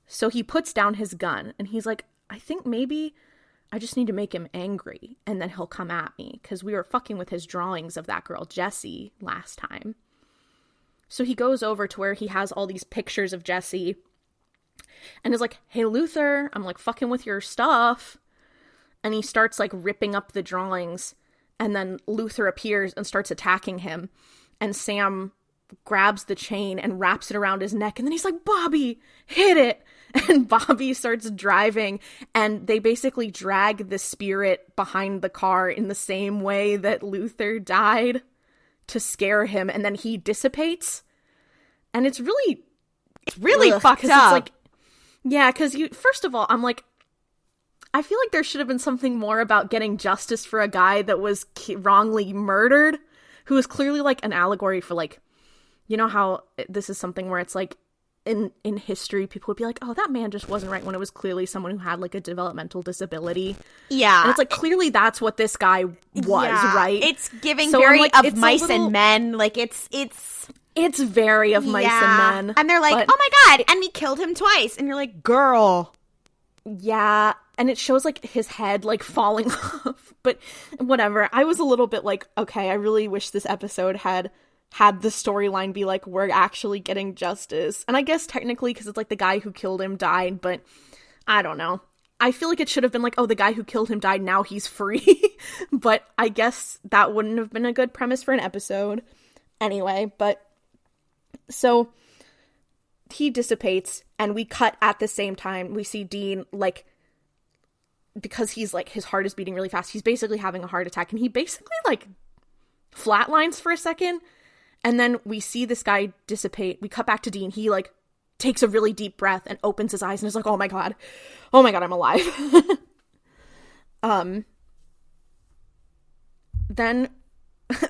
So he puts down his gun, and he's like, I think maybe I just need to make him angry, and then he'll come at me, because we were fucking with his drawings of that girl, Jessie, last time. So he goes over to where he has all these pictures of Jessie, and is like, hey, Luther, I'm, like, fucking with your stuff. And he starts, like, ripping up the drawings, and then Luther appears and starts attacking him, and Sam grabs the chain and wraps it around his neck, and then he's like, Bobby, hit it! And Bobby starts driving, and they basically drag the spirit behind the car in the same way that Luther died to scare him, and then he dissipates. And it's really fucked up. It's like, yeah, because first of all, I'm like, I feel like there should have been something more about getting justice for a guy that was wrongly murdered, who was clearly, like, an allegory for, like, you know how this is something where it's like, in history, people would be like, oh, that man just wasn't right, when it was clearly someone who had, like, a developmental disability. Yeah. And it's like, clearly that's what this guy was, right? It's giving so very like, of mice and men. Like, it's very of mice and men. And they're like, oh my god, and we killed him twice. And you're like, girl. Yeah. And it shows, like, his head, like, falling off. But whatever. I was a little bit like, okay, I really wish this episode had the storyline be like, we're actually getting justice. And I guess technically, because it's like the guy who killed him died, but I don't know. I feel like it should have been like, oh, the guy who killed him died, now he's free. But I guess that wouldn't have been a good premise for an episode. Anyway, but so he dissipates, and we cut at the same time. We see Dean, like, because he's like, his heart is beating really fast, he's basically having a heart attack, and he basically, like, flatlines for a second. And then we see this guy dissipate. We cut back to Dean. He, like, takes a really deep breath and opens his eyes and is like, oh my god, I'm alive. Then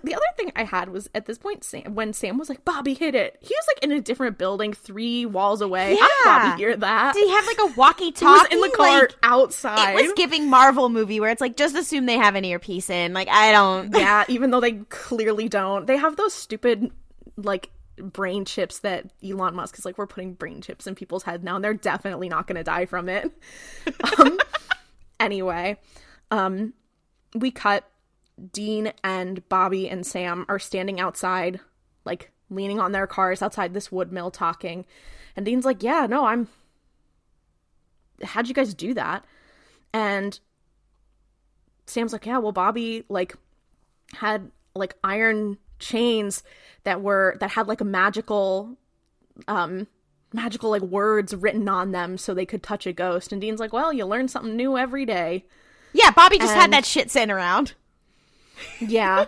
the other thing I had was, at this point, when Sam was like, Bobby hit it, he was, like, in a different building 3 walls away. Yeah. How did Bobby hear that? Did he have, like, a walkie-talkie? He was in the car, like, outside. It was giving Marvel movie where it's like, just assume they have an earpiece in. Like, I don't. Yeah, even though they clearly don't. They have those stupid, like, brain chips that Elon Musk is like, we're putting brain chips in people's heads now, and they're definitely not going to die from it. Anyway, we cut. Dean and Bobby and Sam are standing outside, like, leaning on their cars outside this wood mill talking. And Dean's like, yeah, no, I'm how'd you guys do that? And Sam's like, yeah, well, Bobby, like, had, like, iron chains that had, like, a magical, like, words written on them so they could touch a ghost. And Dean's like, well, you learn something new every day. Yeah, Bobby just had that shit sitting around. Yeah.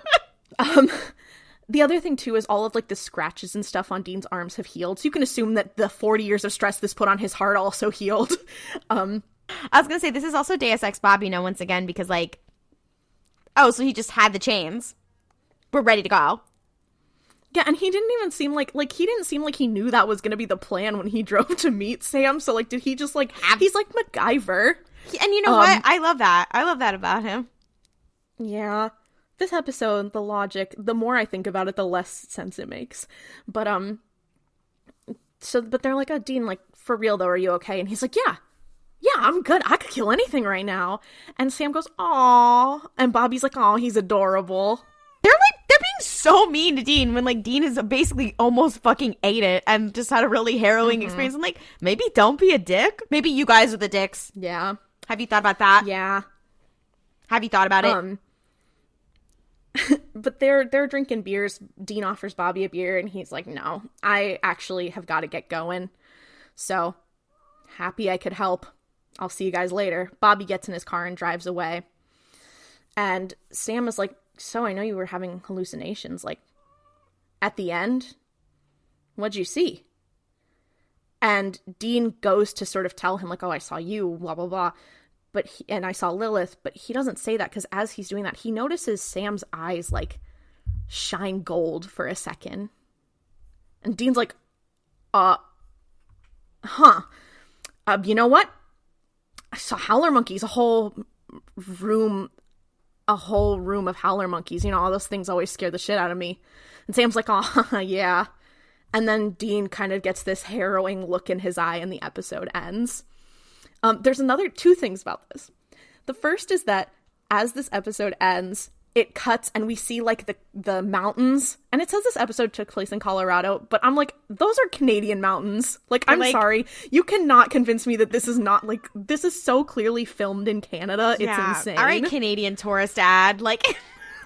The other thing, too, is all of, like, the scratches and stuff on Dean's arms have healed. So you can assume that the 40 years of stress this put on his heart also healed. I was going to say, this is also Deus Ex Bobby now once again, because, like, oh, so he just had the chains. We're ready to go. Yeah, and he didn't even seem like he didn't seem like he knew that was going to be the plan when he drove to meet Sam. So, like, did he just, like, he's like MacGyver. And you know what? I love that. I love that about him. Yeah. This episode, the logic, the more I think about it, the less sense it makes. But, but they're like, oh, Dean, like, for real, though, are you okay? And he's like, yeah, I'm good. I could kill anything right now. And Sam goes, aw. And Bobby's like, aw, he's adorable. They're being so mean to Dean when, like, Dean is basically almost fucking ate it and just had a really harrowing experience. I'm like, maybe don't be a dick. Maybe you guys are the dicks. Yeah. Have you thought about that? Yeah. Have you thought about it? But they're drinking beers. Dean offers Bobby a beer, and he's like, no, I actually have got to get going. So, happy I could help. I'll see you guys later. Bobby gets in his car and drives away. And Sam is like, so I know you were having hallucinations. Like, at the end, what'd you see? And Dean goes to sort of tell him, like, oh, I saw you, blah, blah, blah. And I saw Lilith, but he doesn't say that because as he's doing that, he notices Sam's eyes, like, shine gold for a second. And Dean's like, you know what? I saw howler monkeys, a whole room of howler monkeys. You know, all those things always scare the shit out of me. And Sam's like, oh, yeah. And then Dean kind of gets this harrowing look in his eye and the episode ends. There's two things about this. The first is that as this episode ends, it cuts and we see, like, the mountains. And it says this episode took place in Colorado, but I'm like, those are Canadian mountains. Like, I'm sorry. You cannot convince me that this is not, like, this is so clearly filmed in Canada. It's insane. All right, Canadian tourist ad. Like,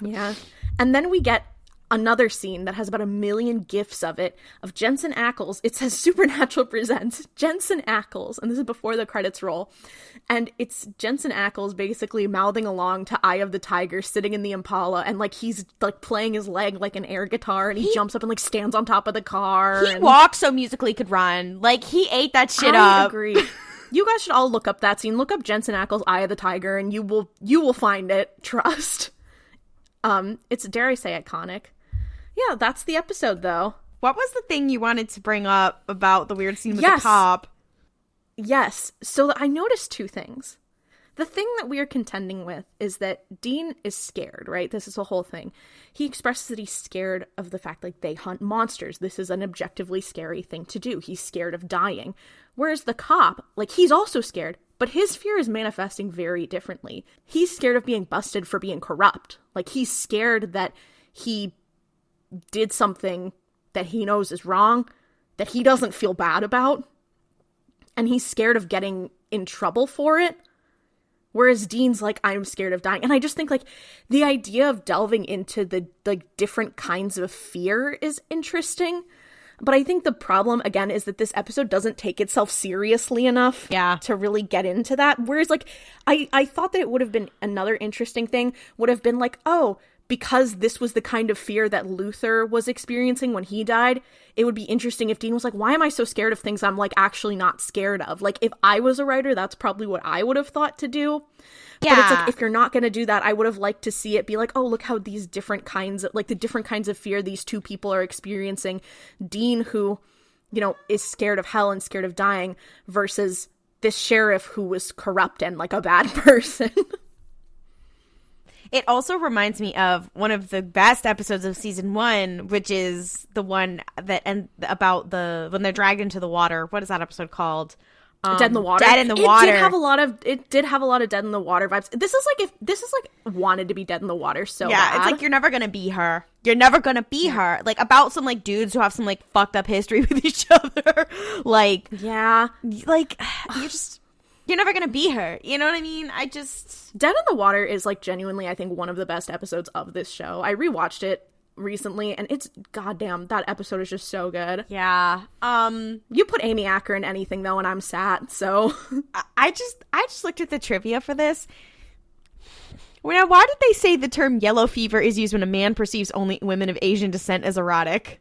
yeah. And then we get another scene that has about 1 million gifs of Jensen Ackles. It says Supernatural presents Jensen Ackles, and this is before the credits roll. And it's Jensen Ackles basically mouthing along to Eye of the Tiger, sitting in the Impala, and, like, he's, like, playing his leg like an air guitar, and he jumps up and, like, stands on top of the car. He walks so musically could run. Like, he ate that shit up. I agree. You guys should all look up that scene. Look up Jensen Ackles' Eye of the Tiger, and you will find it. Trust. It's, dare I say, iconic. Yeah, that's the episode, though. What was the thing you wanted to bring up about the weird scene with the cop? Yes. So I noticed 2 things. The thing that we are contending with is that Dean is scared, right? This is the whole thing. He expresses that he's scared of the fact, like, they hunt monsters. This is an objectively scary thing to do. He's scared of dying. Whereas the cop, like, he's also scared, but his fear is manifesting very differently. He's scared of being busted for being corrupt. Like, he's scared that he did something that he knows is wrong, that he doesn't feel bad about, and he's scared of getting in trouble for it. Whereas Dean's like, I'm scared of dying. And I just think, like, the idea of delving into the, like, different kinds of fear is interesting. But I think the problem, again, is that this episode doesn't take itself seriously enough to really get into that. Whereas, like, I thought that it would have been another interesting thing, would have been like, oh, because this was the kind of fear that Luther was experiencing when he died, it would be interesting if Dean was like, why am I so scared of things I'm, like, actually not scared of? Like, if I was a writer, that's probably what I would have thought to do. Yeah. But it's like, if you're not going to do that, I would have liked to see it be like, oh, look how these different kinds of, like, the different kinds of fear these 2 people are experiencing. Dean, who, you know, is scared of hell and scared of dying, versus this sheriff who was corrupt and, like, a bad person. It also reminds me of one of the best episodes of season 1, which is the one that about when they're dragged into the water. What is that episode called? Dead in the Water. Dead in the Water. It did have a lot of Dead in the Water vibes. This is like wanted to be Dead in the Water so bad. It's like, you're never gonna be her. You're never gonna be her. Like, about some, like, dudes who have some, like, fucked up history with each other. Like, yeah, like, you just. You're never gonna be her. You know what I mean? I just... Dead in the Water is, like, genuinely, I think, one of the best episodes of this show. I rewatched it recently, and it's... Goddamn, that episode is just so good. Yeah. You put Amy Acker in anything, though, and I'm sad, so... I just looked at the trivia for this. Now, why did they say the term yellow fever is used when a man perceives only women of Asian descent as erotic?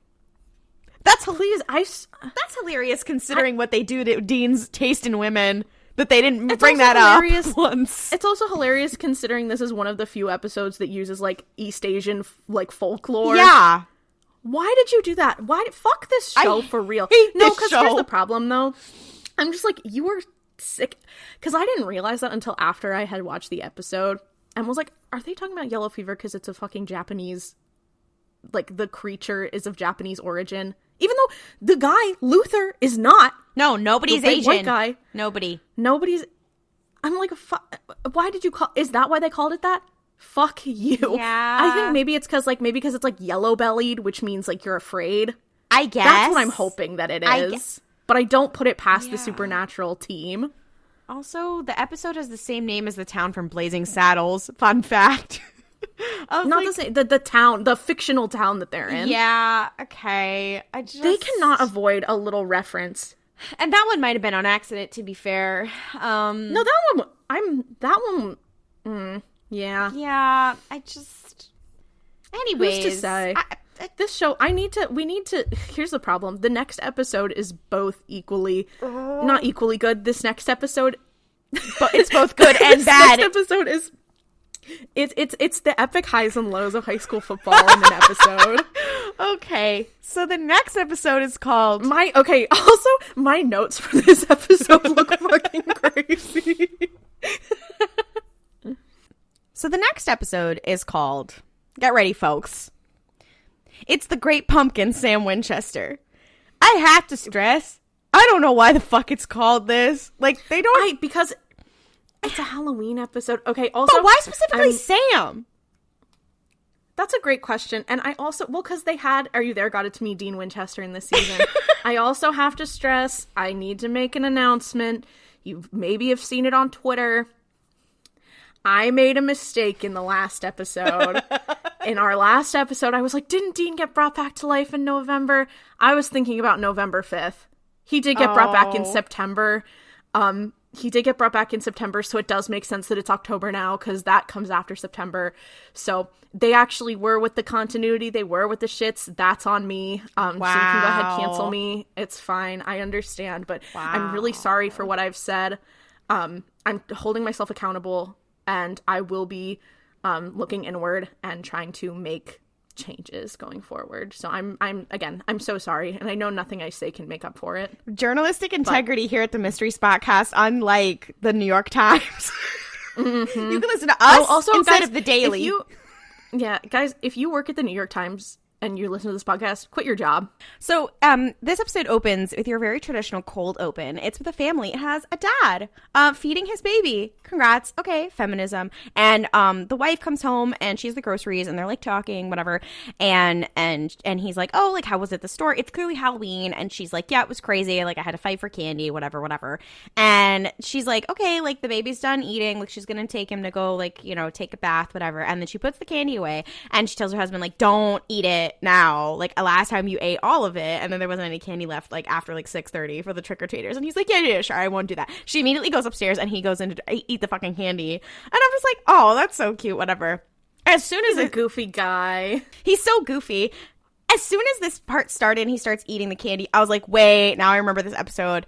That's hilarious. That's hilarious considering what they do to Dean's taste in women. That they didn't bring that hilarious. Up once. It's also hilarious considering this is one of the few episodes that uses, like, East Asian, like, folklore. Yeah. Why did you do that? Fuck this show for real. No, because here's the problem, though. I'm just like, you were sick. Because I didn't realize that until after I had watched the episode. And was like, are they talking about yellow fever because it's a fucking Japanese... Like, the creature is of Japanese origin. Even though the guy, Luther, is not. No, nobody's the Asian. White guy. Nobody's. I'm like, why did you call... Is that why they called it that? Fuck you. Yeah. I think maybe it's because it's like yellow-bellied, which means, like, you're afraid. I guess. That's what I'm hoping that it is. But I don't put it past the Supernatural team. Also, the episode has the same name as the town from Blazing Saddles. Fun fact. Not like, the same. The town, the fictional town that they're in. Yeah, okay. They cannot avoid a little reference. And that one might have been on accident, to be fair. No, yeah. Yeah, anyways. Who's to say? This show, we need to, here's the problem. The next episode is both not equally good. This next episode, but it's both good and bad. This next episode is, it's the epic highs and lows of high school football in an episode. Okay, so the next episode is called... Also, my notes for this episode look fucking crazy. So the next episode is called... Get ready, folks. It's The Great Pumpkin, Sam Winchester. I have to stress, I don't know why the fuck it's called this. Like, they don't... Because it's a Halloween episode. Okay, also... But why specifically Sam? That's a great question. And I also... Well, because they had... Are You There? Got It To Me, Dean Winchester in this season. I also have to stress, I need to make an announcement. You maybe have seen it on Twitter. I made a mistake in the last episode. In our last episode, I was like, didn't Dean get brought back to life in November? I was thinking about November 5th. He did get brought back in September. He did get brought back in September, so it does make sense that it's October now, because that comes after September. So they actually were with the continuity. They were with the shits. That's on me. Wow. So you can go ahead, cancel me. It's fine. I understand. But I'm really sorry for what I've said. I'm holding myself accountable, and I will be looking inward and trying to make changes going forward. So I'm so sorry, and I know nothing I say can make up for it. Journalistic integrity here at the Mystery Spotcast, unlike the New York Times. Mm-hmm. You can listen to us instead of the Daily. Guys, if you work at the New York Times and you listen to this podcast, quit your job. So this episode opens with your very traditional cold open. It's with a family. It has a dad feeding his baby. Congrats. Okay, feminism. And the wife comes home and she has the groceries and they're like talking, whatever. And he's like, oh, like, how was it at the store? It's clearly Halloween. And she's like, yeah, it was crazy. Like, I had to fight for candy, whatever. And she's like, okay, like, the baby's done eating. Like, she's going to take him to go, like, you know, take a bath, whatever. And then she puts the candy away and she tells her husband, like, don't eat it now. Like, last time you ate all of it. And then there wasn't any candy left, like, after, like, 6:30 for the trick-or-treaters. And he's like, yeah, sure, I won't do that. She immediately goes upstairs and he goes in to eat the fucking candy. And I'm just like, oh, that's so cute, whatever. As soon as he's a goofy guy. He's so goofy. As soon as this part started and he starts eating the candy, I was like, wait, now I remember this episode.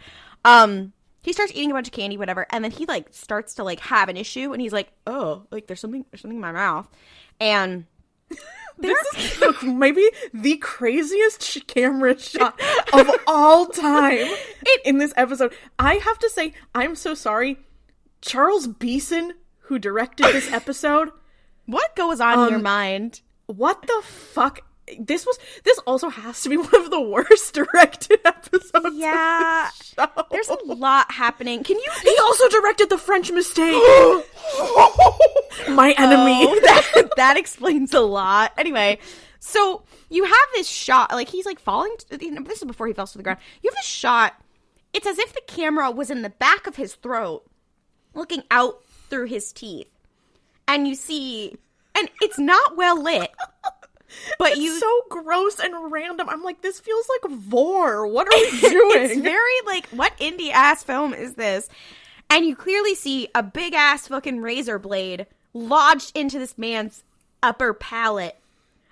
He starts eating a bunch of candy, whatever, and then he, like, starts to, like, have an issue, and he's like, oh, like, there's something in my mouth. And this is maybe the craziest camera shot of all time in this episode. I have to say, I'm so sorry. Charles Beeson, who directed this episode. What goes on in your mind? What the fuck? This also has to be one of the worst directed episodes. Yeah. Of the show. There's a lot happening. He also directed The French Mistake. My enemy. Oh, that explains a lot. Anyway, so you have this shot, like, he's like falling this is before he falls to the ground. You have this shot. It's as if the camera was in the back of his throat looking out through his teeth. And you see, and it's not well lit. But it's so gross and random. I'm like, this feels like Vor. What are we doing? It's very like, what indie ass film is this? And you clearly see a big ass fucking razor blade lodged into this man's upper palate.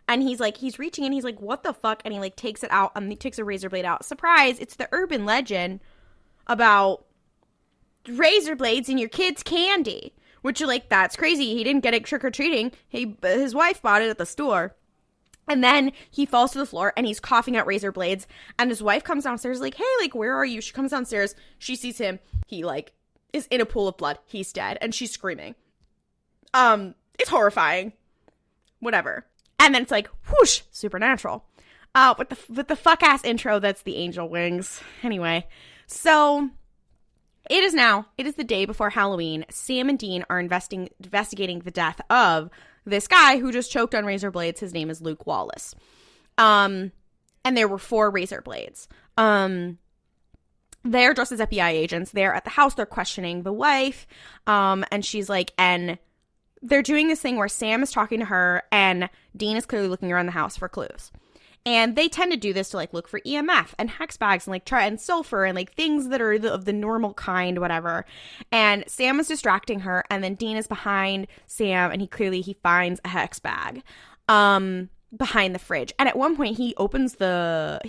And he's reaching and he's like, what the fuck? And he like takes it out and he takes a razor blade out. Surprise, it's the urban legend about razor blades in your kid's candy. Which you're like, that's crazy. He didn't get it trick-or-treating. His wife bought it at the store. And then he falls to the floor and he's coughing out razor blades. And his wife comes downstairs like, hey, like, where are you? She comes downstairs. She sees him. He like is in a pool of blood. He's dead. And she's screaming. It's horrifying. Whatever. And then it's like, whoosh, supernatural. With the fuck ass intro that's the angel wings. Anyway, so it is the day before Halloween. Sam and Dean are investigating the death of this guy who just choked on razor blades. His name is Luke Wallace. And there were 4 razor blades. They're dressed as FBI agents. They're at the house. They're questioning the wife. And she's like, and they're doing this thing where Sam is talking to her and Dean is clearly looking around the house for clues. And they tend to do this to like look for EMF and hex bags and like try and sulfur and like things that are of the normal kind, whatever. And Sam is distracting her, and then Dean is behind Sam, and he finds a hex bag behind the fridge. And at one point he opens the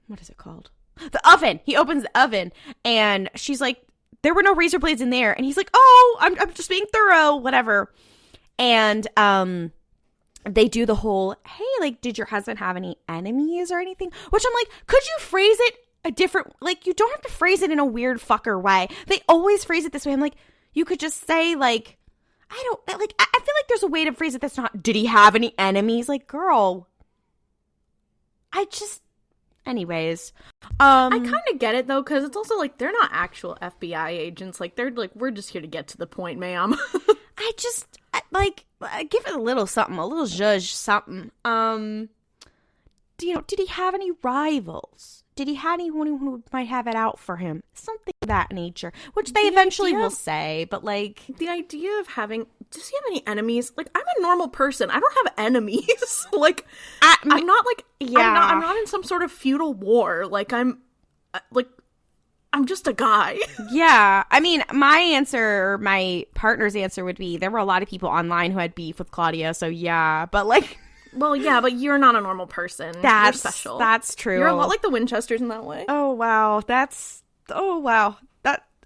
what is it called? The oven. He opens the oven, and she's like, there were no razor blades in there. And he's like, oh, I'm just being thorough, whatever. And they do the whole, hey, like, did your husband have any enemies or anything? Which I'm like, could you phrase it a different, like, you don't have to phrase it in a weird fucker way. They always phrase it this way. I'm like, you could just say, like, I feel like there's a way to phrase it that's not, did he have any enemies? Like, girl, anyways. I kind of get it, though, because it's also, like, they're not actual FBI agents. Like, they're like, we're just here to get to the point, ma'am. Give it a little something, a little zhuzh something. Did he have any rivals? Did he have anyone who might have it out for him? Something of that nature, which they eventually will say, but like... The idea of having... Does he have any enemies? Like, I'm a normal person. I don't have enemies. Like, I'm not like... Yeah. I'm not in some sort of feudal war. Like, I'm just a guy. Yeah. I mean, my partner's answer would be, there were a lot of people online who had beef with Klaudia, so yeah. But like... Well, yeah, but you're not a normal person. You're special. That's true. You're a lot like the Winchesters in that way. Oh, wow.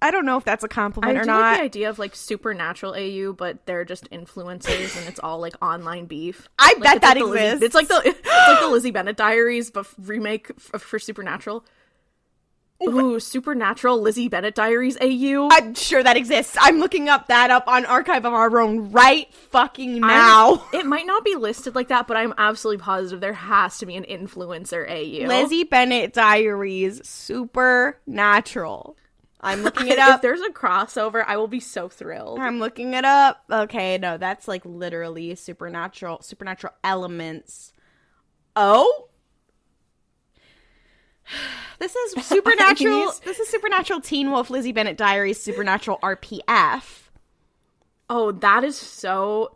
I don't know if that's a compliment or not. I do like the idea of, like, supernatural AU, but they're just influencers, and it's all, like, online beef. I bet that exists. It's like the Lizzie Bennet Diaries, but remake for Supernatural. Ooh, Supernatural Lizzie Bennet Diaries AU. I'm sure that exists. I'm looking that up on Archive of Our Own right fucking now. It might not be listed like that, but I'm absolutely positive there has to be an influencer AU. Lizzie Bennet Diaries Supernatural. I'm looking it up. If there's a crossover, I will be so thrilled. I'm looking it up. Okay, no, that's like literally supernatural elements. Oh? This is Supernatural. This is Supernatural Teen Wolf Lizzie Bennet Diaries Supernatural RPF. Oh, that is so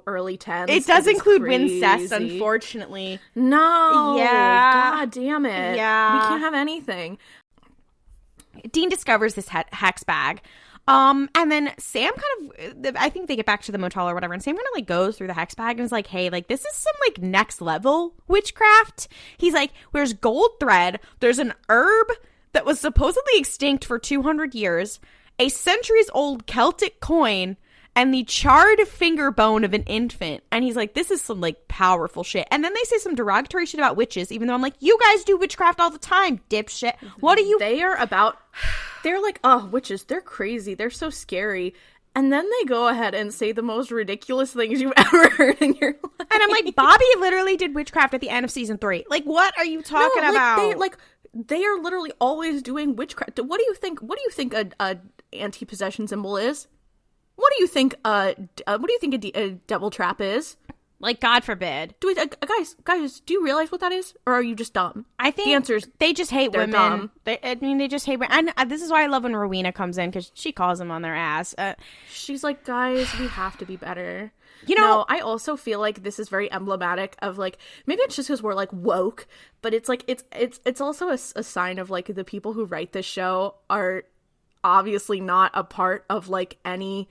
early 10s. It does include Wincest, unfortunately. No. Yeah. God damn it. Yeah. We can't have anything. Dean discovers this hex bag. And then Sam kind of, I think they get back to the motel or whatever, and Sam kind of like goes through the hex bag and is like, hey, like, this is some like next level witchcraft. He's like, there's gold thread, there's an herb that was supposedly extinct for 200 years, a centuries old Celtic coin, and the charred finger bone of an infant. And he's like, this is some like powerful shit. And then they say some derogatory shit about witches, even though I'm like, you guys do witchcraft all the time, dipshit. What are you? They're like, oh, witches, they're crazy, they're so scary. And then they go ahead and say the most ridiculous things you've ever heard in your life. And I'm like, Bobby literally did witchcraft at the end of season 3. Like, what are you talking about? They are literally always doing witchcraft. What do you think a anti-possession symbol is? What do you think a devil trap is? Like, God forbid. Guys, do you realize what that is? Or are you just dumb? I think the answer is they just hate women. Dumb. They just hate women. And this is why I love when Rowena comes in, because she calls them on their ass. She's like, guys, we have to be better. You know, no, I also feel like this is very emblematic of, like, maybe it's just because we're, like, woke, but it's, like, it's also a sign of, like, the people who write this show are obviously not a part of, like, any,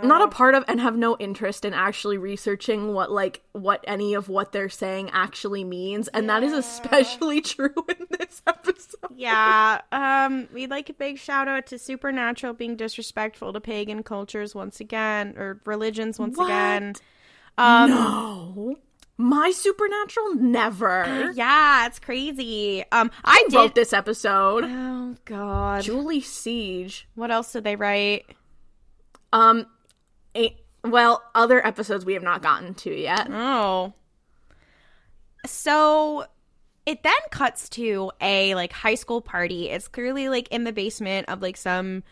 not a part of, and have no interest in actually researching what any of what they're saying actually means, and that is especially true in this episode. We'd like a big shout out to Supernatural being disrespectful to pagan cultures once again, or religions once again. No. My Supernatural? Never. Yeah, it's crazy. I wrote this episode. Oh, God. Julie Siege. What else did they write? Other episodes we have not gotten to yet. Oh. So it then cuts to a, like, high school party. It's clearly, like, in the basement of, like, some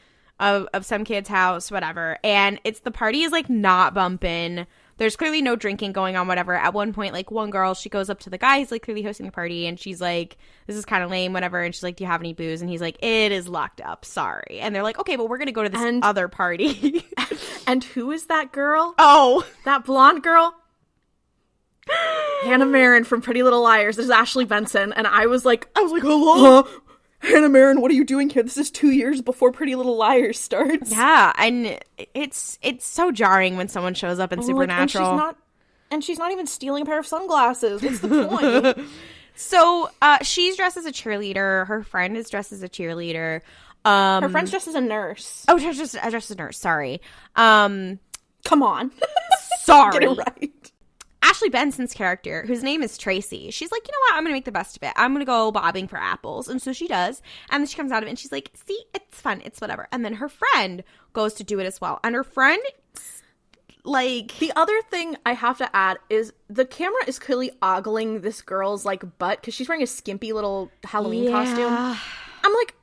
kid's house, whatever. And the party is, like, not bumping. There's clearly no drinking going on, whatever. At one point, like, one girl, she goes up to the guy who's, like, clearly hosting the party, and she's like, this is kind of lame, whatever. And she's like, do you have any booze? And he's like, it is locked up. Sorry. And they're like, okay, but we're going to go to this other party. And who is that girl? Oh. That blonde girl? Hannah Marin from Pretty Little Liars. There's Ashley Benson. And I was like, hello? Hannah Marin, what are you doing here? This is 2 years before Pretty Little Liars starts. Yeah, and it's so jarring when someone shows up in Supernatural. And she's not even stealing a pair of sunglasses. What's the point? So, she's dressed as a cheerleader. Her friend is dressed as a cheerleader. Her friend's dressed as a nurse. Oh, dressed as a nurse. Sorry. Come on. Sorry. Get it right. Ashley Benson's character, whose name is Tracy, she's like, you know what? I'm going to make the best of it. I'm going to go bobbing for apples. And so she does. And then she comes out of it and she's like, see, it's fun. It's whatever. And then her friend goes to do it as well. And her friend, like... The other thing I have to add is the camera is clearly ogling this girl's, like, butt because she's wearing a skimpy little Halloween costume. I'm like...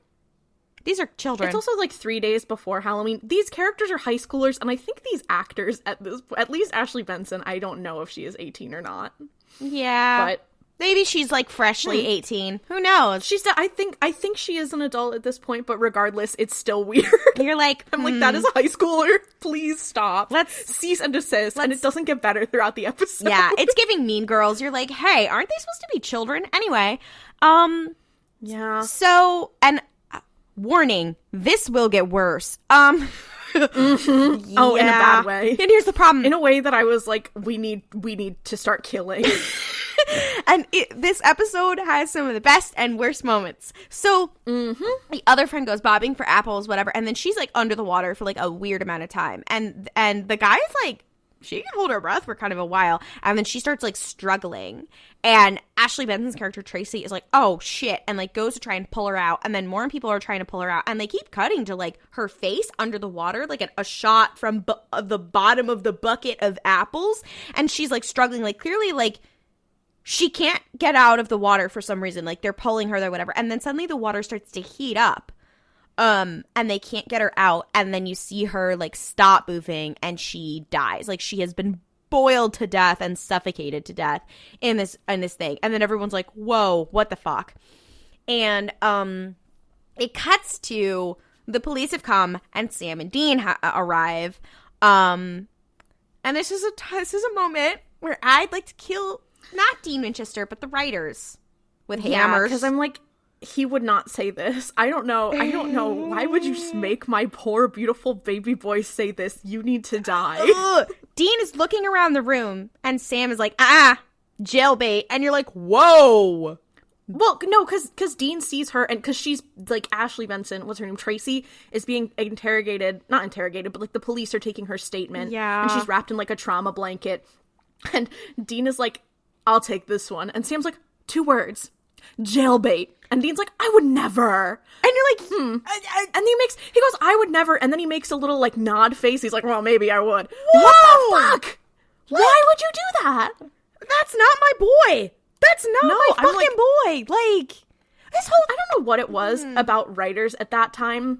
These are children. It's also, like, 3 days before Halloween. These characters are high schoolers, and I think these actors, at least Ashley Benson, I don't know if she is 18 or not. Yeah. But maybe she's, like, freshly 18. Who knows? I think she is an adult at this point, but regardless, it's still weird. You're like, I'm like, that is a high schooler. Please stop. Let's cease and desist. And it doesn't get better throughout the episode. Yeah, it's giving Mean Girls. You're like, hey, aren't they supposed to be children? Anyway, yeah. So, and warning, this will get worse. Mm-hmm. Oh, in a bad way. And here's the problem. In a way that I was like, we need to start killing. And this episode has some of the best and worst moments. So the other friend goes bobbing for apples, whatever, and then she's like under the water for like a weird amount of time. And the guy's like, she can hold her breath for kind of a while. And then she starts like struggling. And Ashley Benson's character, Tracy, is like, oh shit. And like goes to try and pull her out. And then more people are trying to pull her out. And they keep cutting to like her face under the water, like a shot from the bottom of the bucket of apples. And she's like struggling, like clearly like she can't get out of the water for some reason. Like they're pulling her there, whatever. And then suddenly the water starts to heat up. And they can't get her out, and then you see her like stop moving and she dies. Like she has been boiled to death and suffocated to death in this thing. And then everyone's like, whoa, what the fuck? And it cuts to the police have come and Sam and Dean arrive. And this is a moment where I'd like to kill not Dean Winchester but the writers with hammers. Because I'm like, he would not say this. I don't know. Why would you make my poor, beautiful baby boy say this? You need to die. Dean is looking around the room, and Sam is like, jailbait. And you're like, whoa. Well, no, because Dean sees her, and because she's, like, Ashley Benson, what's her name, Tracy, is being not interrogated, but, like, the police are taking her statement. Yeah. And she's wrapped in, like, a trauma blanket. And Dean is like, I'll take this one. And Sam's like, 2 words. Jailbait. And Dean's like, I would never. And you're like, And he goes, I would never. And then he makes a little, like, nod face. He's like, well, maybe I would. Whoa! What the fuck? Why would you do that? That's not my boy. That's not my fucking boy. Like, this whole... I don't know what it was about writers at that time.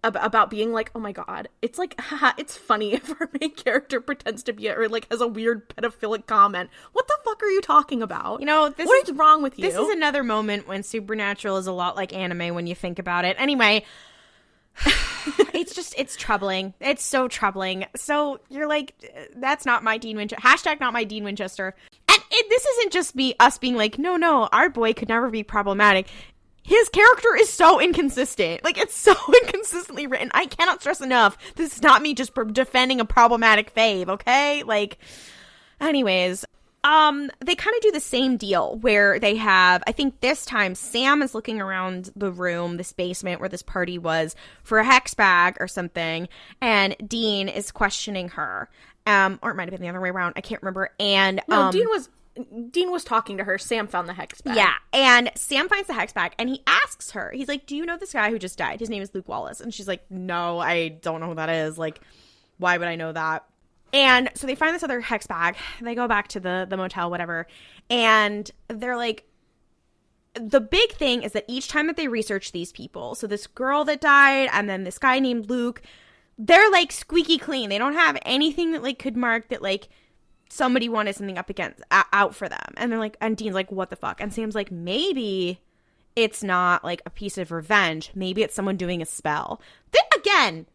about being like, oh my god, it's like, haha, it's funny if our main character pretends to be or like has a weird pedophilic comment. What the fuck are you talking about? You know, what is wrong with you? This is another moment when Supernatural is a lot like anime when you think about it. Anyway, it's troubling. It's so troubling. So you're like, that's not my Dean Winchester. Hashtag not my Dean Winchester. And this isn't just us being like, no, our boy could never be problematic. His character is so inconsistent. Like, it's so inconsistently written. I cannot stress enough. This is not me just defending a problematic fave, okay? Like, anyways, they kind of do the same deal where they have, I think this time, Sam is looking around the room, this basement where this party was, for a hex bag or something, and Dean is questioning her. Or it might have been the other way around. I can't remember. And no, Dean was talking to her. Sam found the hex bag. Yeah, and Sam finds the hex bag, and he asks her, he's like, do you know this guy who just died? His name is Luke Wallace. And she's like, no, I don't know who that is. Like, why would I know that? And so they find this other hex bag. They go back to the motel, whatever. And they're like, the big thing is that each time that they research these people, so this girl that died, and then this guy named Luke, they're like squeaky clean. They don't have anything that like could mark that like somebody wanted something out for them. And they're like, and Dean's like, what the fuck? And Sam's like, maybe it's not like a piece of revenge. Maybe it's someone doing a spell. Then again,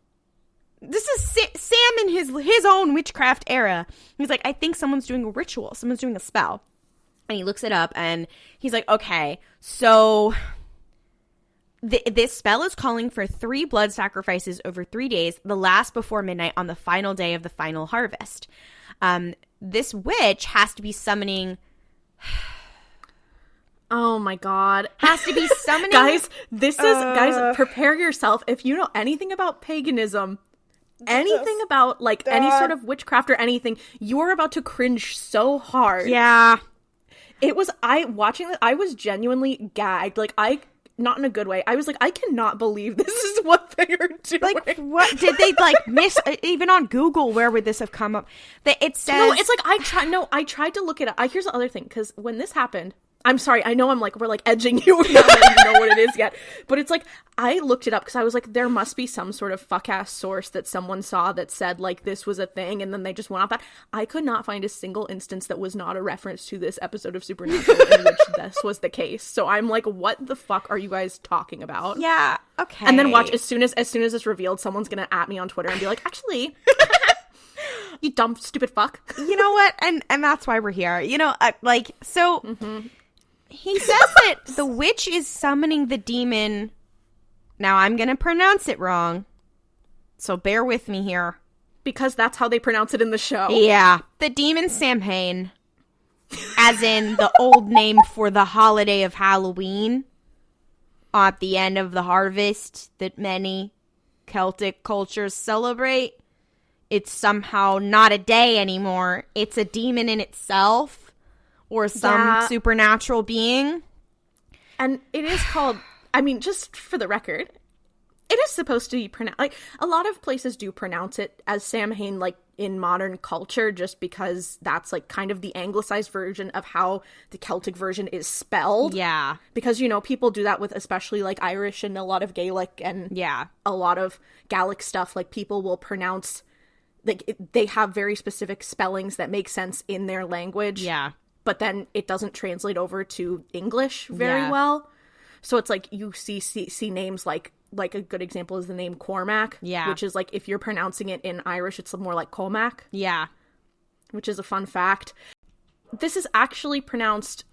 this is Sam in his own witchcraft era. He's like, I think someone's doing a ritual. Someone's doing a spell. And he looks it up and he's like, okay, so this spell is calling for 3 blood sacrifices over 3 days, the last before midnight on the final day of the final harvest. This witch has to be summoning. Oh my god. Has to be summoning. Guys, guys, prepare yourself. If you know anything about paganism, anything about like any sort of witchcraft or anything, you're about to cringe so hard. Yeah. Watching this, I was genuinely gagged. Like, not in a good way. I was like, I cannot believe this is what they are doing. Like, what did they like miss? Even on Google, where would this have come up? It says no. It's like I tried to look it up. Here's the other thing, because when this happened, I'm sorry. I know we're like edging you, not that you know what it is yet. But it's like I looked it up because I was like, there must be some sort of fuck ass source that someone saw that said like this was a thing, and then they just went off that. I could not find a single instance that was not a reference to this episode of Supernatural in which this was the case. So I'm like, what the fuck are you guys talking about? Yeah. Okay. And then watch as soon as it's revealed, someone's gonna at me on Twitter and be like, actually. You dumb stupid fuck. You know what? And that's why we're here. You know, so. Mm-hmm. He says that the witch is summoning the demon. Now, I'm going to pronounce it wrong, so bear with me here. Because that's how they pronounce it in the show. Yeah. The demon Samhain, as in the old name for the holiday of Halloween, at the end of the harvest that many Celtic cultures celebrate. It's somehow not a day anymore. It's a demon in itself. Or some supernatural being. And it is called, I mean, just for the record, it is supposed to be pronounced, like, a lot of places do pronounce it as Samhain, like, in modern culture, just because that's, like, kind of the anglicized version of how the Celtic version is spelled. Yeah. Because, you know, people do that with especially, like, Irish and a lot of Gaelic and a lot of Gaelic stuff. Like, people will pronounce, like, they have very specific spellings that make sense in their language. Yeah. But then it doesn't translate over to English very well. So it's like you see names like a good example is the name Cormac. Yeah. Which is like if you're pronouncing it in Irish, it's more like Cormac. Yeah. Which is a fun fact. This is actually pronounced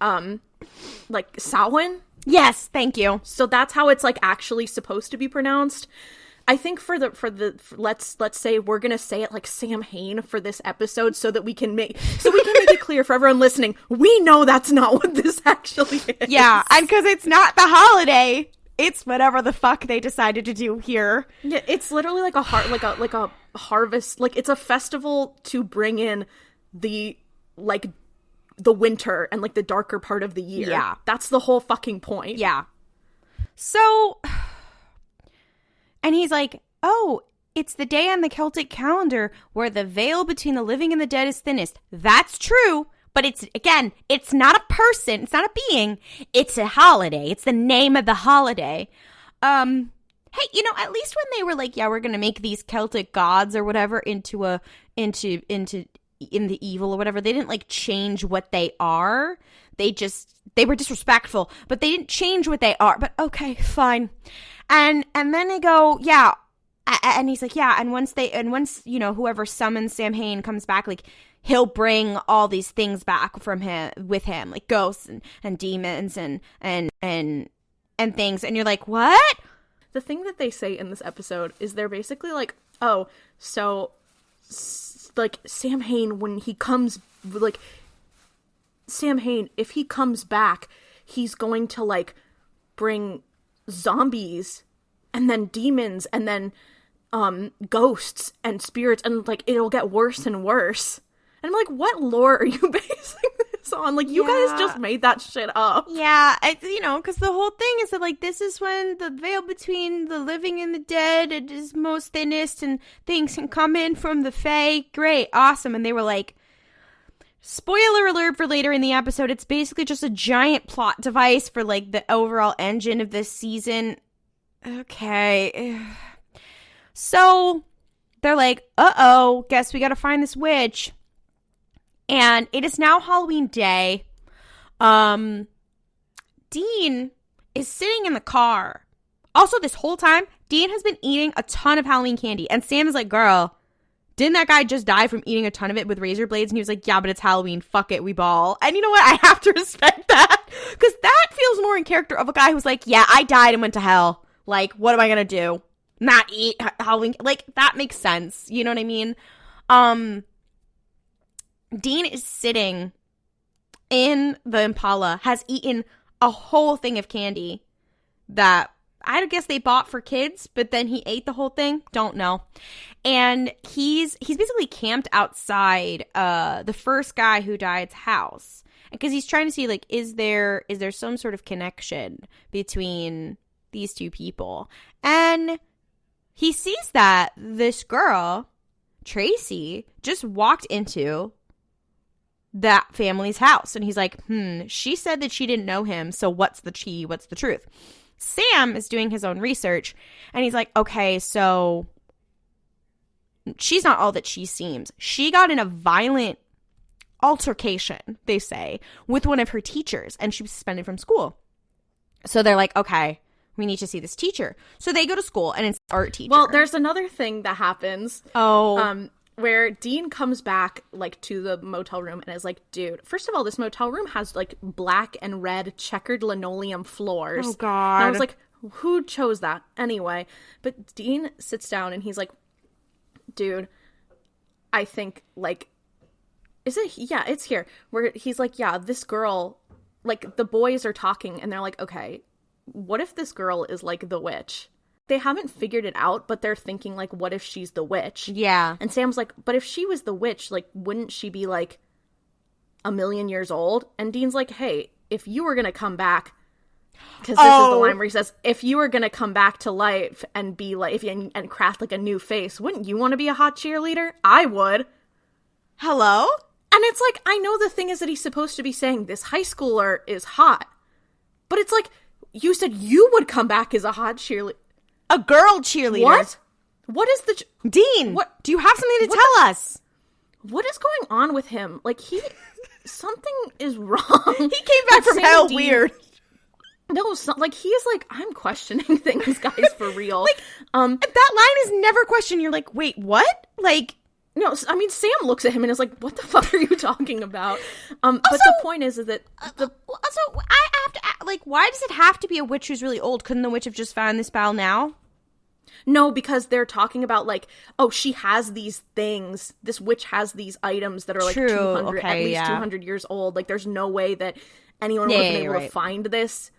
like Samhain. Yes, thank you. So that's how it's like actually supposed to be pronounced. I think for let's say we're gonna say it like Samhain for this episode so that we can make it clear for everyone listening. We know that's not what this actually is. Yeah, and because it's not the holiday, it's whatever the fuck they decided to do here. Yeah, it's literally like a harvest. Like it's a festival to bring in the winter and like the darker part of the year. Yeah, that's the whole fucking point. Yeah. So. And he's like, oh, it's the day on the Celtic calendar where the veil between the living and the dead is thinnest. That's true. But it's not a person. It's not a being. It's a holiday. It's the name of the holiday. hey, you know, at least when they were like, yeah, we're gonna make these Celtic gods or whatever into in the evil or whatever, they didn't like change what they are. They were disrespectful, but they didn't change what they are. But okay, fine. And then they go, yeah. And he's like, yeah. And once you know, whoever summons Sam Hain comes back, like he'll bring all these things back with him, like ghosts and demons and things. And you're like, what? The thing that they say in this episode is they're basically like, oh, so like Sam Hain, when he comes, like Sam Hain, if he comes back, he's going to like bring zombies and then demons and then ghosts and spirits, and like it'll get worse and worse. And I'm like, what lore are you basing this on? Like, you guys just made that shit up. Yeah, you know, because the whole thing is that, like, this is when the veil between the living and the dead is most thinnest, and things can come in from the Fae. Great, awesome. And they were like, spoiler alert for later in the episode, it's basically just a giant plot device for, like, the overall engine of this season. Okay. So, they're like, uh-oh, guess we gotta find this witch. And it is now Halloween day. Dean is sitting in the car. Also, this whole time, Dean has been eating a ton of Halloween candy. And Sam is like, girl, didn't that guy just die from eating a ton of it with razor blades? And he was like, yeah, but it's Halloween. Fuck it, we ball. And you know what? I have to respect that. Because that feels more in character of a guy who's like, yeah, I died and went to hell. Like, what am I going to do? Not eat Halloween. Like, that makes sense. You know what I mean? Dean is sitting in the Impala, has eaten a whole thing of candy that I guess they bought for kids, but then he ate the whole thing. Don't know. And he's basically camped outside the first guy who died's house, because he's trying to see, like, is there some sort of connection between these two people? And he sees that this girl, Tracy, just walked into that family's house. And he's like, she said that she didn't know him, so what's the truth? Sam is doing his own research, and he's like, okay, so she's not all that she seems. She got in a violent altercation, they say, with one of her teachers, and she was suspended from school. So they're like, okay, we need to see this teacher. So they go to school, and it's art teacher. Well, there's another thing that happens. Where Dean comes back, like, to the motel room and is like, dude, first of all, this motel room has, like, black and red checkered linoleum floors. Oh, God. And I was like, who chose that? Anyway, but Dean sits down and he's like, dude, I think, like, is it? Yeah, it's here. Where he's like, yeah, this girl, like, the boys are talking and they're like, okay, what if this girl is, like, the witch? They haven't figured it out, but they're thinking, like, what if she's the witch? Yeah. And Sam's like, but if she was the witch, like, wouldn't she be, like, 1,000,000 years old? And Dean's like, hey, if you were gonna come back, because this is the line where he says, if you were gonna come back to life and be, like, and craft, like, a new face, wouldn't you want to be a hot cheerleader? I would. Hello? And it's like, I know the thing is that he's supposed to be saying this high schooler is hot. But it's like, you said you would come back as a hot cheerleader. A girl cheerleader. What? What is the... Dean, what? Do you have something to tell us? What is going on with him? Like, something is wrong. He came back from hell weird. No, like, he is like, I'm questioning things, guys, for real. Like, that line is never questioned. You're like, wait, what? Like... No, I mean, Sam looks at him and is like, what the fuck are you talking about? But the point is that... Also, I have to... Like, why does it have to be a witch who's really old? Couldn't the witch have just found this spell now? No, because they're talking about, like, oh, she has these things. This witch has these items that are, like, 200 years old. Like, there's no way that anyone would have been able to find this.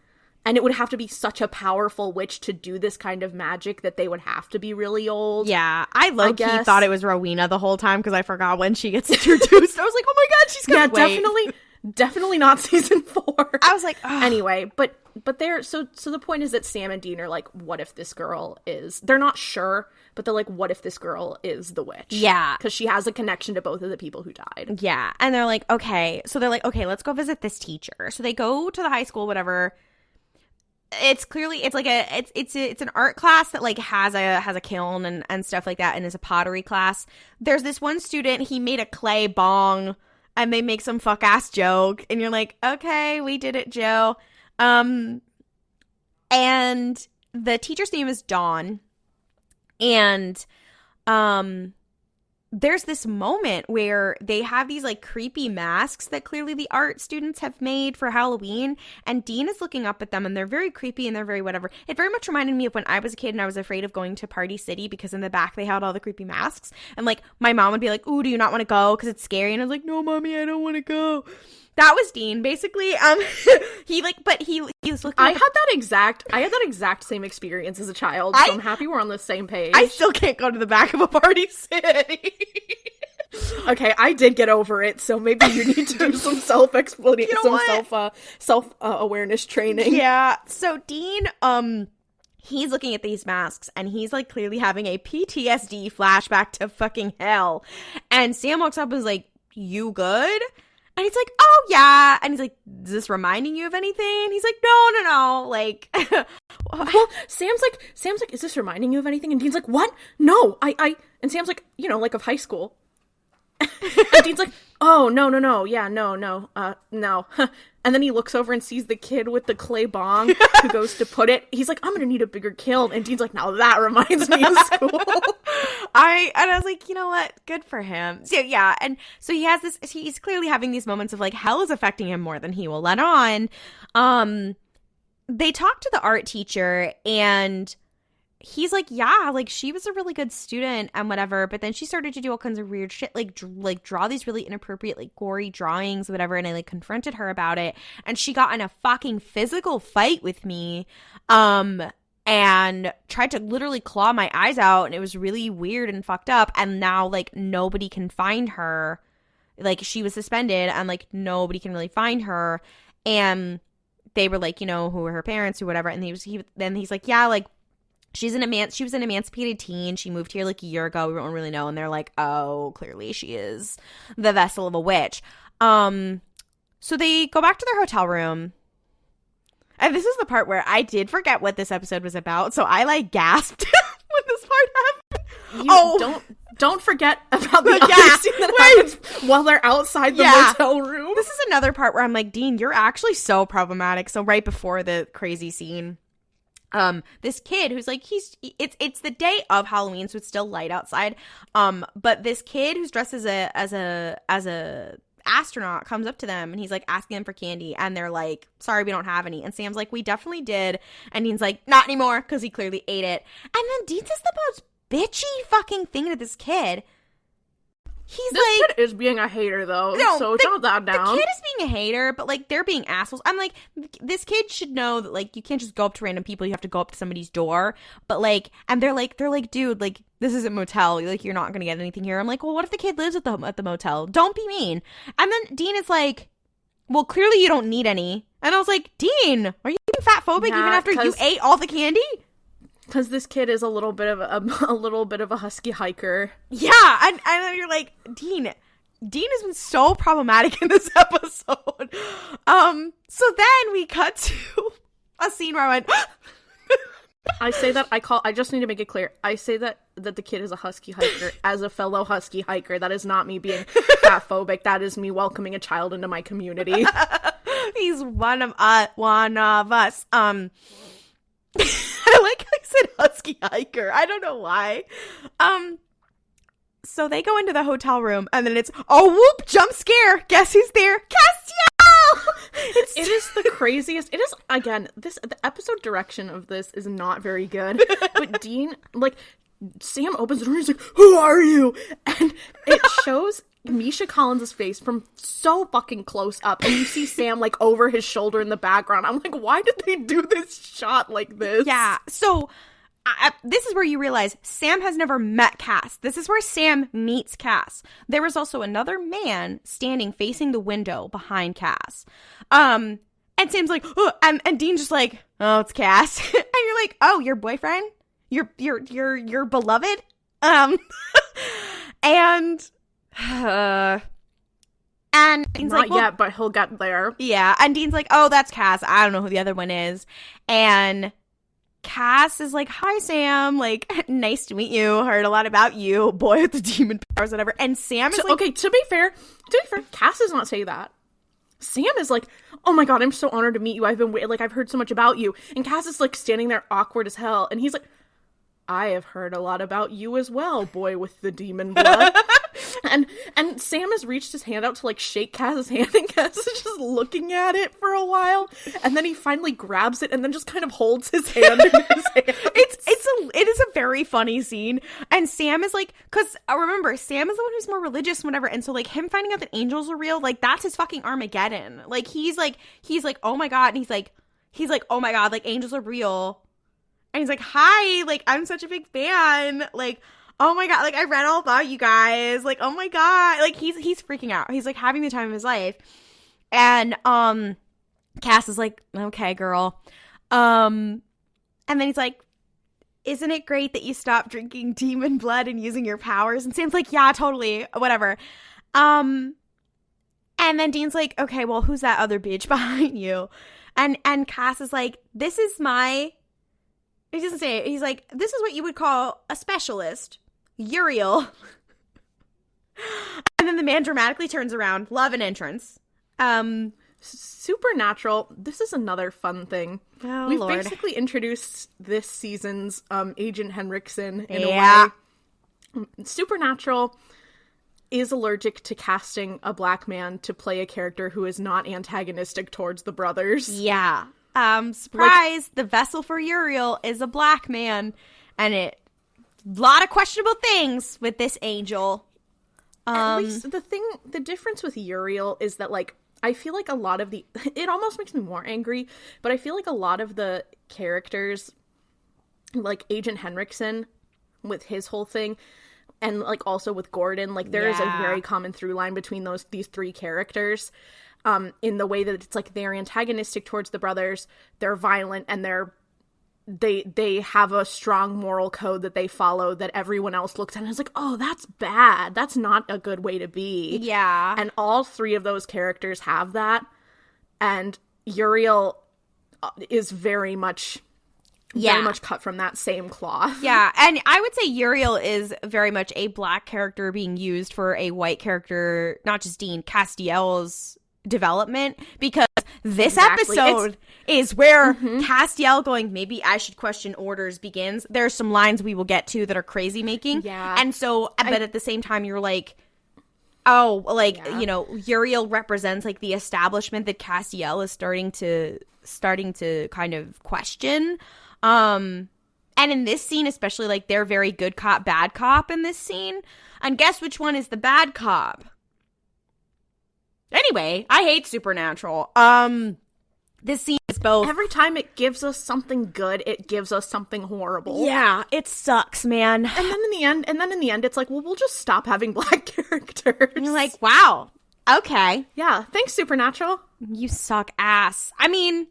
And it would have to be such a powerful witch to do this kind of magic that they would have to be really old. Yeah, I low-key thought it was Rowena the whole time because I forgot when she gets introduced. I was like, oh my god, she's gonna wait. Definitely not season 4. I was like, ugh. Anyway, but they're so the point is that Sam and Dean are like, what if this girl is... They're not sure, but they're like, what if this girl is the witch? Yeah. Because she has a connection to both of the people who died. Yeah, and they're like, okay. So they're like, okay, let's go visit this teacher. So they go to the high school, whatever. it's clearly, it's like it's an art class that like has a kiln and stuff like that, and is a pottery class. There's this one student, he made a clay bong, and they make some fuck ass joke, and you're like, okay, we did it, Joe. And the teacher's name is Dawn, and there's this moment where they have these like creepy masks that clearly the art students have made for Halloween, and Dean is looking up at them, and they're very creepy and they're very whatever. It very much reminded me of when I was a kid and I was afraid of going to Party City because in the back they had all the creepy masks, and like my mom would be like, ooh, do you not want to go because it's scary? And I was like, no, mommy, I don't want to go. That was Dean, basically. He was looking. I had that exact same experience as a child. So I'm happy we're on the same page. I still can't go to the back of a Party City. Okay, I did get over it, so maybe you need to do some self-explanation, self-awareness training. Yeah. So Dean, he's looking at these masks, and he's like clearly having a PTSD flashback to fucking hell. And Sam walks up and is like, "You good?" And he's like, oh, yeah. And he's like, is this reminding you of anything? And he's like, no. Like, well, Sam's like, is this reminding you of anything? And Dean's like, what? No, and Sam's like, like of high school. And Dean's like, oh, no. Yeah, no. No. And then he looks over and sees the kid with the clay bong who goes to put it. He's like, I'm going to need a bigger kiln. And Dean's like, now that reminds me of school. I was like, you know what? Good for him. So, yeah. And so he's clearly having these moments of like, hell is affecting him more than he will let on. They talk to the art teacher, and he's like, yeah, like she was a really good student and whatever, but then she started to do all kinds of weird shit, like draw these really inappropriate, like gory drawings, whatever, and I like confronted her about it, and she got in a fucking physical fight with me, and tried to literally claw my eyes out, and it was really weird and fucked up, and now like nobody can find her, like she was suspended, and like nobody can really find her, and they were like, who are her parents or whatever, and he's like, yeah, like she was an emancipated teen. She moved here like a year ago. We don't really know. And they're like, oh, clearly she is the vessel of a witch. So they go back to their hotel room. And this is the part where I did forget what this episode was about. So I like gasped when this part happened. Don't forget about the other scene that happens while they're outside the motel room. This is another part where I'm like, Dean, you're actually so problematic. So right before the crazy scene, this kid who's like, it's the day of Halloween, so it's still light outside. But this kid who's dressed as a astronaut comes up to them, and he's like asking them for candy, and they're like, sorry, we don't have any. And Sam's like, we definitely did. And Dean's like, not anymore, because he clearly ate it. And then Dean says the most bitchy fucking thing to this kid. This kid is being a hater, though, so tone that down. The kid is being a hater, but, like, they're being assholes. I'm like, this kid should know that, like, you can't just go up to random people. You have to go up to somebody's door. But, like, and they're like, dude, like, this isn't motel. Like, you're not going to get anything here. I'm like, well, what if the kid lives at the motel? Don't be mean. And then Dean is like, well, clearly you don't need any. And I was like, Dean, are you being fat phobic even after you ate all the candy? Because this kid is a little bit of a husky hiker. Yeah, and you're like, Dean has been so problematic in this episode. So then we cut to a scene where I went, I just need to make it clear. I say that the kid is a husky hiker as a fellow husky hiker. That is not me being fat phobic. That is me welcoming a child into my community. He's one of us. I like how I said husky hiker. I don't know why. So they go into the hotel room, and then it's, oh, whoop, jump scare. Guess who's there? Destiel! It is the craziest. It is, again, the episode direction of this is not very good. But Dean, like, Sam opens the door and he's like, who are you? And it shows Misha Collins' face from so fucking close up, and you see Sam like over his shoulder in the background. I'm like, why did they do this shot like this? Yeah, so this is where you realize Sam has never met Cass. This is where Sam meets Cass. There was also another man standing facing the window behind Cass. And Sam's like, oh, and Dean's just like, oh, it's Cass. And you're like, oh, your boyfriend? Your beloved? And And Dean's Not like, well, yet, but he'll get there. yeah. And Dean's like, oh, that's Cass. I don't know who the other one is. And Cass is like, hi, Sam. Like, nice to meet you. Heard a lot about you. Boy with the demon powers, whatever. And Sam is like... Okay, to be fair, Cass does not say that. Sam is like, oh my god, I'm so honored to meet you. I've heard so much about you. And Cass is like standing there awkward as hell. And he's like, I have heard a lot about you as well, boy with the demon blood. And Sam has reached his hand out to like shake Cass's hand, and Cass is just looking at it for a while, and then he finally grabs it and then just kind of holds his hand in his hand. It is a very funny scene. And Sam is like, because remember, Sam is the one who's more religious and whatever, and so like him finding out that angels are real, like that's his fucking Armageddon. Like he's like, oh my god, and he's like, oh my god, like angels are real. And he's like, hi, like, I'm such a big fan. Like, oh my god, like, I read all about you guys. Like, oh my god. Like, he's freaking out. He's, like, having the time of his life. And, Cass is like, okay, girl. And then he's like, isn't it great that you stopped drinking demon blood and using your powers? And Sam's like, yeah, totally. Whatever. And then Dean's like, okay, well, who's that other bitch behind you? And Cass is like, this is my... He doesn't say it. He's like, this is what you would call a specialist. Uriel. And then the man dramatically turns around. Love an entrance. Supernatural. This is another fun thing. Oh, We've Lord. basically introduced this season's Agent Henriksen in a way. Supernatural is allergic to casting a black man to play a character who is not antagonistic towards the brothers. Yeah. Surprise, the vessel for Uriel is a black man, and a lot of questionable things with this angel. At least the difference with Uriel is that, like, I feel like a lot of it almost makes me more angry, but I feel like a lot of the characters, like Agent Henriksen, with his whole thing, and, like, also with Gordon, like, there is a very common through line between these three characters. In the way that it's like they're antagonistic towards the brothers, they're violent, and they have a strong moral code that they follow that everyone else looks at and is like, oh, that's bad. That's not a good way to be. Yeah. And all three of those characters have that. And Uriel is very much cut from that same cloth. Yeah, and I would say Uriel is very much a black character being used for a white character, not just Dean, Castiel's development, because this episode is where Castiel going, maybe I should question orders begins. There's some lines we will get to that are crazy making. Yeah. And so, but at the same time, you're like, oh, like, you know, Uriel represents like the establishment that Castiel is starting to kind of question. And in this scene, especially, like, they're very good cop, bad cop in this scene. And guess which one is the bad cop? Anyway, I hate Supernatural. This scene is both. Every time it gives us something good, it gives us something horrible. Yeah, it sucks, man. And then in the end, it's like, well, we'll just stop having black characters. And you're like, wow, okay. Yeah, thanks, Supernatural. You suck ass. I mean,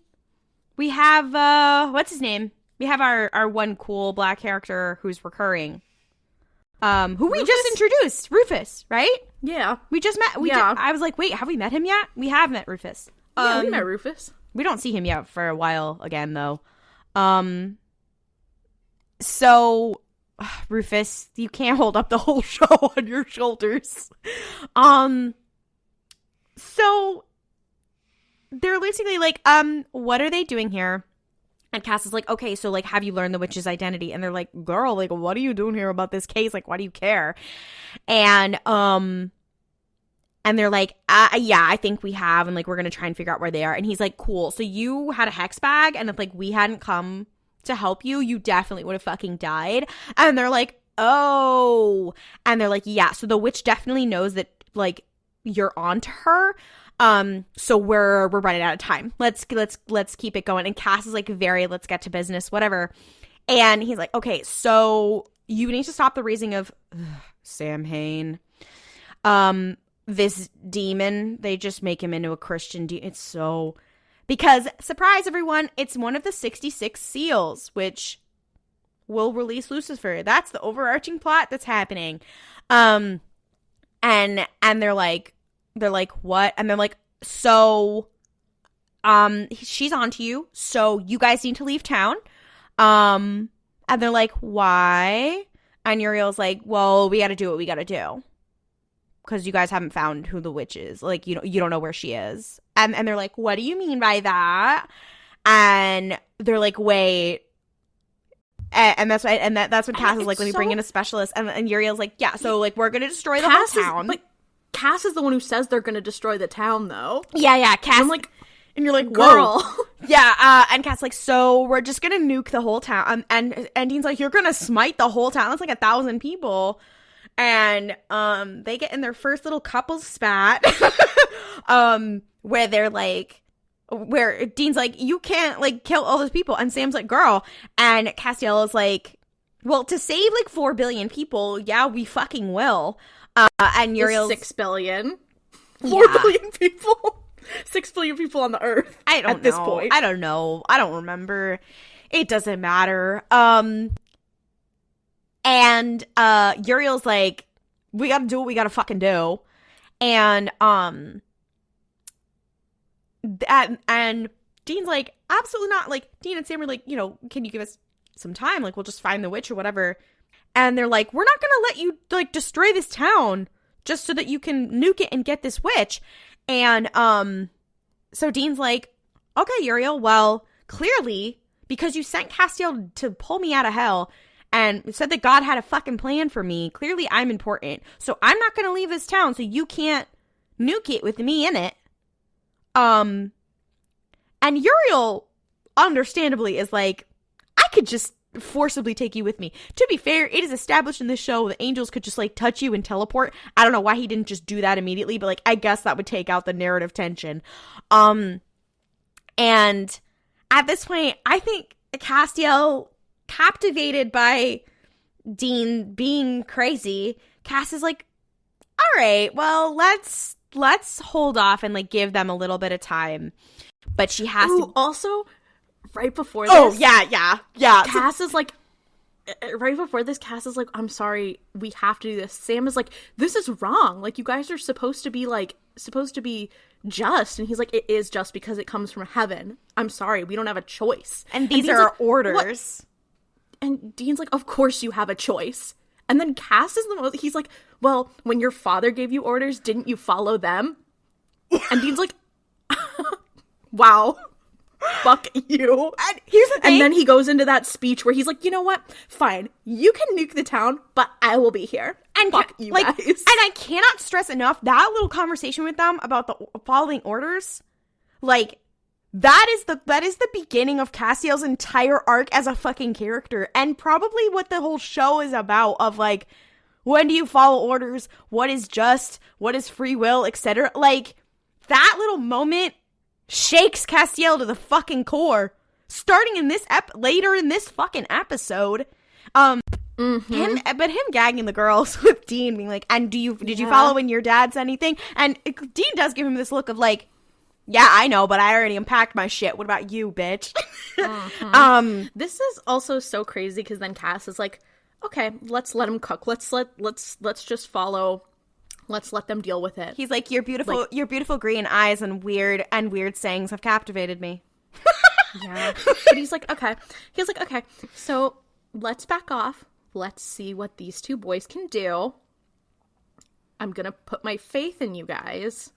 we have, what's his name? We have our one cool black character who's recurring. Who we just introduced, Rufus, right? Yeah. We just met. I was like, wait, have we met him yet? We have met Rufus. Yeah, we met Rufus. We don't see him yet for a while again, though. So, Rufus, you can't hold up the whole show on your shoulders. So, they're basically like, what are they doing here? And Cass is like, okay, so, like, have you learned the witch's identity? And they're like, girl, like, what are you doing here about this case? Like, why do you care? And they're like, yeah, I think we have. And, like, we're going to try and figure out where they are. And he's like, cool. So you had a hex bag. And if, like, we hadn't come to help you, you definitely would have fucking died. And they're like, oh. And they're like, yeah. So the witch definitely knows that, like, you're onto her. So we're running out of time. Let's keep it going. And Cass is like, let's get to business, whatever. And he's like, okay, so you need to stop the raising of Sam Hain. This demon, they just make him into a Christian demon. It's so, because surprise everyone, it's one of the 66 seals, which will release Lucifer. That's the overarching plot that's happening. And they're like, they're like, what? And they're like, so, she's onto you, so you guys need to leave town. And they're like, why? And Uriel's like, well, we gotta do what we gotta do. Because you guys haven't found who the witch is. Like, you don't know where she is. And they're like, what do you mean by that? And they're like, wait. And that's right. And that's when Cass is like, let me bring in a specialist. And Uriel's like, yeah, so like, we're gonna destroy the whole town. But Cass is the one who says they're gonna destroy the town, though. Yeah, Cass. I'm like, and you're like, girl. Whoa. Yeah, and Cass like, so we're just gonna nuke the whole town. And Dean's like, you're gonna smite the whole town. That's like 1,000 people. And they get in their first little couple spat, where they're like, where Dean's like, you can't like kill all those people, and Sam's like, girl, and Castiel is like, well, to save like 4 billion people, yeah, we fucking will. And Uriel's 6 billion, 4 billion people. 6 billion people on the earth. I don't know. At this point. I don't know. I don't remember. It doesn't matter. And Uriel's like, we gotta do what we gotta fucking do. And and Dean's like, absolutely not. Like, Dean and Sam are like, you know, can you give us some time? Like, we'll just find the witch or whatever. And they're like, we're not gonna let you like destroy this town just so that you can nuke it and get this witch. And so Dean's like, okay, Uriel, well, clearly, because you sent Castiel to pull me out of hell and said that God had a fucking plan for me, clearly I'm important. So I'm not going to leave this town, so you can't nuke it with me in it. And Uriel, understandably, is like, I could just forcibly take you with me. To be fair, it is established in this show that angels could just like touch you and teleport. I don't know why he didn't just do that immediately, but like I guess that would take out the narrative tension. And at this point, I think Castiel, captivated by Dean being crazy, Cass is like, all right, well, let's hold off and like give them a little bit of time. But she has to also right before this. Oh, yeah. Cass is like, right before this, Cass is like, I'm sorry, we have to do this. Sam is like, this is wrong. Like, you guys are supposed to be just. And he's like, it is just because it comes from heaven. I'm sorry, we don't have a choice. And these are like, orders. What? And Dean's like, of course you have a choice. And then Cass is the most, he's like, well, when your father gave you orders, didn't you follow them? And Dean's like, wow. Fuck you. And here's the thing. And then he goes into that speech where he's like, you know what? Fine. You can nuke the town, but I will be here. And fuck you like, guys. And I cannot stress enough that little conversation with them about the following orders. Like, that is the beginning of Castiel's entire arc as a fucking character. And probably what the whole show is about, of like, when do you follow orders? What is just? What is free will? Etc. Like, that little moment shakes Castiel to the fucking core, starting in this later in this fucking episode. Him gagging the girls with Dean being like, and did you follow in your dad's anything? And Dean does give him this look of like, yeah, I know, but I already unpacked my shit. What about you, bitch? This is also so crazy because then Cass is like, okay, let's let him cook. Let's just follow. Let's let them deal with it. He's like, your beautiful green eyes and weird sayings have captivated me. Yeah. But he's like, okay. He's like, okay, so let's back off. Let's see what these two boys can do. I'm gonna put my faith in you guys.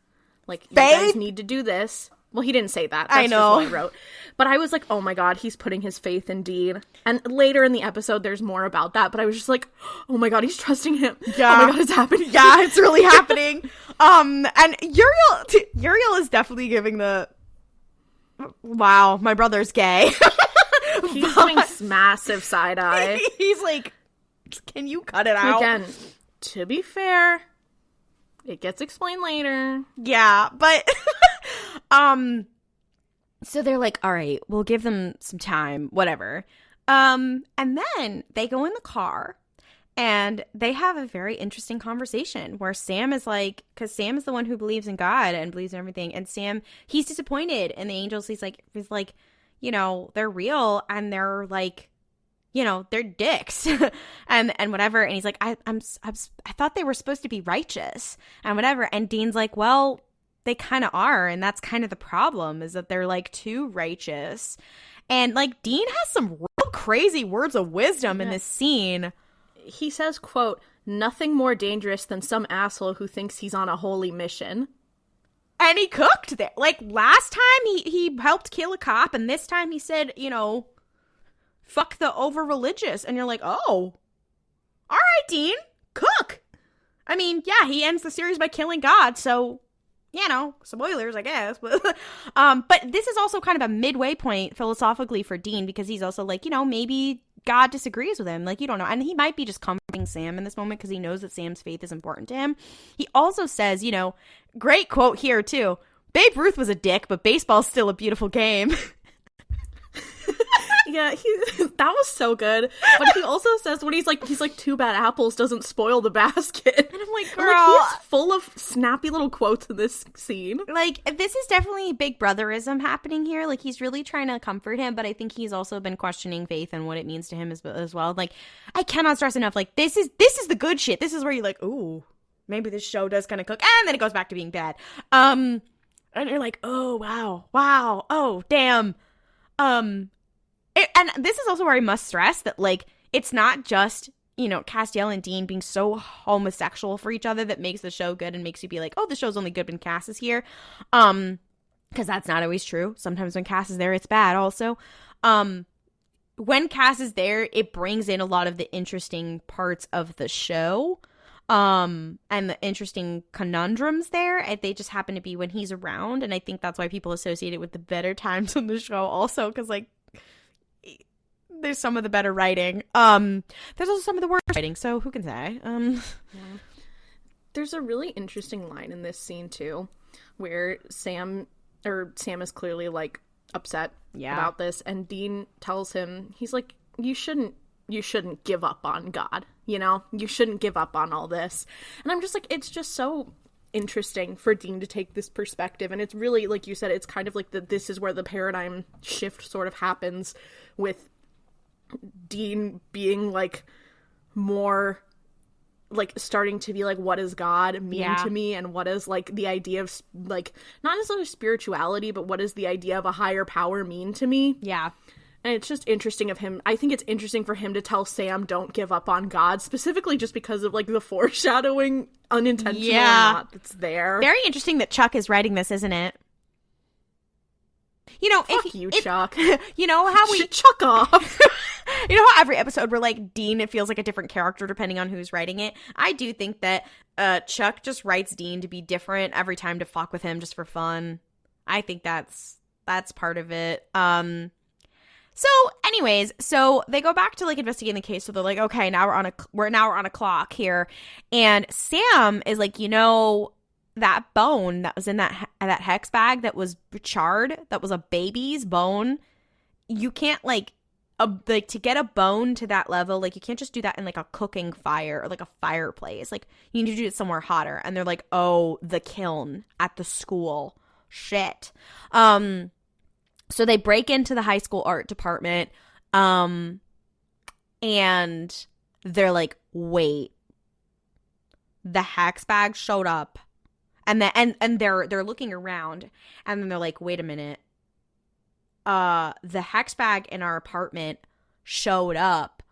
Like, you guys need to do this. Well, he didn't say that. That's I know. just what I wrote. But I was like, oh my god, he's putting his faith in Dean. And later in the episode, there's more about that. But I was just like, oh my god, he's trusting him. Yeah. Oh my god, it's happening. Yeah, it's really happening. And Uriel is definitely giving the, wow, my brother's gay. He's doing massive side eye. He's like, can you cut it out? Again, to be fair, it gets explained later. Yeah, but so they're like, all right, we'll give them some time, whatever. And then they go in the car and they have a very interesting conversation where Sam is like, because Sam is the one who believes in God and believes in everything, and Sam, he's disappointed in the angels. He's like, you know, they're real and they're like, they're dicks and whatever. And he's like, I thought they were supposed to be righteous and whatever. And Dean's like, well, they kind of are. And that's kind of the problem, is that they're like too righteous. And like Dean has some real crazy words of wisdom in this scene. He says, quote, "Nothing more dangerous than some asshole who thinks he's on a holy mission." And he cooked there. Like last time he helped kill a cop, and this time he said, fuck the over-religious. And you're like, oh, all right, Dean, cook. I mean, yeah, he ends the series by killing God, so, spoilers, I guess. But this is also kind of a midway point philosophically for Dean, because he's also like, maybe God disagrees with him. Like, you don't know. And he might be just comforting Sam in this moment because he knows that Sam's faith is important to him. He also says, great quote here, too. Babe Ruth was a dick, but baseball's still a beautiful game. Yeah, that was so good. But he also says when he's like, too bad apples doesn't spoil the basket. And I'm like, girl, he's full of snappy little quotes in this scene. Like, this is definitely big brotherism happening here. Like, he's really trying to comfort him, but I think he's also been questioning faith and what it means to him as well. Like, I cannot stress enough. Like, this is the good shit. This is where you're like, ooh, maybe this show does kind of cook, and then it goes back to being bad. And you're like, oh wow, oh damn. And this is also where I must stress that, like, it's not just, Castiel and Dean being so homosexual for each other that makes the show good and makes you be like, oh, the show's only good when Cass is here. Because that's not always true. Sometimes when Cass is there, it's bad also. When Cass is there, it brings in a lot of the interesting parts of the show. And the interesting conundrums there. They just happen to be when he's around. And I think that's why people associate it with the better times on the show also. Because, like, there's some of the better writing. There's also some of the worst writing, so who can say? Yeah. There's a really interesting line in this scene too, where Sam is clearly like upset about this, and Dean tells him, he's like, you shouldn't give up on God, you shouldn't give up on all this. And I'm just like, it's just so interesting for Dean to take this perspective, and it's really, like you said, it's kind of like this is where the paradigm shift sort of happens, with Dean being like more like starting to be like, what does God mean to me, and what is like the idea of like not necessarily spirituality, but what does the idea of a higher power mean to me. And it's just interesting of him. I think it's interesting for him to tell Sam, don't give up on God, specifically just because of like the foreshadowing, unintentional or not, that's there. Very interesting that Chuck is writing this, isn't it? Chuck. How we Chuck off. How every episode we're like, Dean, it feels like a different character depending on who's writing it. I do think that Chuck just writes Dean to be different every time, to fuck with him just for fun. I think that's part of it. So anyways, so they go back to like investigating the case. So they're like, okay, now we're on a clock here, and Sam is like, that bone that was in that hex bag that was charred, that was a baby's bone. You can't to get a bone to that level, like you can't just do that in like a cooking fire or like a fireplace. Like you need to do it somewhere hotter. And they're like, oh, the kiln at the school. Shit. So they break into the high school art department, and they're like, wait, the hex bag showed up. And they're looking around, and then they're like, wait a minute. The hex bag in our apartment showed up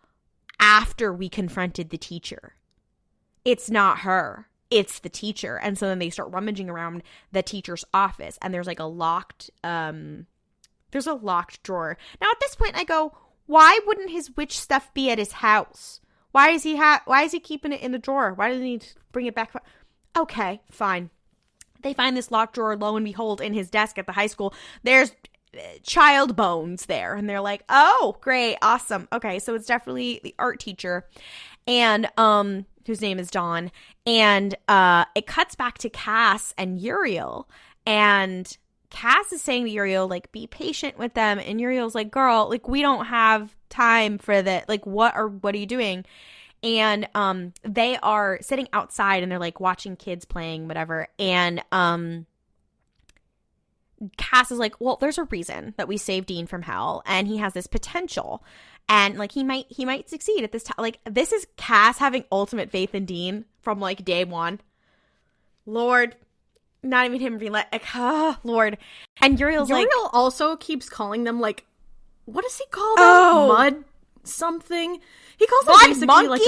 after we confronted the teacher. It's not her. It's the teacher. And so then they start rummaging around the teacher's office, and there's like a locked drawer. Now at this point I go, why wouldn't his witch stuff be at his house? Why is he keeping it in the drawer? Why doesn't he bring it back? Okay, fine. They find this locked drawer, lo and behold, in his desk at the high school. There's child bones there. And they're like, oh, great, awesome. Okay, so it's definitely the art teacher, and whose name is Dawn. And it cuts back to Cass and Uriel. And Cass is saying to Uriel, like, be patient with them. And Uriel's like, girl, like, we don't have time for that. Like, what are you doing? And they are sitting outside, and they're like watching kids playing, whatever. And Cass is like, well, there's a reason that we saved Dean from hell, and he has this potential, and like he might succeed at this time. Like, this is Cass having ultimate faith in Dean from like day one. Lord, not even him being like, Lord. And Uriel also keeps calling them like, what does he call them? Mud something. He calls them basically monkeys? Like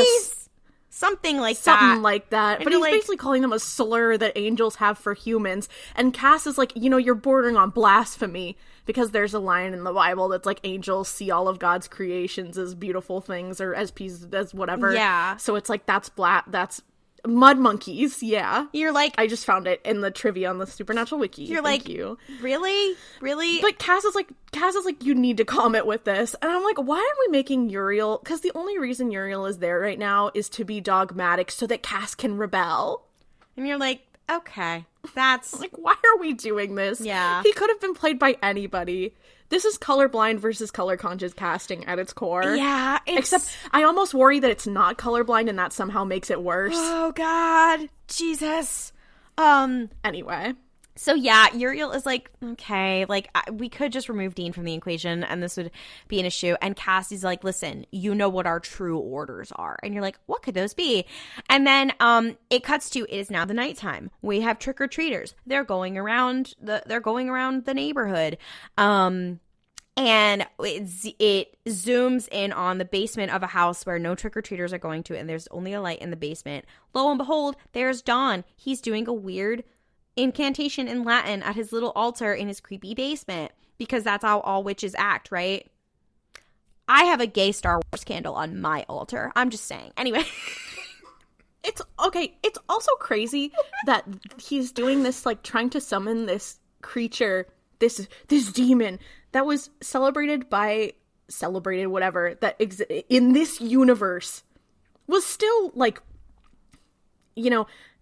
something like that. But he's basically calling them a slur that angels have for humans. And Cass is like, you're bordering on blasphemy, because there's a line in the Bible that's like, angels see all of God's creations as beautiful things, or as pieces, as whatever. Yeah. So it's like, that's mud monkeys. Yeah. You're like, I just found it in the trivia on the Supernatural Wiki. You're Thank you. Really? But Cass is like, you need to comment with this. And I'm like, why are we making Uriel? Because the only reason Uriel is there right now is to be dogmatic so that Cass can rebel. And you're like, okay, that's like, why are we doing this? Yeah. He could have been played by anybody. This is colorblind versus color conscious casting at its core. Yeah. Except I almost worry that it's not colorblind and that somehow makes it worse. Oh, God. Jesus. Anyway. So, yeah, Uriel is like, okay, like, we could just remove Dean from the equation and this would be an issue. And Cassie's like, listen, you know what our true orders are. And you're like, what could those be? And then it cuts to, it is now the nighttime. We have trick-or-treaters. They're going around the neighborhood. And it zooms in on the basement of a house where no trick-or-treaters are going to, and there's only a light in the basement. Lo and behold, there's Don. He's doing a weird incantation in Latin at his little altar in his creepy basement, because that's how all witches act, right? I have a gay Star Wars candle on my altar. I'm just saying. Anyway. It's okay. It's also crazy that he's doing this, like, trying to summon this creature, this demon that was celebrated, whatever, that in this universe was still, like,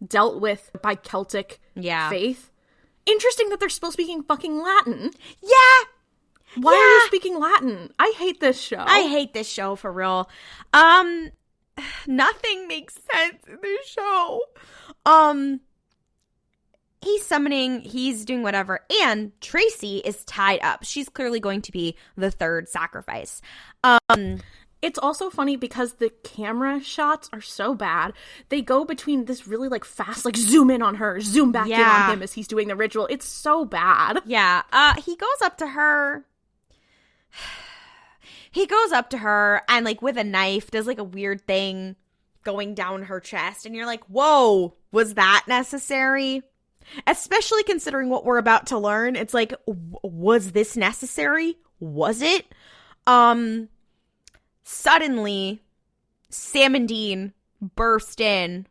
dealt with by Celtic faith. Interesting that they're still speaking fucking Latin. Yeah. Why are you speaking Latin? I hate this show. I hate this show for real. Nothing makes sense in this show. He's doing whatever, and Tracy is tied up. She's clearly going to be the third sacrifice. It's also funny because the camera shots are so bad. They go between this really, like, fast, like, zoom in on her, zoom back in on him as he's doing the ritual. It's so bad. Yeah. He goes up to her. He goes up to her and, like, with a knife, does, like, a weird thing going down her chest. And you're like, whoa, was that necessary? Especially considering what we're about to learn. It's like, was this necessary? Was it? Suddenly, Sam and Dean burst in,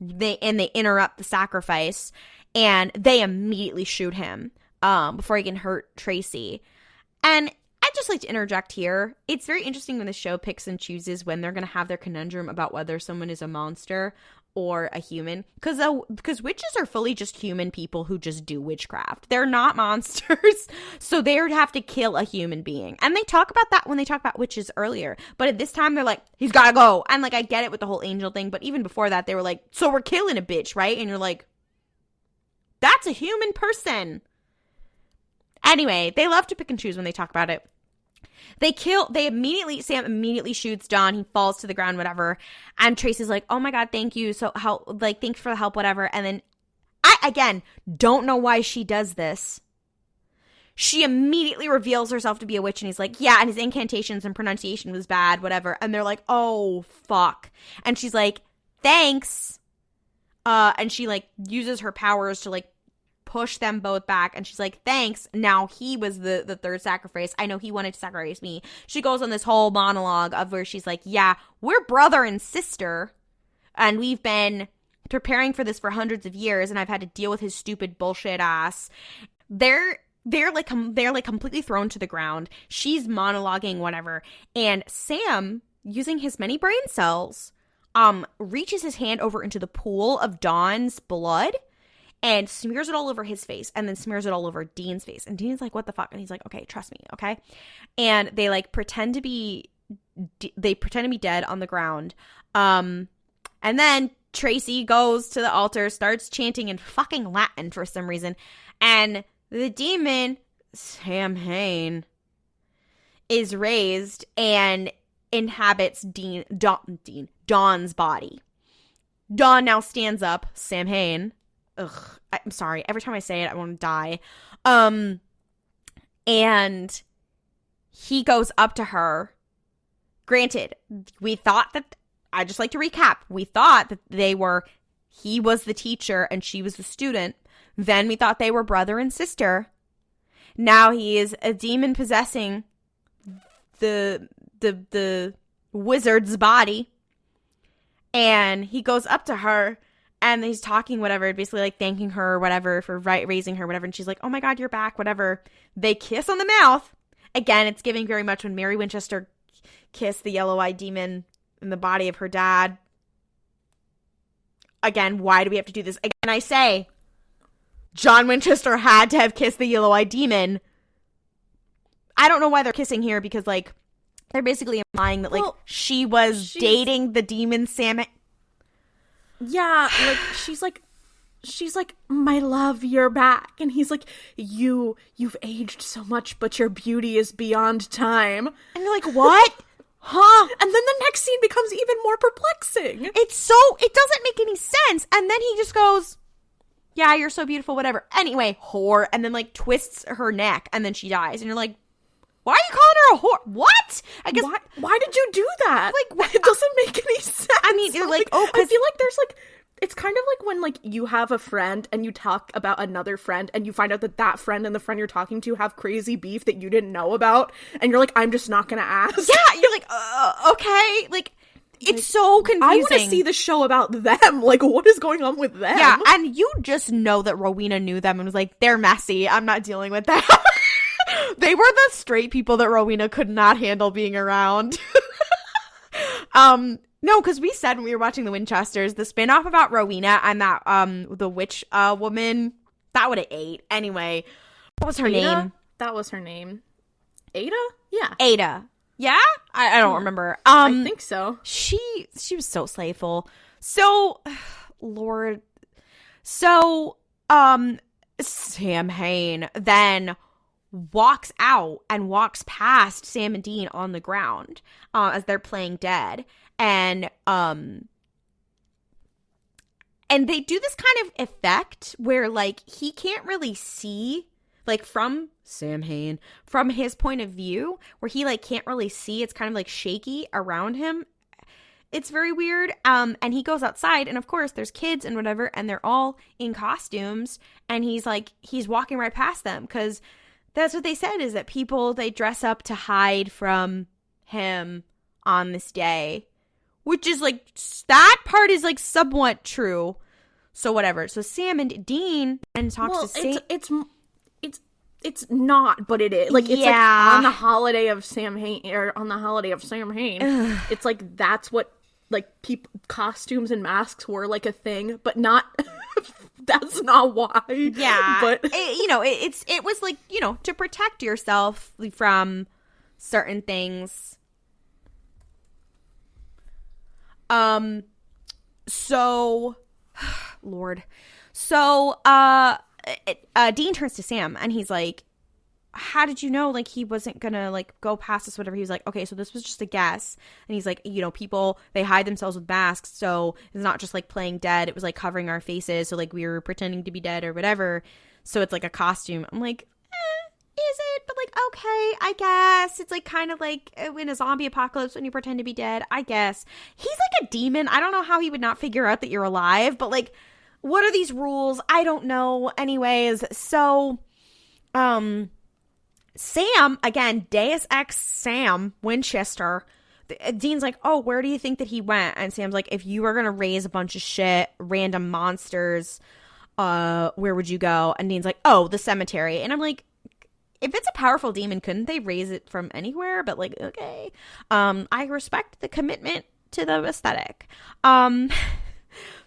they interrupt the sacrifice, and they immediately shoot him before he can hurt Tracy. And I'd just like to interject here. It's very interesting when the show picks and chooses when they're going to have their conundrum about whether someone is a monster or a human, because witches are fully just human people who just do witchcraft. They're not monsters, so they would have to kill a human being. And they talk about that when they talk about witches earlier, but at this time they're like, he's gotta go. And like, I get it with the whole angel thing, but even before that they were like, so we're killing a bitch, right? And you're like, that's a human person. Anyway, they love to pick and choose when they talk about it. Sam immediately shoots Don. He falls to the ground, whatever. And Tracy's like, oh my God, thank you. So thanks for the help, whatever. And then I, again, don't know why she does this. She immediately reveals herself to be a witch. And he's like, yeah, and his incantations and pronunciation was bad, whatever. And they're like, oh, fuck. And she's like, thanks. And she like uses her powers to like push them both back, and she's like, thanks. Now he was the third sacrifice. I know he wanted to sacrifice me. She goes on this whole monologue of where she's like, yeah, we're brother and sister, and we've been preparing for this for hundreds of years, and I've had to deal with his stupid bullshit ass. They're completely thrown to the ground. She's monologuing, whatever, and Sam, using his many brain cells, reaches his hand over into the pool of Dawn's blood and smears it all over his face, and then smears it all over Dean's face. And Dean's like, what the fuck? And he's like, okay, trust me, okay? And they like pretend to be dead on the ground. And then Tracy goes to the altar, starts chanting in fucking Latin for some reason, and the demon, Samhain, is raised and inhabits Dawn's body. Dawn now stands up, Samhain. Ugh, I'm sorry. Every time I say it, I want to die. And he goes up to her. Granted, we thought that, I just like to recap, we thought that he was the teacher and she was the student. Then we thought they were brother and sister. Now he is a demon possessing the wizard's body. And he goes up to her and he's talking whatever, basically like thanking her or whatever for raising her, whatever. And she's like, oh my God, you're back, whatever. They kiss on the mouth. Again, it's giving very much when Mary Winchester kissed the yellow-eyed demon in the body of her dad. Again, why do we have to do this? Again, I say, John Winchester had to have kissed the yellow-eyed demon. I don't know why they're kissing here, because, like, they're basically implying that, like, she was dating the demon Sam. Yeah, like, she's like, my love, you're back. And he's like, you've aged so much, but your beauty is beyond time. And you're like, what? Huh? And then the next scene becomes even more perplexing. It doesn't make any sense. And then he just goes, yeah, you're so beautiful, whatever. Anyway, whore. And then, like, twists her neck, and then she dies. And you're like, why are you calling her a whore? What? I guess. Why did you do that? Like, it doesn't make any sense. I mean, you're like, oh, I feel like there's, like, it's kind of like when, like, you have a friend and you talk about another friend and you find out that friend and the friend you're talking to have crazy beef that you didn't know about. And you're like, I'm just not gonna ask. Yeah, you're like, okay. Like, it's so confusing. I want to see the show about them. Like, what is going on with them? Yeah, and you just know that Rowena knew them and was like, they're messy. I'm not dealing with that. They were the straight people that Rowena could not handle being around. No, because we said when we were watching the Winchesters, the spinoff about Rowena and that the witch woman, that would have ate. Anyway, what was her name? That was her name. Ada? Yeah. Ada. Yeah? I don't remember. I think so. She was so slayful. So, Lord. So, Samhain then walks out and walks past Sam and Dean on the ground as they're playing dead. And they do this kind of effect where, like, he can't really see, like, from Samhain, from his point of view, where he, like, can't really see. It's kind of, like, shaky around him. It's very weird. And he goes outside, and of course there's kids and whatever, and they're all in costumes, and he's walking right past them, because that's what they said, is that people, they dress up to hide from him on this day. Which is, like, that part is, like, somewhat true. So, whatever. So, Sam and Dean and talks to Sam. It's not, but it is. Like, it's, like, on the holiday of Samhain, or on the holiday of Samhain. It's, like, that's what, like, costumes and masks were, like, a thing, but not, that's not why. Yeah. But, it was, like, to protect yourself from certain things. So, Lord. So, Dean turns to Sam and he's like, how did you know, like, he wasn't gonna, like, go past us, whatever? He was like, okay, so this was just a guess. And he's like, people, they hide themselves with masks, so it's not just, like, playing dead. It was, like, covering our faces, so, like, we were pretending to be dead or whatever. So it's, like, a costume. I'm like, is it? But, like, okay, I guess. It's, like, kind of like in a zombie apocalypse when you pretend to be dead, I guess. He's, like, a demon. I don't know how he would not figure out that you're alive, but, like, what are these rules? I don't know. Anyways, so, Sam, again, Deus Ex Sam Winchester, Dean's like, oh, where do you think that he went? And Sam's like, if you were going to raise a bunch of shit, random monsters, where would you go? And Dean's like, oh, the cemetery. And I'm like, if it's a powerful demon, couldn't they raise it from anywhere? But, like, okay. I respect the commitment to the aesthetic.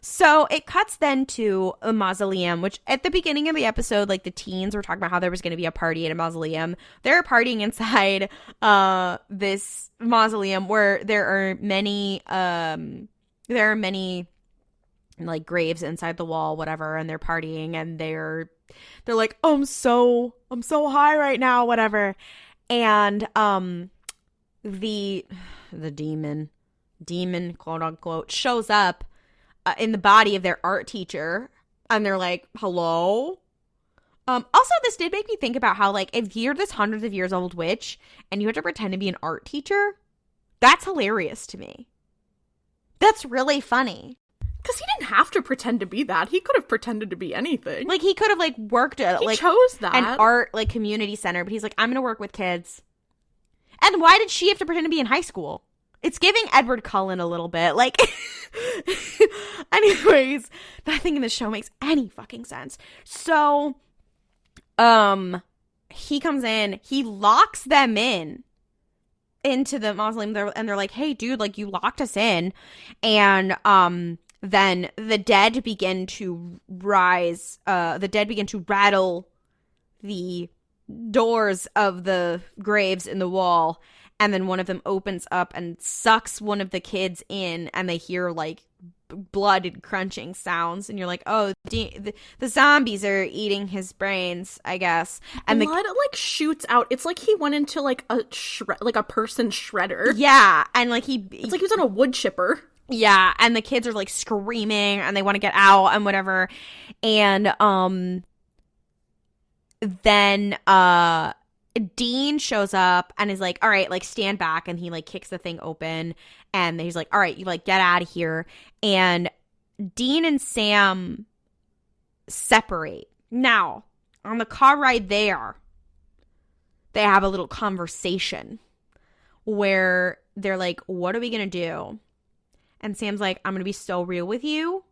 So it cuts then to a mausoleum, which at the beginning of the episode, like, the teens were talking about how there was going to be a party at a mausoleum. They're partying inside this mausoleum where there are many like, graves inside the wall, whatever, and they're partying and they're they're like, oh, I'm so high right now, whatever. And the demon, quote unquote, shows up in the body of their art teacher, and they're like, hello. Also, this did make me think about how, like, if you're this hundreds of years old witch and you have to pretend to be an art teacher, that's hilarious to me. That's really funny. Because he didn't have to pretend to be that. He could have pretended to be anything. Like, he could have, like, worked at, he chose that. an art, like, community center, but he's like, I'm going to work with kids. And why did she have to pretend to be in high school? It's giving Edward Cullen a little bit. Like, anyways, nothing in this show makes any fucking sense. So, he comes in, he locks them into the mausoleum, and they're like, hey, dude, like, you locked us in. And, then the dead begin to rise, rattle the doors of the graves in the wall, and then one of them opens up and sucks one of the kids in, and they hear, like, blood and crunching sounds, and you're like, oh, the zombies are eating his brains, I guess. And blood like shoots out. It's like he went into like a person shredder. Yeah, and like it's like he was on a wood chipper. Yeah, and the kids are like screaming and they want to get out and whatever. And then Dean shows up and is like, all right, like, stand back, and he like kicks the thing open, and he's like, all right, you like get out of here. And Dean and Sam separate. Now, on the car ride there, they have a little conversation where they're like, what are we gonna do? And Sam's like, I'm gonna be so real with you.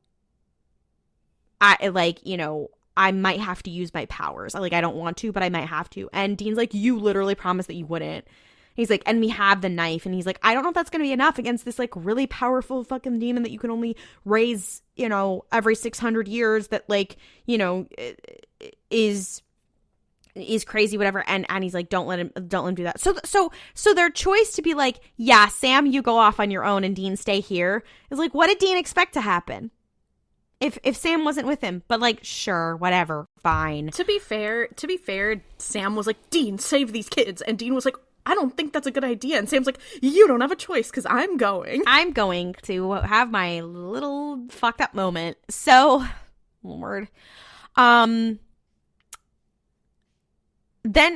I might have to use my powers. I don't want to, but I might have to. And Dean's like, you literally promised that you wouldn't. He's like, and we have the knife. And he's like, I don't know if that's going to be enough against this, like, really powerful fucking demon that you can only raise, every 600 years that, like, is crazy, whatever. And he's like, don't let him do that. So their choice to be like, yeah, Sam, you go off on your own and Dean stay here is like, what did Dean expect to happen? If Sam wasn't with him, but like, sure, whatever, fine. To be fair, Sam was like, Dean, save these kids. And Dean was like, I don't think that's a good idea. And Sam's like, you don't have a choice because I'm going to have my little fucked up moment. So, Lord. Then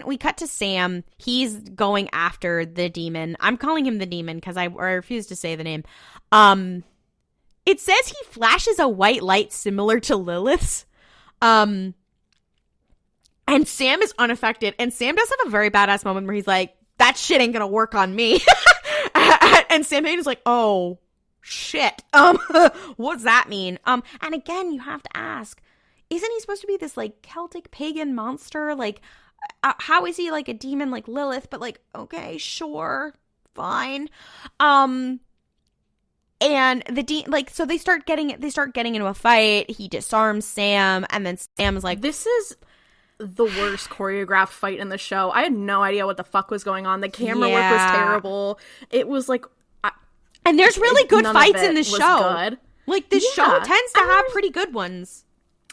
we cut to Sam. He's going after the demon. I'm calling him the demon because I refuse to say the name. It says he flashes a white light similar to Lilith's. And Sam is unaffected. And Sam does have a very badass moment where he's like, that shit ain't gonna work on me. And Sam Hain is like, oh, shit. What's that mean? And again, you have to ask, isn't he supposed to be this, like, Celtic pagan monster? Like, how is he, like, a demon like Lilith? But, like, okay, sure, fine. And so they start getting into a fight. He disarms Sam, and then Sam is like, this is the worst choreographed fight in the show. I had no idea what the fuck was going on. The camera work was terrible. It was like, and there's really good fights in this show. Good. Like, this show tends to have pretty good ones.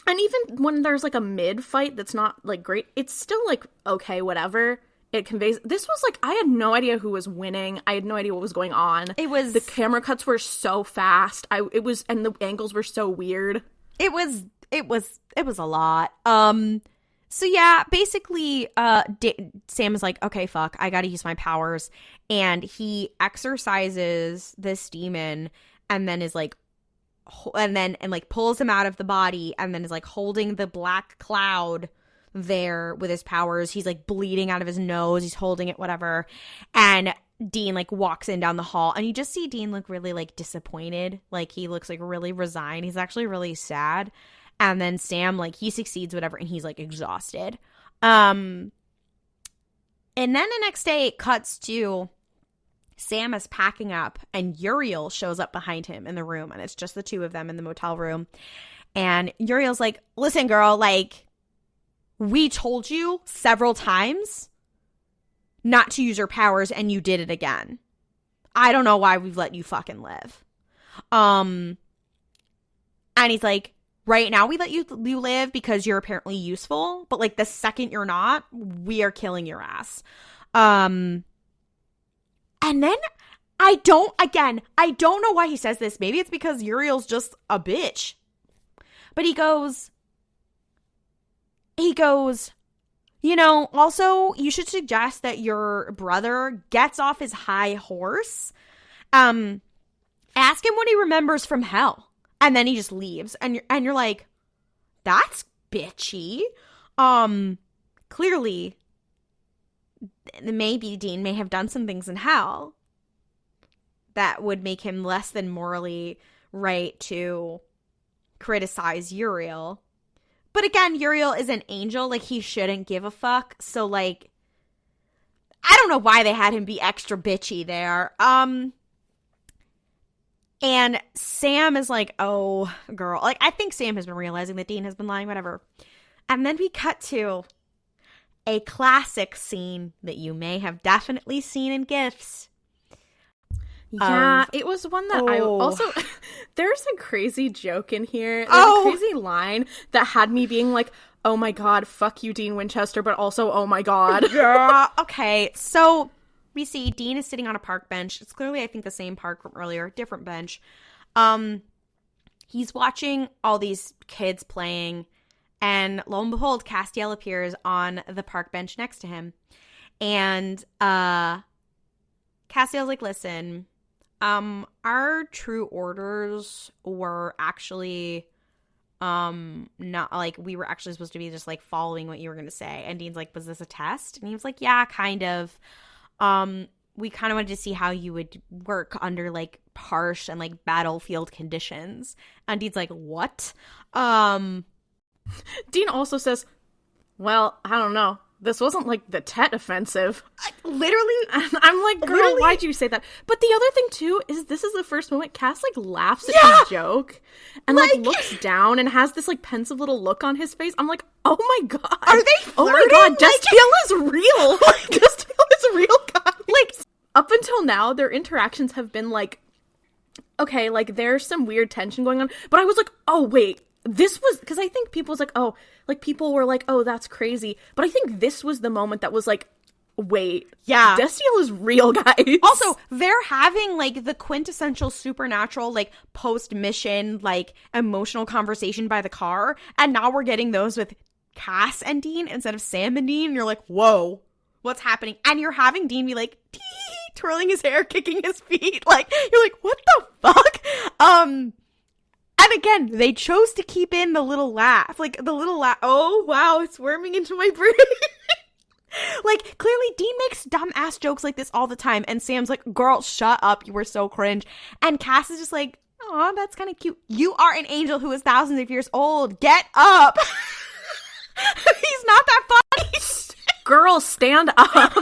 And even when there's like a mid fight that's not like great, it's still like, okay, whatever. It conveys. This was like, I had no idea who was winning. I had no idea what was going on. The camera cuts were so fast. And the angles were so weird. It was a lot. So yeah, basically, Sam is like, okay, fuck, I gotta use my powers. And he exorcises this demon and then is like, and pulls him out of the body and then is like holding the black cloud there with his powers. He's like bleeding out of his nose. He's holding it, whatever. And Dean like walks in down the hall and you just see Dean look really like disappointed. Like he looks like really resigned. He's actually really sad. And then Sam, like, he succeeds, whatever, and he's like exhausted. And then the next day it cuts to Sam is packing up and Uriel shows up behind him in the room, and it's just the two of them in the motel room. And Uriel's like, listen, girl, like, we told you several times not to use your powers, and you did it again. I don't know why we've let you fucking live. And he's like, right now we let you live because you're apparently useful, but like the second you're not, we are killing your ass. And then I don't know why he says this. Maybe it's because Uriel's just a bitch. But he goes, you know, also you should suggest that your brother gets off his high horse. Ask him what he remembers from hell. And then he just leaves. And you're like, that's bitchy. Clearly, maybe Dean may have done some things in hell that would make him less than morally right to criticize Uriel. But again, Uriel is an angel. Like, he shouldn't give a fuck. So, like, I don't know why they had him be extra bitchy there. And Sam is like, oh, girl. Like, I think Sam has been realizing that Dean has been lying, whatever. And then we cut to a classic scene that you may have definitely seen in GIFs. Yeah, it was one that I also... There's a crazy joke in here. There's a crazy line that had me being like, oh my god, fuck you, Dean Winchester, but also, oh my god. Yeah. Okay, so we see Dean is sitting on a park bench. It's clearly, I think, the same park from earlier, different bench. He's watching all these kids playing, and lo and behold, Destiel appears on the park bench next to him. And Castiel's like, listen... our true orders were actually, not, like, we were actually supposed to be just, like, following what you were going to say. And Dean's like, was this a test? And he was like, yeah, kind of. We kind of wanted to see how you would work under, like, harsh and, like, battlefield conditions. And Dean's like, what? Dean also says, well, I don't know. This wasn't, like, the Tet offensive. Literally. I'm like, girl, why'd you say that? But the other thing, too, is this is the first moment Cass, like, laughs at his joke. And, like, looks down and has this, like, pensive little look on his face. I'm like, oh my god. Are they flirting? Oh my god, Destiel is real. Destiel is a real guy. Like, up until now, their interactions have been, like, okay, like, there's some weird tension going on. But I was like, oh, wait. This was, because I think people was like, oh, like, people were like, oh, that's crazy. But I think this was the moment that was like, wait. Yeah. Destiel is real, guys. Also, they're having, like, the quintessential supernatural, like, post-mission, like, emotional conversation by the car. And now we're getting those with Cass and Dean instead of Sam and Dean. And you're like, whoa, what's happening? And you're having Dean be like, tee, twirling his hair, kicking his feet. Like, you're like, what the fuck? And again, they chose to keep in the little laugh. Like, the little laugh. Oh, wow, it's worming into my brain. Like, clearly Dean makes dumb-ass jokes like this all the time. And Sam's like, girl, shut up. You were so cringe. And Cass is just like, oh, that's kind of cute. You are an angel who is thousands of years old. Get up. He's not that funny. Girl, stand up.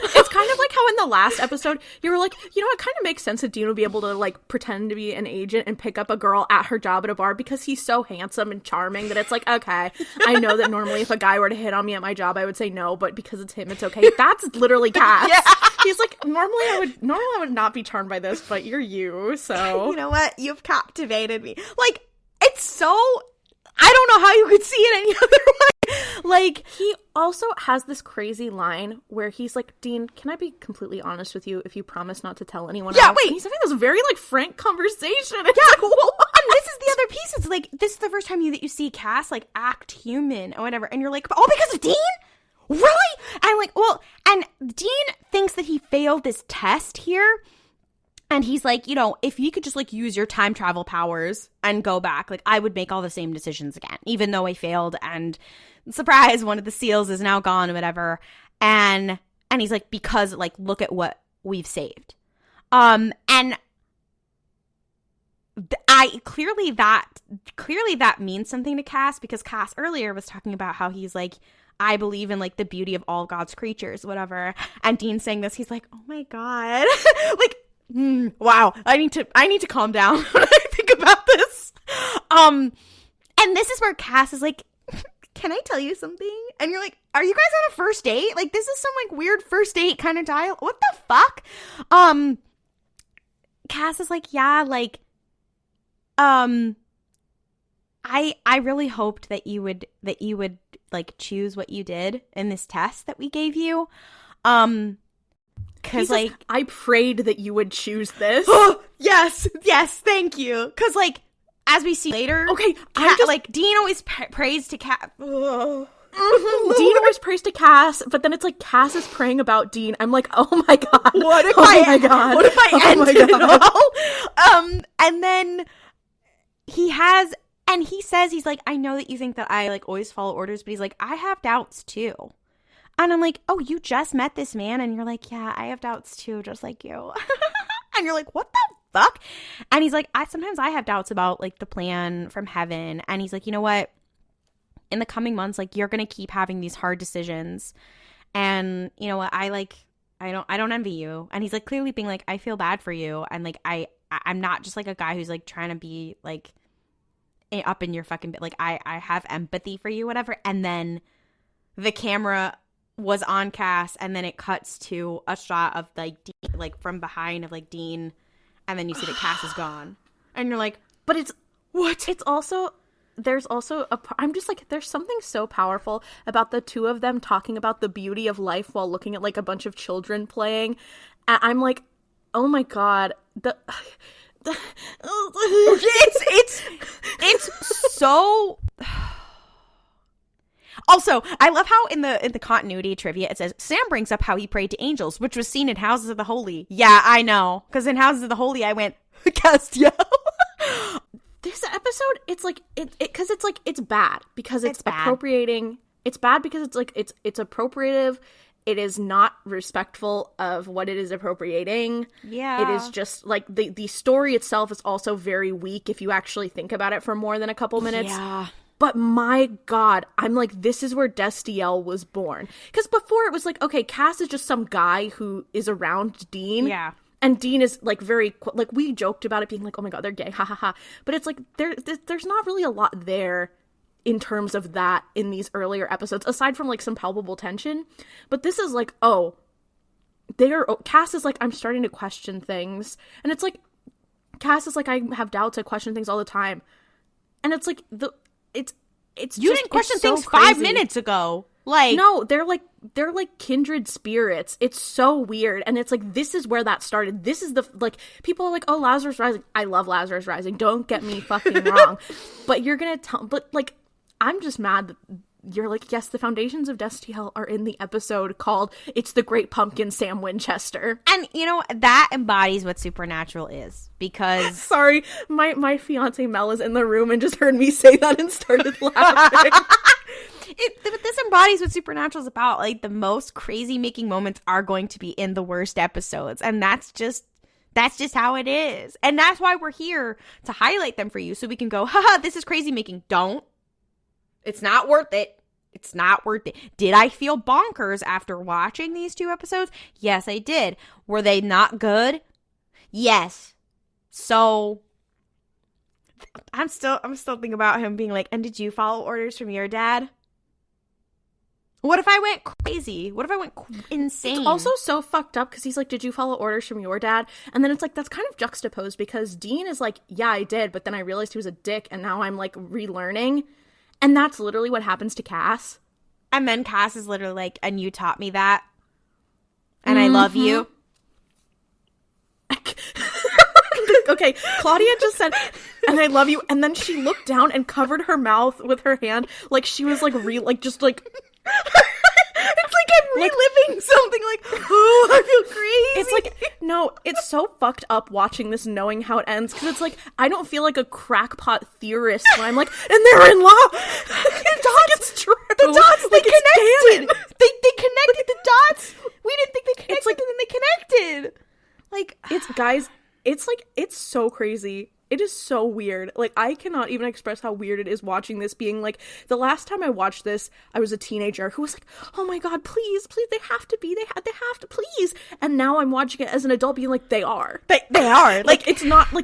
It's kind of like how in the last episode, you were like, you know, it kind of makes sense that Dean would be able to, like, pretend to be an agent and pick up a girl at her job at a bar because he's so handsome and charming that it's like, okay, I know that normally if a guy were to hit on me at my job, I would say no, but because it's him, it's okay. That's literally Cass. Yeah. He's like, normally I would not be charmed by this, but you're you, so. You know what? You've captivated me. Like, it's so, I don't know how you could see it any other way. Like, he also has this crazy line where he's like, Dean, can I be completely honest with you if you promise not to tell anyone else? Wait. And he's having this very, like, frank conversation. Like, and this is the other piece. It's like, this is the first time that you see Cass, like, act human or whatever. And you're like, oh, because of Dean? Really? And I'm like, well, and Dean thinks that he failed this test here. And he's like, you know, if you could just, like, use your time travel powers and go back, like, I would make all the same decisions again, even though I failed. And surprise, one of the seals is now gone or whatever. And he's like, because, like, look at what we've saved. And clearly that means something to Cass, because Cass earlier was talking about how he's like, I believe in, like, the beauty of all God's creatures, whatever. And Dean's saying this, he's like, oh my God. Like, wow, I need to calm down when I think about this. And this is where Cass is like, can I tell you something? And you're like, are you guys on a first date? Like, this is some, like, weird first date kind of dialogue. What the fuck? Cass is like, yeah, like, I really hoped that you would like choose what you did in this test that we gave you. Cause like I prayed that you would choose this. yes, thank you. Cause like as we see later, okay, like Dean always prays to Cat. Dean always prays to Cass, but then it's like Cass is praying about Dean. I'm like, oh my god, what if What if I ended it all? And then he says, he's like, I know that you think that I like always follow orders, but he's like, I have doubts too. And I'm like, oh, you just met this man, and you're like, yeah, I have doubts too, just like you. And you're like, what the fuck? And he's like, sometimes I have doubts about like the plan from heaven. And he's like, you know what? In the coming months, like you're gonna keep having these hard decisions, and you know what? I don't envy you. And he's like clearly being like, I feel bad for you, and like I'm not just like a guy who's like trying to be like up in your fucking bit. Like I have empathy for you, whatever. And then the camera was on Cass, and then it cuts to a shot of like Dean, like from behind of like Dean, and then you see that Cass is gone, and you're like, but it's what? It's also there's also I'm just like, there's something so powerful about the two of them talking about the beauty of life while looking at like a bunch of children playing. And I'm like, oh my god, it's so. Also, I love how in the continuity trivia it says Sam brings up how he prayed to angels, which was seen in Houses of the Holy. Yeah, I know, because in Houses of the Holy I went Destiel. This episode, it's like because it's like it's bad because it's bad. Appropriating. It's bad because it's like it's appropriative. It is not respectful of what it is appropriating. Yeah. It is just like the story itself is also very weak if you actually think about it for more than a couple minutes. Yeah. But my god, I'm like, this is where Destiel was born. Because before it was like, okay, Cass is just some guy who is around Dean. Yeah. And Dean is like very, like we joked about it being like, oh my god, they're gay, ha ha ha. But it's like, there's not really a lot there in terms of that in these earlier episodes, aside from like some palpable tension. But this is like, oh, Cass is like, I'm starting to question things. And it's like, Cass is like, I have doubts, I question things all the time. And it's like, it's you just, didn't question so things crazy. 5 minutes ago. Like, no, they're like kindred spirits. It's so weird. And it's like, this is where that started. This is the, like, people are like, oh, Lazarus Rising. I love Lazarus Rising. Don't get me fucking wrong. But you're gonna tell, but like, I'm just mad that you're like, yes, the foundations of Destiel are in the episode called It's the Great Pumpkin, Sam Winchester. and you know, that embodies what Supernatural is, because Sorry, my fiance Mel is in the room and just heard me say that and started laughing. this embodies what Supernatural is about. Like, the most crazy making moments are going to be in the worst episodes, and that's just how it is. And that's why we're here to highlight them for you, so we can go, haha, this is crazy making. Don't. It's not worth it. It's not worth it. Did I feel bonkers after watching these 2 episodes? Yes, I did. Were they not good? Yes. So I'm still thinking about him being like, and did you follow orders from your dad? What if I went crazy? What if I went insane? It's also so fucked up because he's like, did you follow orders from your dad? And then it's like, that's kind of juxtaposed because Dean is like, yeah, I did, but then I realized he was a dick and now I'm like relearning. And that's literally what happens to Cass. And then Cass is literally like, and you taught me that. And I love you. Okay, Klaudia just said, and I love you. And then she looked down and covered her mouth with her hand. Like she was like, just like. It's like I'm reliving something like, oh, I feel crazy. It's like, no, it's so fucked up watching this knowing how it ends. Because it's like, I don't feel like a crackpot theorist when I'm like, and they're in love. The dots, it's true. The dots, like, they connected. Canon. They connected the dots. We didn't think they connected, it's like, and then they connected. Like, it's, guys, it's like, it's so crazy. It is so weird. Like, I cannot even express how weird it is watching this, being like, the last time I watched this, I was a teenager who was like, oh my god, please, they have to be, they have to, please. And now I'm watching it as an adult being like, they are. They are. Like, it's not a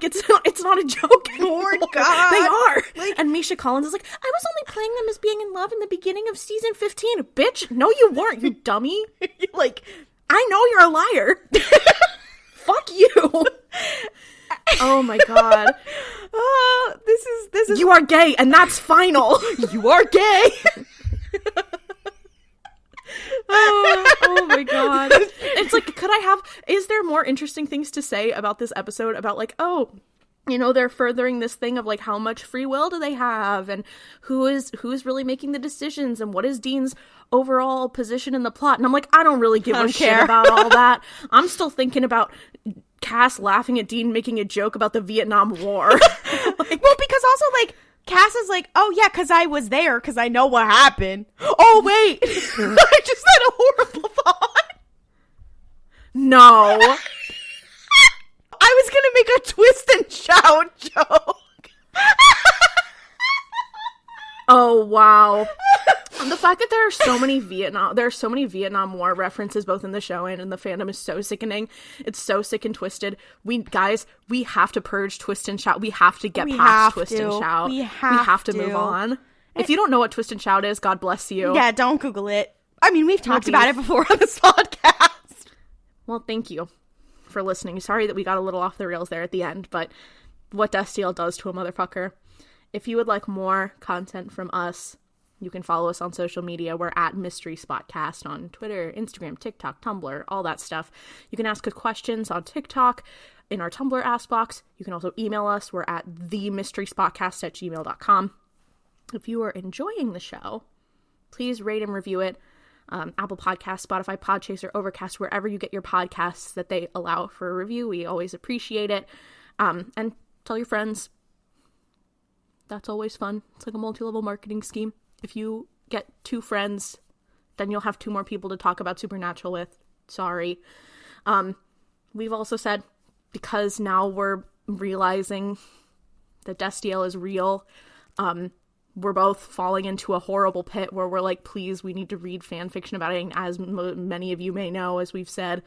joke anymore. Oh god. They are. Like, and Misha Collins is like, I was only playing them as being in love in the beginning of season 15. Bitch, no you weren't, you dummy. like, I know you're a liar. Fuck you. Oh my god. Oh, this is you are gay, and that's final. You are gay. Oh my god. It's like, is there more interesting things to say about this episode about like, oh, you know, they're furthering this thing of like how much free will do they have and who's really making the decisions and what is Dean's overall position in the plot. And I'm like, I don't really give a shit about all that. I'm still thinking about Cass laughing at Dean making a joke about the Vietnam War. Well, because also like Cass is like, oh yeah, because I was there, because I know what happened. Oh wait, I just had a horrible thought. No. I was gonna make a twist and shout joke. Oh wow. The fact that there are so many Vietnam War references both in the show and in the fandom is so sickening. It's so sick and twisted. We have to purge twist and shout. We have to get past twist and shout. We have to move on. If you don't know what twist and shout is, God bless you. Yeah, don't Google it. I mean, we've talked about it before on this podcast. Well, thank you for listening. Sorry that we got a little off the rails there at the end, but what Destiel does to a motherfucker. If you would like more content from us, you can follow us on social media. We're at Mystery Spotcast on Twitter, Instagram, TikTok, Tumblr, all that stuff. You can ask us questions on TikTok, in our Tumblr Ask Box. You can also email us. We're at themysteryspotcast@gmail.com. If you are enjoying the show, please rate and review it. Apple Podcasts, Spotify, Podchaser, Overcast, wherever you get your podcasts that they allow for a review. We always appreciate it. And tell your friends. That's always fun. It's like a multi-level marketing scheme. If you get 2 friends, then you'll have 2 more people to talk about Supernatural with. Sorry. We've also said, because now we're realizing that Destiel is real, we're both falling into a horrible pit where we're like, please, we need to read fan fiction about it. And as many of you may know, as we've said,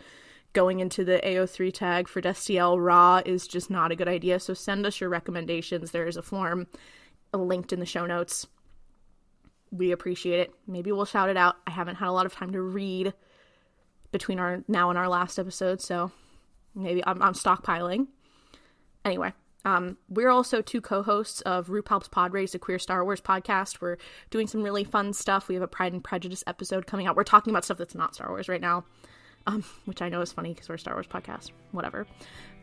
going into the AO3 tag for Destiel Raw is just not a good idea. So send us your recommendations. There is a form linked in the show notes. We appreciate it. Maybe we'll shout it out. I haven't had a lot of time to read between our now and our last episode, so maybe I'm stockpiling. Anyway, we're also 2 co-hosts of RuPaul's Pod Race, a queer Star Wars podcast. We're doing some really fun stuff. We have a Pride and Prejudice episode coming out. We're talking about stuff that's not Star Wars right now, which I know is funny because we're a Star Wars podcast. Whatever.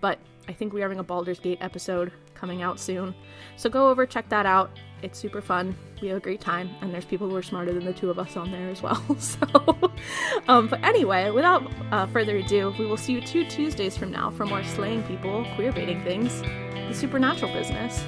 But I think we're having a Baldur's Gate episode coming out soon. So go over, check that out. It's super fun. We have a great time. And there's people who are smarter than the 2 of us on there as well. So, but anyway, without further ado, we will see you 2 Tuesdays from now for more slaying people, queer baiting things, the supernatural business.